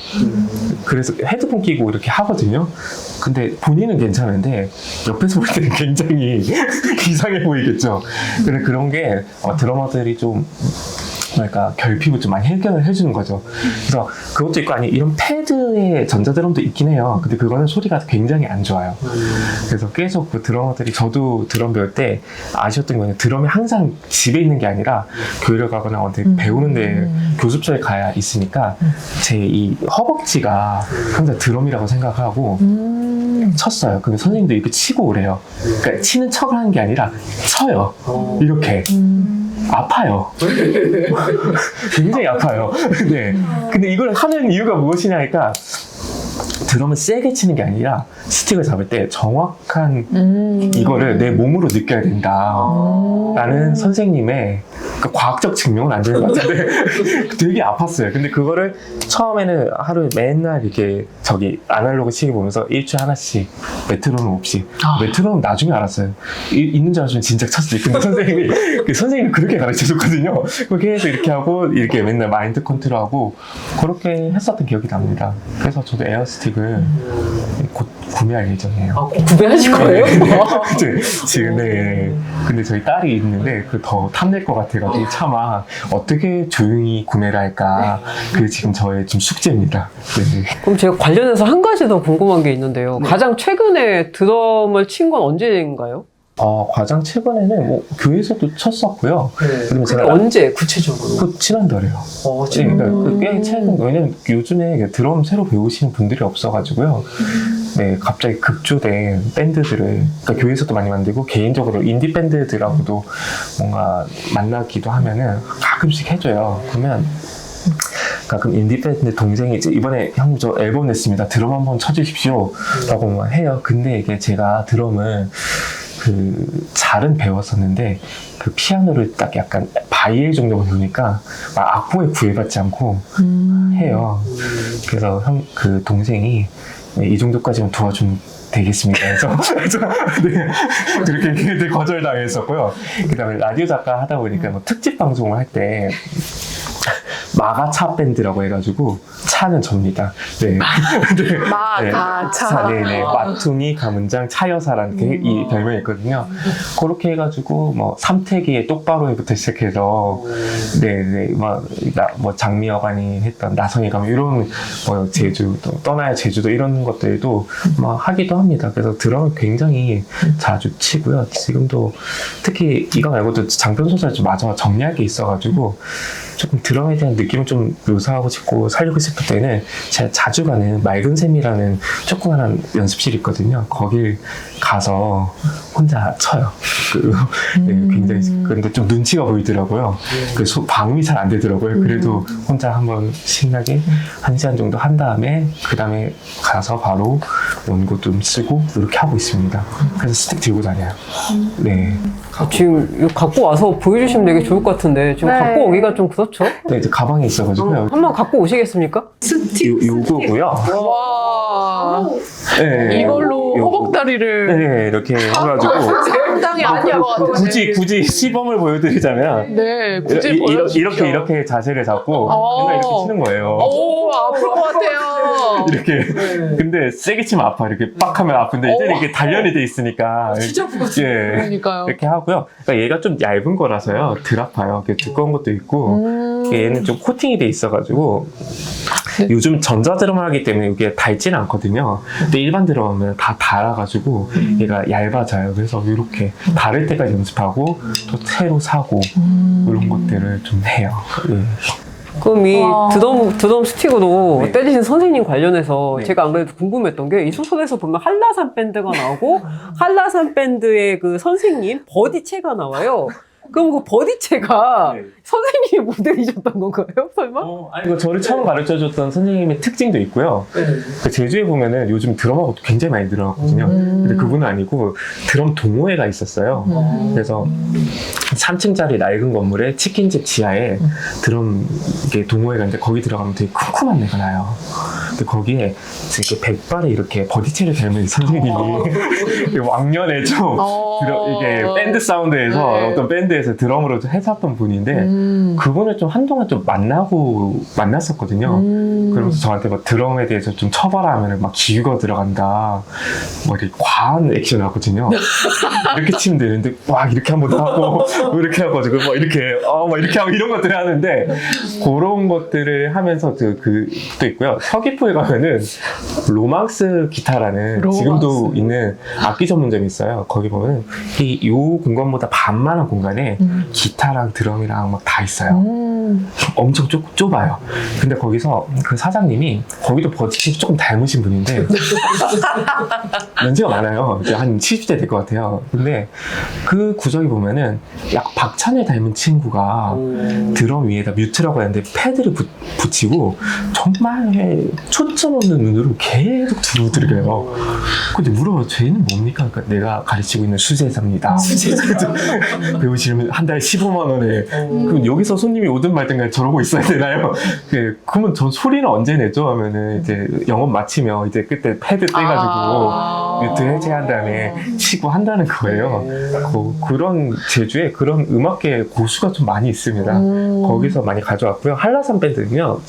그래서 헤드폰 끼고 이렇게 하거든요. 근데 본인은 괜찮은데 옆에서 볼 때는 굉장히 이상해 보이겠죠. 근데 그런 게 드러머들이 좀 뭐랄까 결핍을 좀 많이 해결을 해주는 거죠. 그래서 그것도 있고 아니 이런 패드의 전자드럼도 있긴 해요. 근데 그거는 소리가 굉장히 안 좋아요. 그래서 계속 그 드러머들이 저도 드럼 배울 때 아쉬웠던 거는 드럼이 항상 집에 있는 게 아니라 교회를 가거나 어디 배우는데 교습소에 가야 있으니까 제 이 허벅지가 항상 드럼이라고 생각하고 쳤어요. 근데 선생님도 이렇게 치고 오래요. 그러니까 치는 척을 하는 게 아니라 쳐요. 이렇게. 아파요. 굉장히 아파요. 네. 근데 이걸 하는 이유가 무엇이냐니까 드럼을 세게 치는 게 아니라 스틱을 잡을 때 정확한 이거를 내 몸으로 느껴야 된다. 라는 선생님의 그 과학적 증명은 안 되는 것 같은데 되게 아팠어요. 근데 그거를 처음에는 하루에 맨날 이렇게 저기 아날로그 시계 보면서 일주일에 하나씩 메트로놈 없이 메트로놈 나중에 알았어요. 있는 줄 알았으면 진짜 쳤을 때. 근데 선생님이 그렇게 가르쳐줬거든요. 그렇게 해서 이렇게 하고 이렇게 맨날 마인드 컨트롤하고 그렇게 했었던 기억이 납니다. 그래서 저도 에어스틱을 곧 구매할 예정이에요. 구매하실 거예요? 네, 지금 네. 근데 저희 딸이 있는데 그 더 탐낼 것 같아가지고 차마 어떻게 조용히 구매를 할까 그게 지금 저의 좀 숙제입니다. 네. 그럼 제가 관련해서 한 가지 더 궁금한 게 있는데요. 가장 최근에 드럼을 친 건 언제인가요? 가장 최근에는 뭐 교회에서도 쳤었고요. 그러면 제가 언제 구체적으로? 그 지난달에요. 네, 그러니까 꽤 최근 왜냐면 요즘에 드럼 새로 배우시는 분들이 없어가지고요. 네, 갑자기 급조된 밴드들을 그러니까 교회에서도 많이 만들고 개인적으로 인디 밴드들하고도 뭔가 만나기도 하면은 가끔씩 해줘요. 그러면 가끔 인디밴드 동생이 이제 이번에 형 저 앨범 냈습니다. 드럼 한번 쳐주십시오. 라고 해요. 근데 이게 제가 드럼을 그 잘은 배웠었는데 그 피아노를 딱 약간 바이엘 정도만 배우니까 막 악보에 구애받지 않고 해요. 그래서 그 동생이 네, 이 정도까지만 도와주면 되겠습니다. 그래서 네, 그렇게 거절당했었고요. 그 다음에 라디오 작가 하다 보니까 뭐 특집 방송을 할 때 마가차 밴드라고 해가지고 차는 접니다. 네. 마가차. 네네. 마퉁이, 가문장, 차여사라는 이 별명이 있거든요. 그렇게 해가지고 뭐 삼태기의 똑바로에부터 시작해서 네네 뭐 장미여관이 했던 나성의 가문 이런 뭐 제주 또 떠나야 제주도 이런 것들도 막 하기도 합니다. 그래서 드럼을 굉장히 자주 치고요. 지금도 특히 이거 말고도 장편 소설 좀 마저 정리할 게 있어가지고 조금 드럼에 대한 느낌을 좀 묘사하고 싶고 살리고 싶을 때는 제가 자주 가는 맑은 샘이라는 조그만한 연습실이 있거든요. 거길 가서 혼자 쳐요. 네, 굉장히 근데 좀 눈치가 보이더라고요. 방음이 잘 안 되더라고요. 그래도 혼자 한번 신나게 1시간 정도 한 다음에 그 다음에 가서 바로 원고 좀 쓰고 이렇게 하고 있습니다. 그래서 스틱 들고 다녀요. 네. 지금 이거 갖고 와서 보여주시면 되게 좋을 것 같은데 지금 네. 갖고 오기가 좀 그렇죠? 네, 이제 가방에 있어가지고요. 한번 갖고 오시겠습니까? 요거고요. 와. 와. 네. 이걸로 요거. 허벅다리를 네, 이렇게 해가지고 상당히 아니야 것 같아요. 굳이 시범을 보여드리자면 네, 굳이 이렇게 자세를 잡고 맨날 이렇게 치는 거예요. 오, 아플 것 같아요. 이렇게. 근데 세게 치면 아파. 이렇게 빡 하면 아픈데 이제는 이게 단련이 돼 있으니까. 진짜 아프거든요. 예. 그러니까요. 이렇게 하고요. 그러니까 얘가 좀 얇은 거라서요. 덜 아파요. 이렇게 두꺼운 것도 있고. 얘는 좀 코팅이 돼 있어가지고. 네. 요즘 전자드럼 하기 때문에 이게 닳지는 않거든요. 근데 일반 드럼은 다 닳아가지고 얘가 얇아져요. 그래서 이렇게 닳을 때까지 연습하고 또 새로 사고 이런 것들을 좀 해요. 예. 그럼 이 와. 드럼 스틱으로 네. 때리신 선생님 관련해서 네. 제가 안 그래도 궁금했던 게 이 소설에서 보면 한라산 밴드가 나오고 한라산 밴드의 그 선생님 버디체가 나와요. 그럼 그 버디체가 네. 선생님이 모델이셨던 건가요? 설마? 아니, 이거 저를 처음 가르쳐줬던 선생님의 특징도 있고요. 그 제주에 보면은 요즘 드럼하고 굉장히 많이 늘어났거든요. 근데 그분은 아니고 드럼 동호회가 있었어요. 그래서 3층짜리 낡은 건물에 치킨집 지하에 드럼 이게 동호회가 있는데 거기 들어가면 되게 쿰쿰한 데가 나요. 근데 거기에 이렇게 백발에 이렇게 버디체를 닮은 선생님이 왕년에 좀 이게 밴드 사운드에서 네. 어떤 밴드에서 드럼으로 좀 했었던 분인데 그분을 좀 한동안 좀 만났었거든요. 그러면서 저한테 막 드럼에 대해서 좀 쳐봐라 하면은 막 기우가 들어간다. 뭐 이렇게 과한 액션을 하거든요. 이렇게 치면 되는데 막 이렇게 한번 하고 뭐 이렇게 해가지고 막 이렇게 막 이렇게 하고 이런 것들을 하는데 그런 것들을 하면서 그것도 있고요. 서귀포에 가면은 로망스 기타라는 로망스. 지금도 있는 악기 전문점이 있어요. 거기 보면은 요 공간보다 반만한 공간에 기타랑 드럼이랑 막 다 있어요. 엄청 좁아요. 근데 거기서 그 사장님이 거기도 버티시 조금 닮으신 분인데 연세가 많아요. 이제 한 70대 될 것 같아요. 근데 그 구석에 보면은 약 박찬을 닮은 친구가 드럼 위에다 뮤트라고 하는데 패드를 붙이고 정말 초점 없는 눈으로 계속 두드려요. 근데 물어봐요. 쟤는 뭡니까? 그러니까 내가 가르치고 있는 수제자입니다. 배우시면 한 달에 15만 원에 그럼 여기서 손님이 오든 말든 저러고 있어야 되나요? 그러면 전 소리는 언제 내죠? 하면은 이제 영업 마치면 이제 그때 패드 떼가지고 뮤트 해제한 다음에 치고 한다는 거예요. 그런 제주에 그런 음악계 고수가 좀 많이 있습니다. 거기서 많이 가져왔고요. 한라산 밴드는요.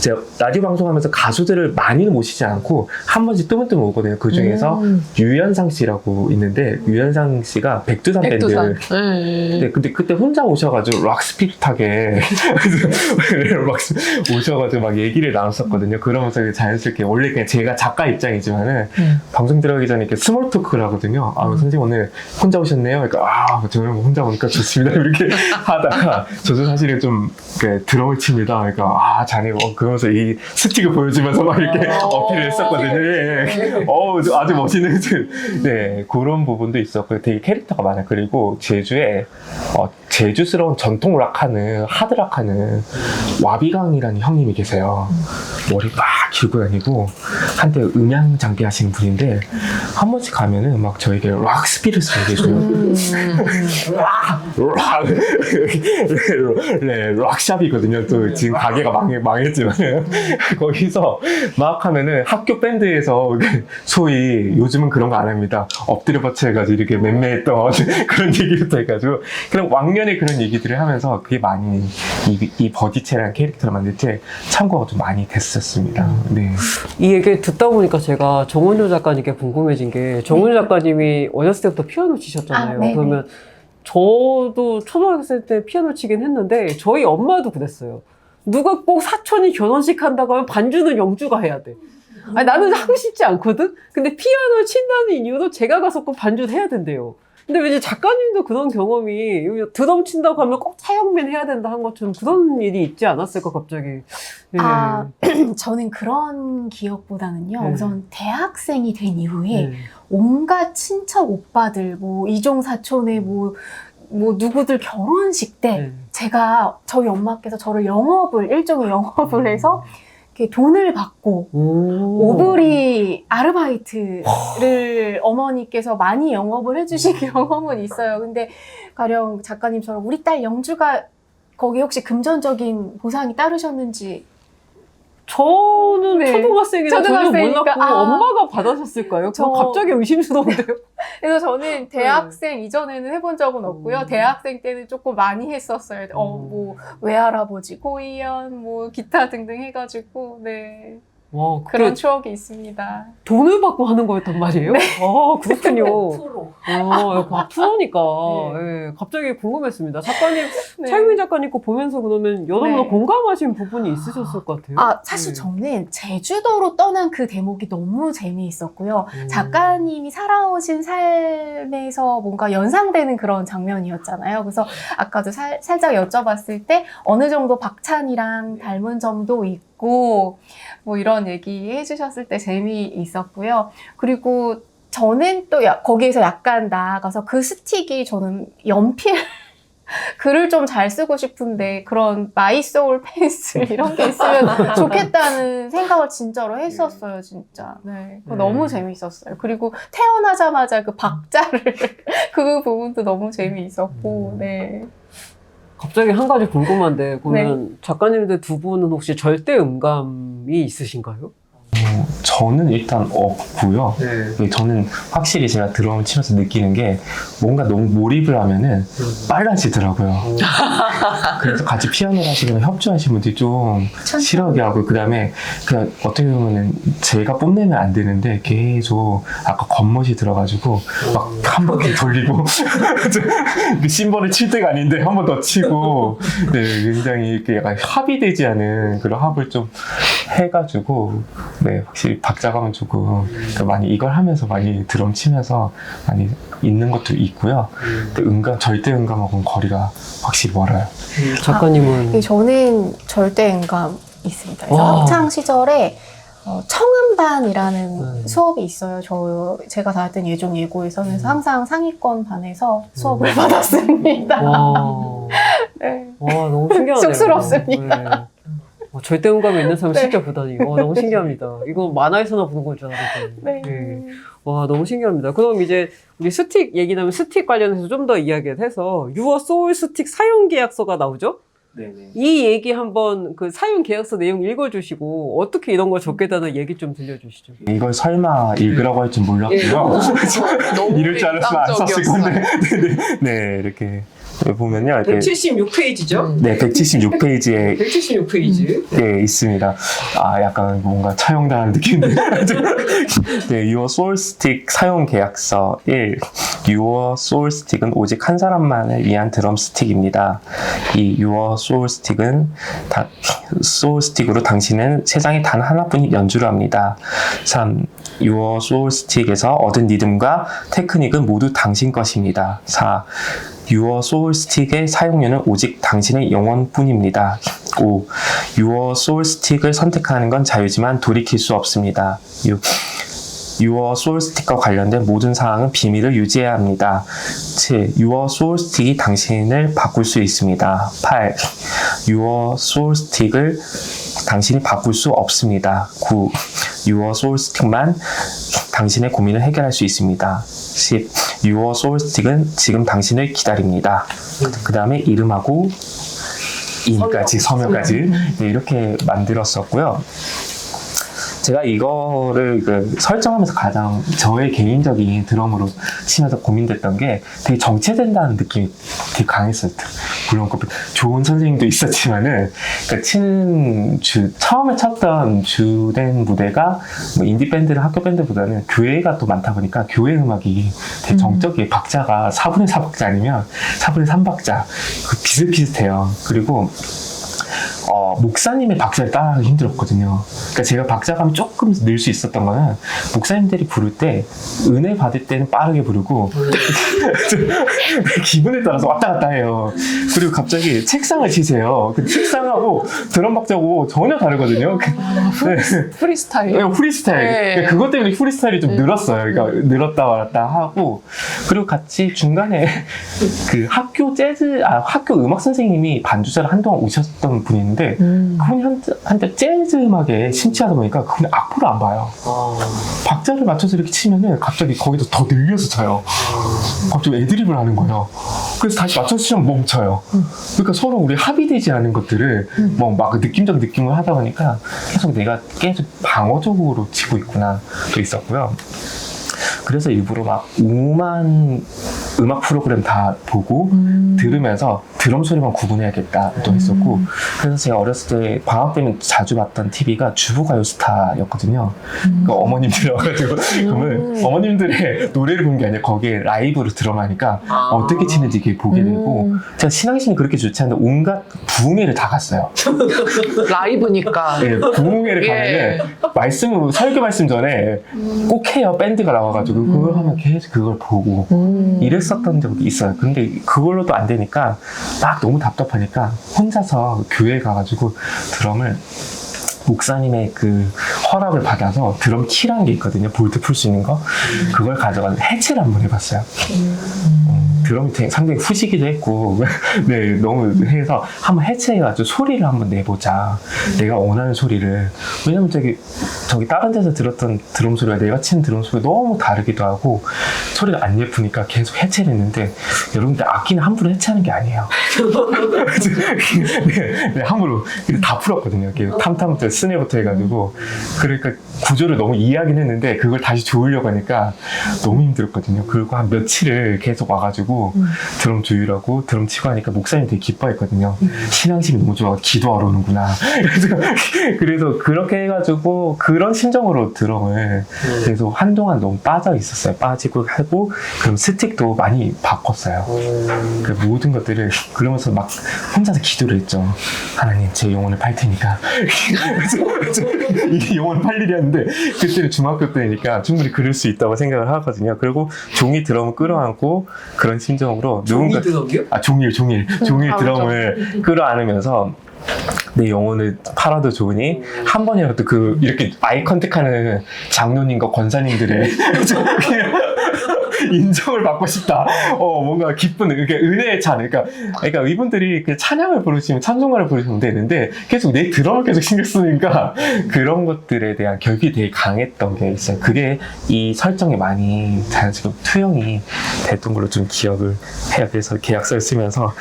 제가 라디오 방송하면서 가수들을 많이는 모시지 않고 한 번씩 뜨문뜨문 오거든요. 그 중에서 유연상 씨라고 있는데 유연상 씨가 백두산 밴드. 네, 근데 그때 혼자 오셔가지고 락스피릿하게 오셔가지고 막 얘기를 나눴었거든요. 그러면서 자연스럽게 원래 그냥 제가 작가 입장이지만은 방송 들어가기 전에 이렇게 스몰 토크를 하거든요. 선생님 오늘 혼자 오셨네요. 그러니까 저는 혼자 오니까 좋습니다. 이렇게 하다가 저도 사실은 좀 드럼을 칩니다. 그러니까 자네 그러면서 이 스틱을 보여주면서 막 이렇게 어필을 했었거든요. 아주 멋있는 네, 그런 부분도 있었고 되게 캐릭터가 많아요. 그리고 제주에 제주스러운 전통 락하는 하드락하는 와비강이라는 형님이 계세요. 머리 막 길고 다니고 한때 음향 장비 하시는 분인데 한 번씩 가면은 막 저에게 락 스피릿을 얘기해줘요. 네, 락샵이거든요. 또 지금 가게가 망했지만 거기서 막 하면은 학교 밴드에서 소위 요즘은 그런 거 안 합니다. 엎드려 받쳐 해가지고 이렇게 맴매했던 그런 얘기부터 해가지고 그냥 왕년에 그런 얘기들을 하면서 그게 많이 이 버디체라는 캐릭터를 만들 때 참고가 좀 많이 됐었습니다. 네. 이 얘기를 듣다 보니까 제가 정은효 작가님께 궁금해진 게 정은효 작가님이 어렸을 때부터 피아노 치셨잖아요. 네네. 그러면 저도 초등학생 때 피아노 치긴 했는데 저희 엄마도 그랬어요. 누가 꼭 사촌이 결혼식 한다고 하면 반주는 영주가 해야 돼. 아니, 나는 하고 싶지 않거든? 근데 피아노 친다는 이유로 제가 가서 꼭 반주를 해야 된대요. 근데 왠지 작가님도 그런 경험이 드럼 친다고 하면 꼭 차영맨 해야 된다 한 것처럼 그런 일이 있지 않았을까 갑자기. 예. 저는 그런 기억보다는요. 네. 우선 대학생이 된 이후에 네. 온갖 친척 오빠들, 이종 사촌의 누구들 결혼식 때 네. 제가 저희 엄마께서 저를 일종의 영업을 해서 이렇게 돈을 받고 오브리 아르바이트를 어머니께서 많이 영업을 해주신 경험은 있어요. 근데 가령 작가님처럼 우리 딸 영주가 거기 혹시 금전적인 보상이 따르셨는지? 저는 네. 초등학생이라 전혀 초등학생이니까, 몰랐고 엄마가 받으셨을까요? 저- 갑자기 의심스러운데요. 그래서 저는 대학생 이전에는 해본 적은 없고요. 대학생 때는 조금 많이 했었어요. 뭐 외할아버지 고이연, 뭐 기타 등등 해가지고 네 와, 그런 그게 추억이 있습니다. 돈을 받고 하는 거였단 말이에요? 아, 그렇군요. 프로. 프로니까. 네. 예, 갑자기 궁금했습니다. 작가님, 네. 차유민 작가님 거 보면서 그러면 여러모로 네. 공감하신 부분이 있으셨을 것 같아요. 아, 사실 네. 저는 제주도로 떠난 그 대목이 너무 재미있었고요. 음. 작가님이 살아오신 삶에서 뭔가 연상되는 그런 장면이었잖아요. 그래서 아까도 살짝 여쭤봤을 때 어느 정도 박찬이랑 닮은 점도 있고 뭐 이런 얘기 해주셨을 때 재미있었고요. 그리고 저는 또 거기에서 약간 나아가서 그 스틱이 저는 연필 글을 좀 잘 쓰고 싶은데 그런 마이 소울 펜슬 이런 게 있으면 좋겠다는 생각을 진짜로 했었어요, 진짜. 네. 그거 너무 재미있었어요. 그리고 태어나자마자 그 박자를 그 부분도 너무 재미있었고, 네. 갑자기 한 가지 궁금한데, 그러면 작가님들 두 분은 혹시 절대 음감이 있으신가요? 저는 일단 없고요. 네. 저는 확실히 제가 드럼을 치면서 느끼는 게 뭔가 너무 몰입을 하면은 빨라지더라고요. 그래서 같이 피아노를 하시거나 협주하시는 분들이 좀 싫어하게 하고, 그 다음에 그냥 어떻게 보면은 제가 뽐내면 안 되는데 계속 아까 겉멋이 들어가지고 막 한 바퀴 돌리고 그 심벌을 칠 때가 아닌데 한 번 더 치고, 네, 굉장히 이렇게 약간 합의되지 않은 그런 합을 좀 해가지고, 네, 확실히 박자감은 조금 많이 이걸 하면서 많이 드럼 치면서 많이 있는 것도 있고요. 근데 절대 음감하고는 거리가 확실히 멀어요. 작가님은? 저는 절대 음감 있습니다. 그래서 와. 학창 시절에 청음반이라는 네. 수업이 있어요. 제가 다녔던 예종 예고에서는 그래서 항상 상위권 반에서 수업을 받았습니다. 와, 네. 너무 신기하네요. 쑥스럽습니다. 네. 절대 음감이 있는 사람 네. 실제 보다니. 너무 신기합니다. 이거 만화에서나 보는 건 줄 알았더니. 네. 네. 와, 너무 신기합니다. 그럼 이제 우리 스틱 얘기 나면 스틱 관련해서 좀 더 이야기를 해서 유어 소울 스틱 사용 계약서가 나오죠? 네네. 이 얘기 한번 그 사용 계약서 내용 읽어주시고 어떻게 이런 걸 적겠다는 얘기 좀 들려주시죠. 이걸 설마 읽으라고 할 줄 몰랐고요. 너무 이럴 줄 알았으면 안 썼을 건데. 네, 이렇게 보면요. 이렇게 176페이지죠? 네, 176페이지에 176페이지. 네, 있습니다. 약간 뭔가 차용당하는 느낌인데. 네, Your Soul Stick 사용 계약서 1. Your Soul Stick은 오직 한 사람만을 위한 드럼 스틱입니다. 이 Your Soul Stick은 소울 스틱으로 당신은 세상에 단 하나뿐인 연주를 합니다. 3. Your Soul Stick에서 얻은 리듬과 테크닉은 모두 당신 것입니다. 4. Your Soul Stick의 사용료는 오직 당신의 영혼뿐입니다. 5. Your Soul Stick을 선택하는 건 자유지만 돌이킬 수 없습니다. 6. Your Soul Stick과 관련된 모든 사항은 비밀을 유지해야 합니다. 7. Your Soul Stick이 당신을 바꿀 수 있습니다. 8. Your Soul Stick을 당신이 바꿀 수 없습니다. 9. Your Soul Stick만 당신의 고민을 해결할 수 있습니다. 10. Your Soul Stick은 지금 당신을 기다립니다. 그 다음에 이름하고 인까지, 서명까지 네, 이렇게 만들었었고요. 제가 이거를 설정하면서 가장 저의 개인적인 드럼으로 치면서 고민됐던 게 되게 정체된다는 느낌이 되게 강했어요. 물론 좋은 선생님도 있었지만은, 처음에 쳤던 주된 무대가 뭐 인디밴드나 학교밴드보다는 교회가 또 많다 보니까 교회 음악이 되게 정적이에요. 박자가 4분의 4박자 아니면 4분의 3박자. 비슷비슷해요. 그리고 목사님의 박자를 따라하기 힘들었거든요. 그러니까 제가 박자감이 조금 늘 수 있었던 거는 목사님들이 부를 때 은혜 받을 때는 빠르게 부르고 기분에 따라서 왔다 갔다 해요. 그리고 갑자기 책상을 치세요. 그 책상하고 드럼 박자고 전혀 다르거든요. 프리스타일. 네, 프리스타일. 네. 그러니까 그것 때문에 프리스타일이 좀 늘었어요. 그러니까 늘었다 말았다 하고, 그리고 같이 중간에 그 학교 음악 선생님이 반주자를 한동안 오셨던 분이 있는데 그분이 한때 재즈 음악에 심취하다 보니까 그분이 악보를 안 봐요. 박자를 맞춰서 이렇게 치면은 갑자기 거기서 더 늘려서 쳐요. 갑자기 애드립을 하는 거예요. 그래서 다시 맞춰서 치면 멈춰요. 그러니까 서로 우리 합의되지 않은 것들을 뭐 막 느낌적 느낌을 하다 보니까 내가 계속 방어적으로 치고 있구나 또 있었고요. 그래서 일부러 막 우만 음악 프로그램 다 보고 들으면서 드럼 소리만 구분해야겠다 또 했었고, 그래서 제가 어렸을 때 방학 때면 자주 봤던 TV가 주부가요스타였거든요. 그러니까 어머님들 와가지고 그러면 어머님들의 노래를 보는 게 아니라 거기에 라이브로 들어가니까 어떻게 치는지 이렇게 보게 되고, 제가 신앙심이 그렇게 좋지 않은데 온갖 부흥회를 다 갔어요. 라이브니까. 네, 부흥회를 가면은 설교 말씀 전에 꼭 해요. 밴드가 나와가지고 그걸 하면 계속 그걸 보고 이랬었던 적이 있어요. 근데 그걸로도 안 되니까 막 너무 답답하니까 혼자서 교회 가가지고 드럼을 목사님의 그 허락을 받아서 드럼 키라는 게 있거든요. 볼트 풀 수 있는 거. 그걸 가져가서 해체를 한번 해봤어요. 드럼이 상당히 후시기도 했고 네, 너무 해서 한번 해체해가지고 소리를 한번 내보자. 내가 원하는 소리를. 왜냐면 저기 다른 데서 들었던 드럼 소리가 내가 치는 드럼 소리가 너무 다르기도 하고 소리가 안 예쁘니까 계속 해체를 했는데, 여러분들 악기는 함부로 해체하는 게 아니에요. 네, 함부로 다 풀었거든요. 이렇게 탐탐부터 스네부터 해가지고. 그러니까 구조를 너무 이해하긴 했는데 그걸 다시 조으려고 하니까 너무 힘들었거든요. 그리고 한 며칠을 계속 와가지고 드럼 조율하고 드럼 치고 하니까 목사님이 되게 기뻐했거든요. 신앙심이 너무 좋아, 기도하러 오는구나. 그래서 그렇게 해가지고 그런 심정으로 드럼을 계속 한동안 너무 빠져 있었어요. 빠지고 하고, 그럼 스틱도 많이 바꿨어요. 그 모든 것들을 그러면서 막 혼자서 기도를 했죠. 하나님, 제 영혼을 팔 테니까. 이게 영혼을 팔 일이었는데 그때는 중학교 때니까 충분히 그럴 수 있다고 생각을 하거든요. 그리고 종이 드럼을 끌어안고 그런 심정으로 누군가 종일 드럼을 끌어안으면서 내 영혼을 팔아도 좋으니 한 번이라도 이렇게 아이 컨택하는 장로님과 권사님들의 인정을 받고 싶다. 뭔가 기쁜, 그러니까 은혜의 찬. 그러니까 이분들이 그 찬양을 부르시면, 찬송가를 부르시면 되는데 계속 내 드럼을 계속 신경 쓰니까 그런 것들에 대한 결핍이 되게 강했던 게 있어요. 그게 이 설정에 많이 자연스럽게 투영이 됐던 걸로 좀 기억을 해요. 그래서 계약서를 쓰면서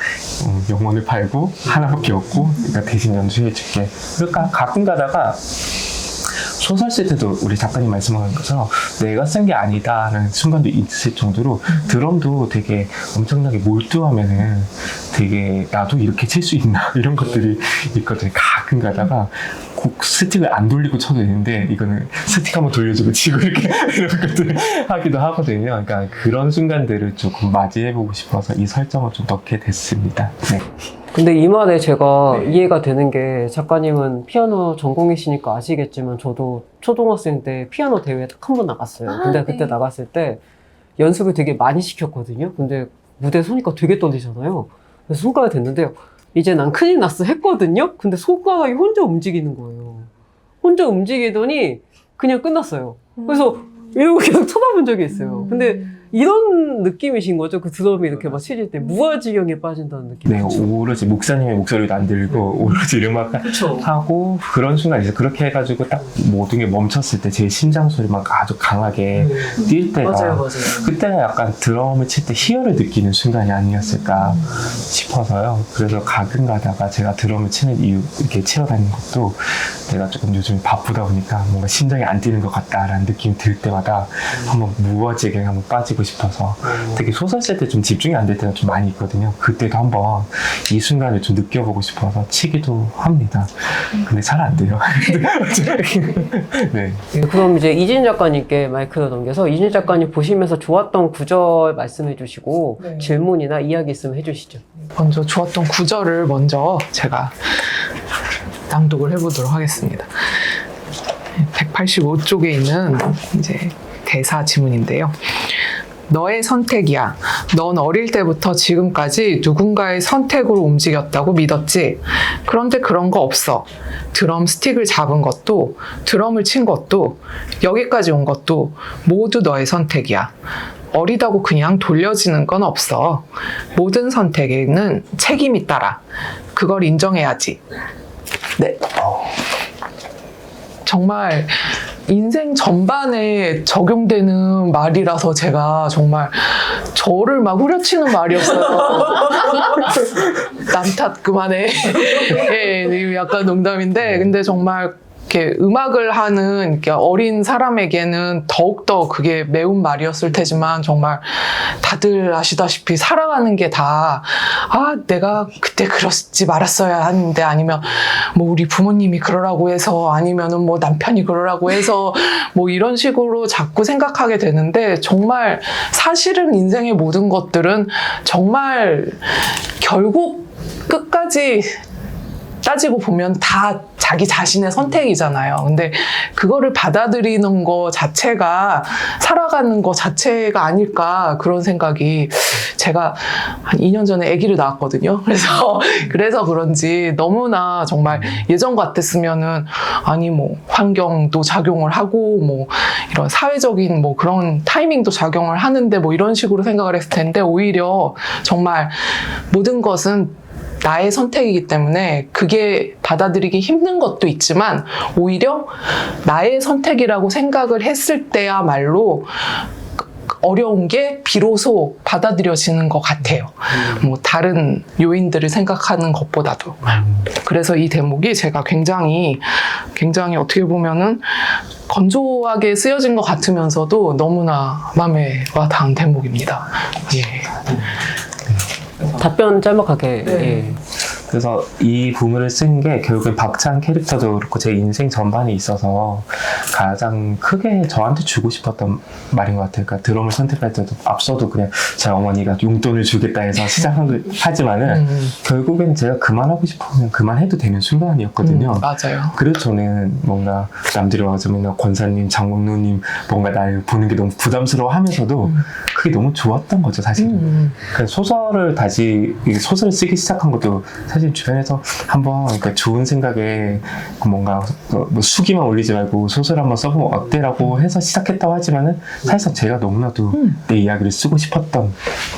영혼을 팔고 하나밖에 없고 그러니까 대신 연주해줄게. 그러니까 가끔 가다가 소설 쓸 때도 우리 작가님 말씀하신 것처럼 내가 쓴 게 아니다라는 순간도 있을 정도로 드럼도 되게 엄청나게 몰두하면은 되게 나도 이렇게 칠 수 있나 이런 것들이 있거든요. 가끔 가다가 꼭 스틱을 안 돌리고 쳐도 되는데 이거는 스틱 한번 돌려주고 치고 이렇게 이런 것들을 하기도 하거든요. 그러니까 그런 순간들을 조금 맞이해보고 싶어서 이 설정을 좀 넣게 됐습니다. 네. 근데 이 말에 제가 이해가 되는 게, 작가님은 피아노 전공이시니까 아시겠지만 저도 초등학생 때 피아노 대회에 딱 한 번 나갔어요. 근데 그때 나갔을 때 연습을 되게 많이 시켰거든요. 근데 무대에 서니까 되게 떨리잖아요. 그래서 손가락이 됐는데요. 이제 난 큰일 났어 했거든요. 근데 손가락이 혼자 움직이는 거예요. 혼자 움직이더니 그냥 끝났어요. 그래서 이러고 계속 쳐다본 적이 있어요. 근데 이런 느낌이신 거죠? 그 드럼이 이렇게 막 치질 때 무아지경에 빠진다는 느낌. 네, 오로지 목사님의 목소리도 안 들고 오로지 음악 하고 그런 순간 이제 그렇게 해가지고 딱 모든 게 멈췄을 때 제 심장 소리만 아주 강하게 뛸 때가, 맞아요. 그때가 약간 드럼을 칠 때 희열을 느끼는 순간이 아니었을까 싶어서요. 그래서 가끔 가다가 제가 드럼을 치는 이유, 이렇게 치러 다니는 것도 내가 조금 요즘 바쁘다 보니까 뭔가 심장이 안 뛰는 것 같다라는 느낌이 들 때마다 한번 무아지경에 한번 빠지고 싶어서, 되게 소설 쓸 때 좀 집중이 안 될 때가 좀 많이 있거든요. 그때도 한번 이 순간을 좀 느껴보고 싶어서 치기도 합니다. 근데 잘 안 돼요. 네. 그럼 이제 이진 작가님께 마이크를 넘겨서 이진 작가님 보시면서 좋았던 구절 말씀해 주시고 질문이나 이야기 있으면 해주시죠. 먼저 좋았던 구절을 먼저 제가 낭독을 해보도록 하겠습니다. 185쪽에 있는 이제 대사 지문인데요. 너의 선택이야. 넌 어릴 때부터 지금까지 누군가의 선택으로 움직였다고 믿었지. 그런데 그런 거 없어. 드럼 스틱을 잡은 것도, 드럼을 친 것도, 여기까지 온 것도 모두 너의 선택이야. 어리다고 그냥 돌려지는 건 없어. 모든 선택에는 책임이 따라. 그걸 인정해야지. 네. 정말 인생 전반에 적용되는 말이라서 제가 정말 저를 막 후려치는 말이었어요. 남 탓 그만해. 예, 약간 농담인데, 근데 정말 이렇게 음악을 하는 이렇게 어린 사람에게는 더욱더 그게 매운 말이었을 테지만, 정말 다들 아시다시피 살아가는 게 다, 내가 그때 그러지 말았어야 하는데, 아니면 뭐 우리 부모님이 그러라고 해서, 아니면은 뭐 남편이 그러라고 해서, 뭐 이런 식으로 자꾸 생각하게 되는데, 정말 사실은 인생의 모든 것들은 정말 결국 끝까지 따지고 보면 다 자기 자신의 선택이잖아요. 근데 그거를 받아들이는 거 자체가 살아가는 거 자체가 아닐까, 그런 생각이, 제가 한 2년 전에 아기를 낳았거든요. 그래서 그런지 너무나 정말 예전 같았으면은, 아니 뭐 환경도 작용을 하고 뭐 이런 사회적인 뭐 그런 타이밍도 작용을 하는데 뭐 이런 식으로 생각을 했을 텐데, 오히려 정말 모든 것은 나의 선택이기 때문에 그게 받아들이기 힘든 것도 있지만, 오히려 나의 선택이라고 생각을 했을 때야말로 어려운 게 비로소 받아들여지는 것 같아요. 뭐 다른 요인들을 생각하는 것보다도. 그래서 이 대목이 제가 굉장히 어떻게 보면은 건조하게 쓰여진 것 같으면서도 너무나 마음에 와 닿은 대목입니다. 예. 답변 짤막하게. 네. 예. 그래서 이 부분을 쓴 게 결국엔 박찬 캐릭터도 그렇고 제 인생 전반에 있어서 가장 크게 저한테 주고 싶었던 말인 것 같아요. 그러니까 드럼을 선택할 때도 앞서도 그냥 제 어머니가 용돈을 주겠다 해서 시작한 걸 하지만은 결국엔 제가 그만하고 싶으면 그만해도 되는 순간이었거든요. 맞아요. 그래서 저는 뭔가 남들이 와서 맨날 권사님, 장목노님 뭔가 날 보는 게 너무 부담스러워 하면서도 그게 너무 좋았던 거죠, 사실은. 그래서 소설을 소설을 쓰기 시작한 것도 사실 주변에서 한번 그러니까 좋은 생각에 뭔가 뭐 수기만 올리지 말고 소설 한번 써보면 어때라고 해서 시작했다고 하지만은 사실상 제가 너무나도 내 이야기를 쓰고 싶었던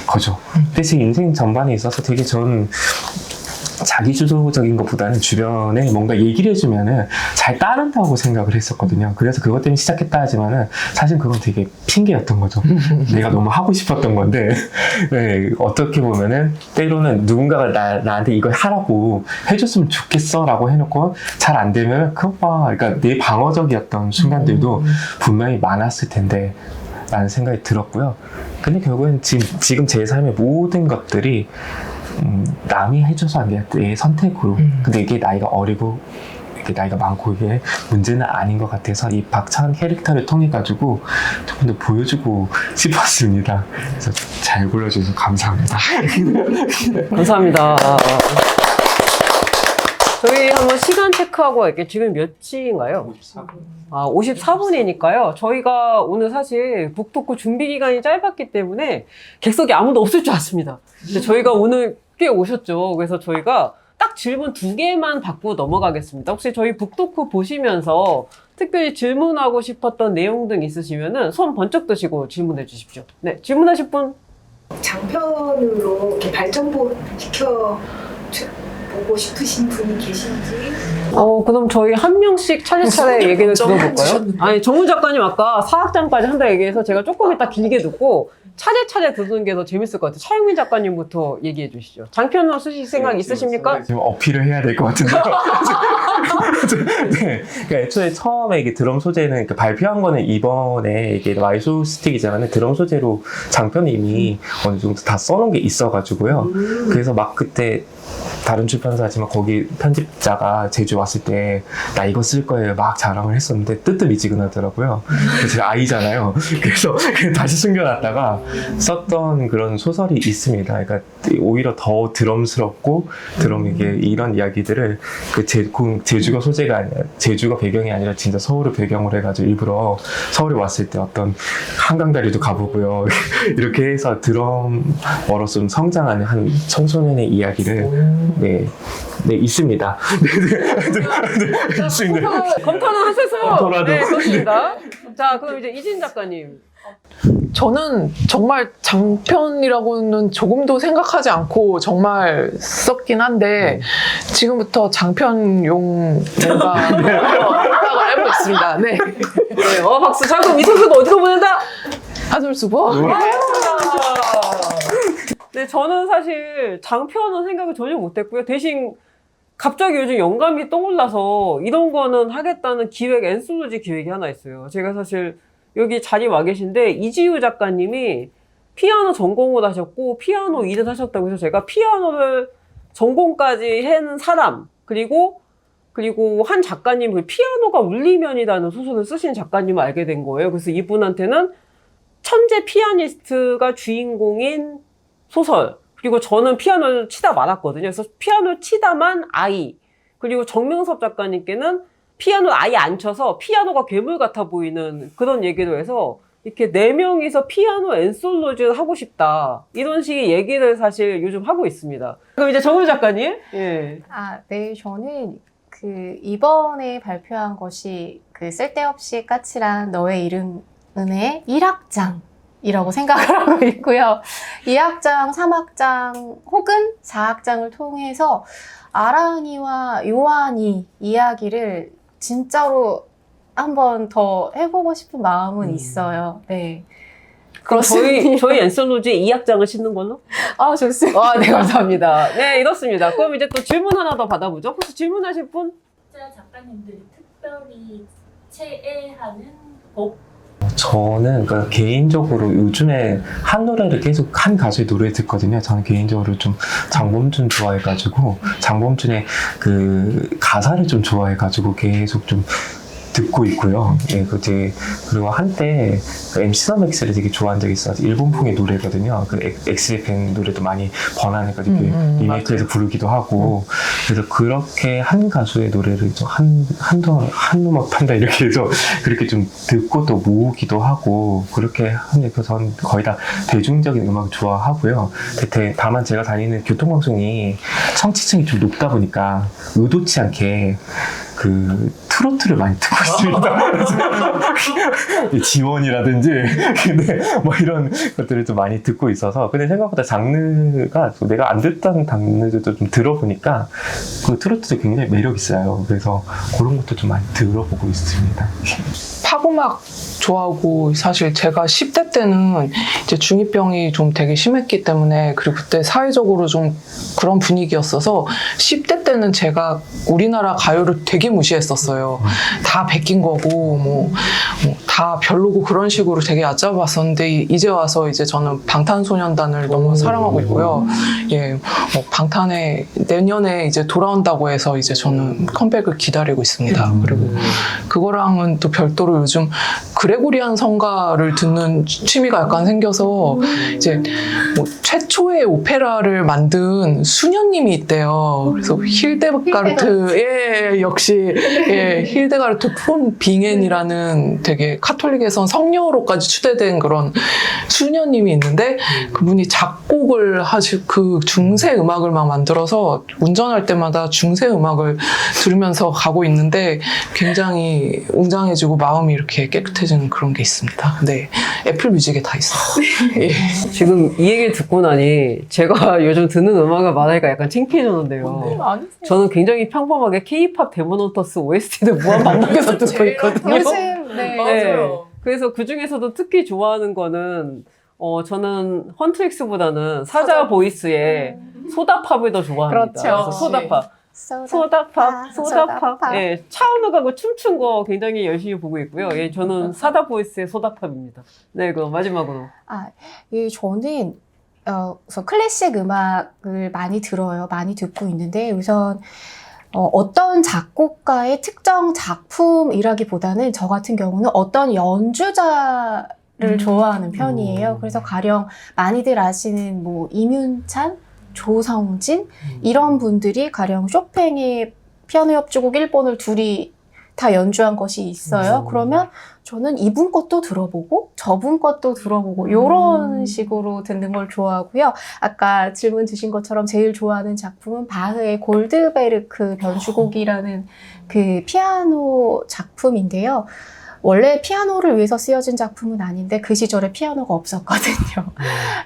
거죠. 근데 제 인생 전반에 있어서 되게 저는 자기주도적인 것보다는 주변에 뭔가 얘기를 해주면은 잘 따른다고 생각을 했었거든요. 그래서 그것 때문에 시작했다 하지만은 사실 그건 되게 핑계였던 거죠. 내가 너무 하고 싶었던 건데, 네, 어떻게 보면은 때로는 누군가가 나한테 이걸 하라고 해줬으면 좋겠어 라고 해놓고 잘 안 되면 그거 봐. 그러니까 내 방어적이었던 순간들도 분명히 많았을 텐데 라는 생각이 들었고요. 근데 결국엔 지금 제 삶의 모든 것들이 남이 해줘서 안 돼. 내 선택으로. 근데 이게 나이가 어리고 이게 나이가 많고 이게 문제는 아닌 것 같아서 이 박찬 캐릭터를 통해 가지고 조금 더 보여주고 싶었습니다. 그래서 잘 골라주셔서 감사합니다. 감사합니다. 저희 한번 시간 체크하고 갈게요. 지금 몇 시인가요? 54분이니까요. 저희가 오늘 사실 북토크 준비 기간이 짧았기 때문에 객석에 아무도 없을 줄 알았습니다. 근데 저희가 오늘 꽤 오셨죠. 그래서 저희가 딱 질문 2개만 받고 넘어가겠습니다. 혹시 저희 북토크 보시면서 특별히 질문하고 싶었던 내용 등 있으시면은 손 번쩍 드시고 질문해 주십시오. 네, 질문하실 분? 장편으로 이렇게 발전시켜 보고 싶으신 분이 계신지. 그럼 저희 한 명씩 차례차례 얘기를 들어볼까요? 해주셨는데. 아니, 정우 작가님 아까 사학장까지 한다 얘기해서 제가 조금 이따 길게 듣고 차례차례 듣는 게 더 재밌을 것 같아요. 차영민 작가님부터 얘기해 주시죠. 장편으로 쓰실 생각 있으십니까? 지금 어필을 해야 될 것 같은데. 네. 그러니까 애초에 처음에 이게 드럼 소재는 발표한 거는 이번에 이게 마이소 스틱이잖아요. 드럼 소재로 장편이 이미 어느 정도 다 써놓은 게 있어가지고요. 그래서 막 그때 다른 출판사지만 거기 편집자가 제주 왔을 때 나 이거 쓸 거예요 막 자랑을 했었는데 뜨뜻미지근하더라고요. 그래서 제가 아이잖아요. 그래서 다시 숨겨놨다가 썼던 그런 소설이 있습니다. 그러니까 오히려 더 드럼스럽고 드럼이게 이런 이야기들을 제주가 소재가 아니라 제주가 배경이 아니라 진짜 서울을 배경으로 해가지고 일부러 서울에 왔을 때 어떤 한강다리도 가보고요. 이렇게 해서 드럼으로서 좀 성장하는 한 청소년의 이야기를 네, 있습니다. 네, 있습니다. 검토는 하셔서. 검토라도. 네, 좋습니다. 자, 그럼 이제 이진 작가님. 저는 정말 장편이라고는 조금도 생각하지 않고 정말 썼긴 한데 지금부터 장편용 뭔가 생각을 해보겠습니다. 네. 네, 박수. 자, 그럼 이 선수가 어디서 보낸다? 하솔수보. 네, 저는 사실 장편은 생각을 전혀 못했고요. 대신 갑자기 요즘 영감이 떠올라서 이런 거는 하겠다는 기획, 엔솔로지 기획이 하나 있어요. 제가 사실 여기 자리 와 계신데 이지우 작가님이 피아노 전공을 하셨고 피아노 일을 하셨다고 해서 제가 피아노를 전공까지 해는 사람 그리고 한 작가님 그 피아노가 울리면이라는 소설을 쓰신 작가님을 알게 된 거예요. 그래서 이분한테는 천재 피아니스트가 주인공인 소설 그리고 저는 피아노를 치다 말았거든요. 그래서 피아노를 치다만 아이 그리고 정명섭 작가님께는 피아노를 아예 안 쳐서 피아노가 괴물 같아 보이는 그런 얘기를 해서 이렇게 4명이서 피아노 엔솔로지를 하고 싶다 이런 식의 얘기를 사실 요즘 하고 있습니다. 그럼 이제 정우 작가님 예. 네, 저는 이번에 발표한 것이 쓸데없이 까칠한 너의 이름은의 1악장이라고 생각을 하고 있고요. 2악장, 3악장 혹은 4악장을 통해서 아랑이와 요한이 이야기를 진짜로 한 번 더 해보고 싶은 마음은 있어요. 네. 그럼 저희 엔솔로지 2악장을 싣는 걸로? 좋습니다. 네, 감사합니다. 네, 이렇습니다. 그럼 이제 또 질문 하나 더 받아보죠. 혹시 질문하실 분? 작가님들이 특별히 최애하는 곡? 저는 그러니까 개인적으로 요즘에 한 노래를 계속 한 가수의 노래 듣거든요. 저는 개인적으로 좀 장범준 좋아해가지고 장범준의 그 가사를 좀 좋아해가지고 계속 좀 듣고 있고요. 예, 그리고 한때 그 MC 서맥스를 되게 좋아한 적이 있어서 일본풍의 노래거든요. 그 엑스제팬 노래도 많이 번안해가지고 리메이크해서 부르기도 하고 그래서 그렇게 한 가수의 노래를 한 음악 판다 이렇게 해서 그렇게 좀 듣고 또 모으기도 하고 그렇게 하니까 전 거의 다 대중적인 음악을 좋아하고요. 다만 제가 다니는 교통방송이 청취층이 좀 높다 보니까 의도치 않게 그 트로트를 많이 듣고 있습니다. 지원이라든지 근데 뭐 이런 것들을 좀 많이 듣고 있어서 근데 생각보다 장르가 내가 안 듣던 장르들도 좀 들어보니까 그 트로트도 굉장히 매력 있어요. 그래서 그런 것도 좀 많이 들어보고 있습니다. 팝음악 좋아하고 사실 제가 10대 때는 이제 중2병이 좀 되게 심했기 때문에 그리고 그때 사회적으로 좀 그런 분위기였어서 10대 때는 제가 우리나라 가요를 되게 무시했었어요. 다 베낀 거고 다 별로고 그런 식으로 되게 얕잡았었는데 이제 와서 이제 저는 방탄소년단을 너무 사랑하고 있고요. 예, 방탄에 내년에 이제 돌아온다고 해서 이제 저는 컴백을 기다리고 있습니다. 그리고 그거랑은 또 별도로 요즘 그레고리안 성가를 듣는 취미가 약간 생겨서 이제 최초의 오페라를 만든 수녀님이 있대요. 그래서 힐데가르트, 역시 힐데가르트 폰 빙엔이라는 되게 카톨릭에선 성녀로까지 추대된 그런 수녀님이 있는데 그분이 작곡을 그 중세 음악을 막 만들어서 운전할 때마다 중세 음악을 들으면서 가고 있는데 굉장히 웅장해지고 마음이 이렇게 깨끗해지는 그런 게 있습니다. 네, 애플 뮤직에 다 있어요. 예. 지금 이 얘기를 듣고 나니 제가 요즘 듣는 음악을 말하니까 약간 창피해졌는데요. 저는 굉장히 평범하게 K-POP 데모노터스 OST를 무한 반복해서 듣고 있거든요. 요즘 그래서 그 중에서도 특히 좋아하는 거는 저는 헌트릭스보다는 사자 보이스의 소다팝을 더 좋아합니다. 그렇죠. 그래서 소다팝. 소다팝. 예, 차은우 가고 춤춘 거 굉장히 열심히 보고 있고요. 예, 저는 사다 보이스의 소다팝입니다. 네, 그럼 마지막으로. 저는 우선 클래식 음악을 많이 들어요. 많이 듣고 있는데 우선 어떤 작곡가의 특정 작품이라기보다는 저 같은 경우는 어떤 연주자를 좋아하는 편이에요. 그래서 가령 많이들 아시는 이문찬, 조성진 이런 분들이 가령 쇼팽의 피아노 협주곡 1번을 둘이 다 연주한 것이 있어요. 그러면 저는 이분 것도 들어보고 저분 것도 들어보고 이런 식으로 듣는 걸 좋아하고요. 아까 질문 주신 것처럼 제일 좋아하는 작품은 바흐의 골드베르크 변주곡이라는 그 피아노 작품인데요. 원래 피아노를 위해서 쓰여진 작품은 아닌데 그 시절에 피아노가 없었거든요.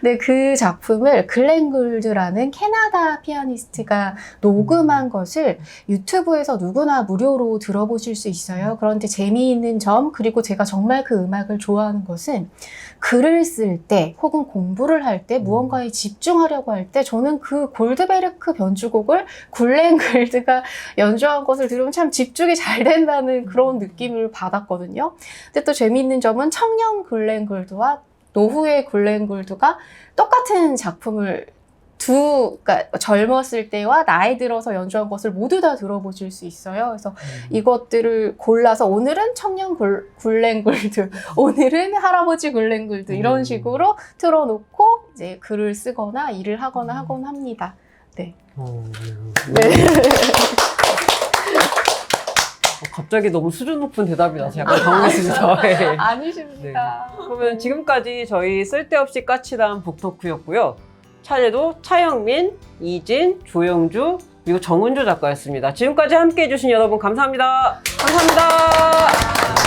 근데 그 작품을 글렌 굴드라는 캐나다 피아니스트가 녹음한 것을 유튜브에서 누구나 무료로 들어보실 수 있어요. 그런데 재미있는 점, 그리고 제가 정말 그 음악을 좋아하는 것은 글을 쓸 때 혹은 공부를 할 때 무언가에 집중하려고 할 때 저는 그 골드베르크 변주곡을 글렌 굴드가 연주한 것을 들으면 참 집중이 잘 된다는 그런 느낌을 받았거든요. 근데 또 재미있는 점은 청년 글렌 굴드와 노후의 글렌 굴드가 똑같은 작품을 그러니까 젊었을 때와 나이 들어서 연주한 것을 모두 다 들어보실 수 있어요. 그래서 이것들을 골라서 오늘은 청년 글렌 굴드, 오늘은 할아버지 글렌 굴드 이런 식으로 틀어놓고 이제 글을 쓰거나 일을 하거나 하곤 합니다. 네. 네. 갑자기 너무 수준 높은 대답이 나서 약간 당황했습니다. 네. 아니십니다. 그러면 지금까지 저희 쓸데없이 까칠한 북토크였고요. 차례도 차영민, 이진, 조영주, 그리고 정은주 작가였습니다. 지금까지 함께해 주신 여러분 감사합니다. 감사합니다.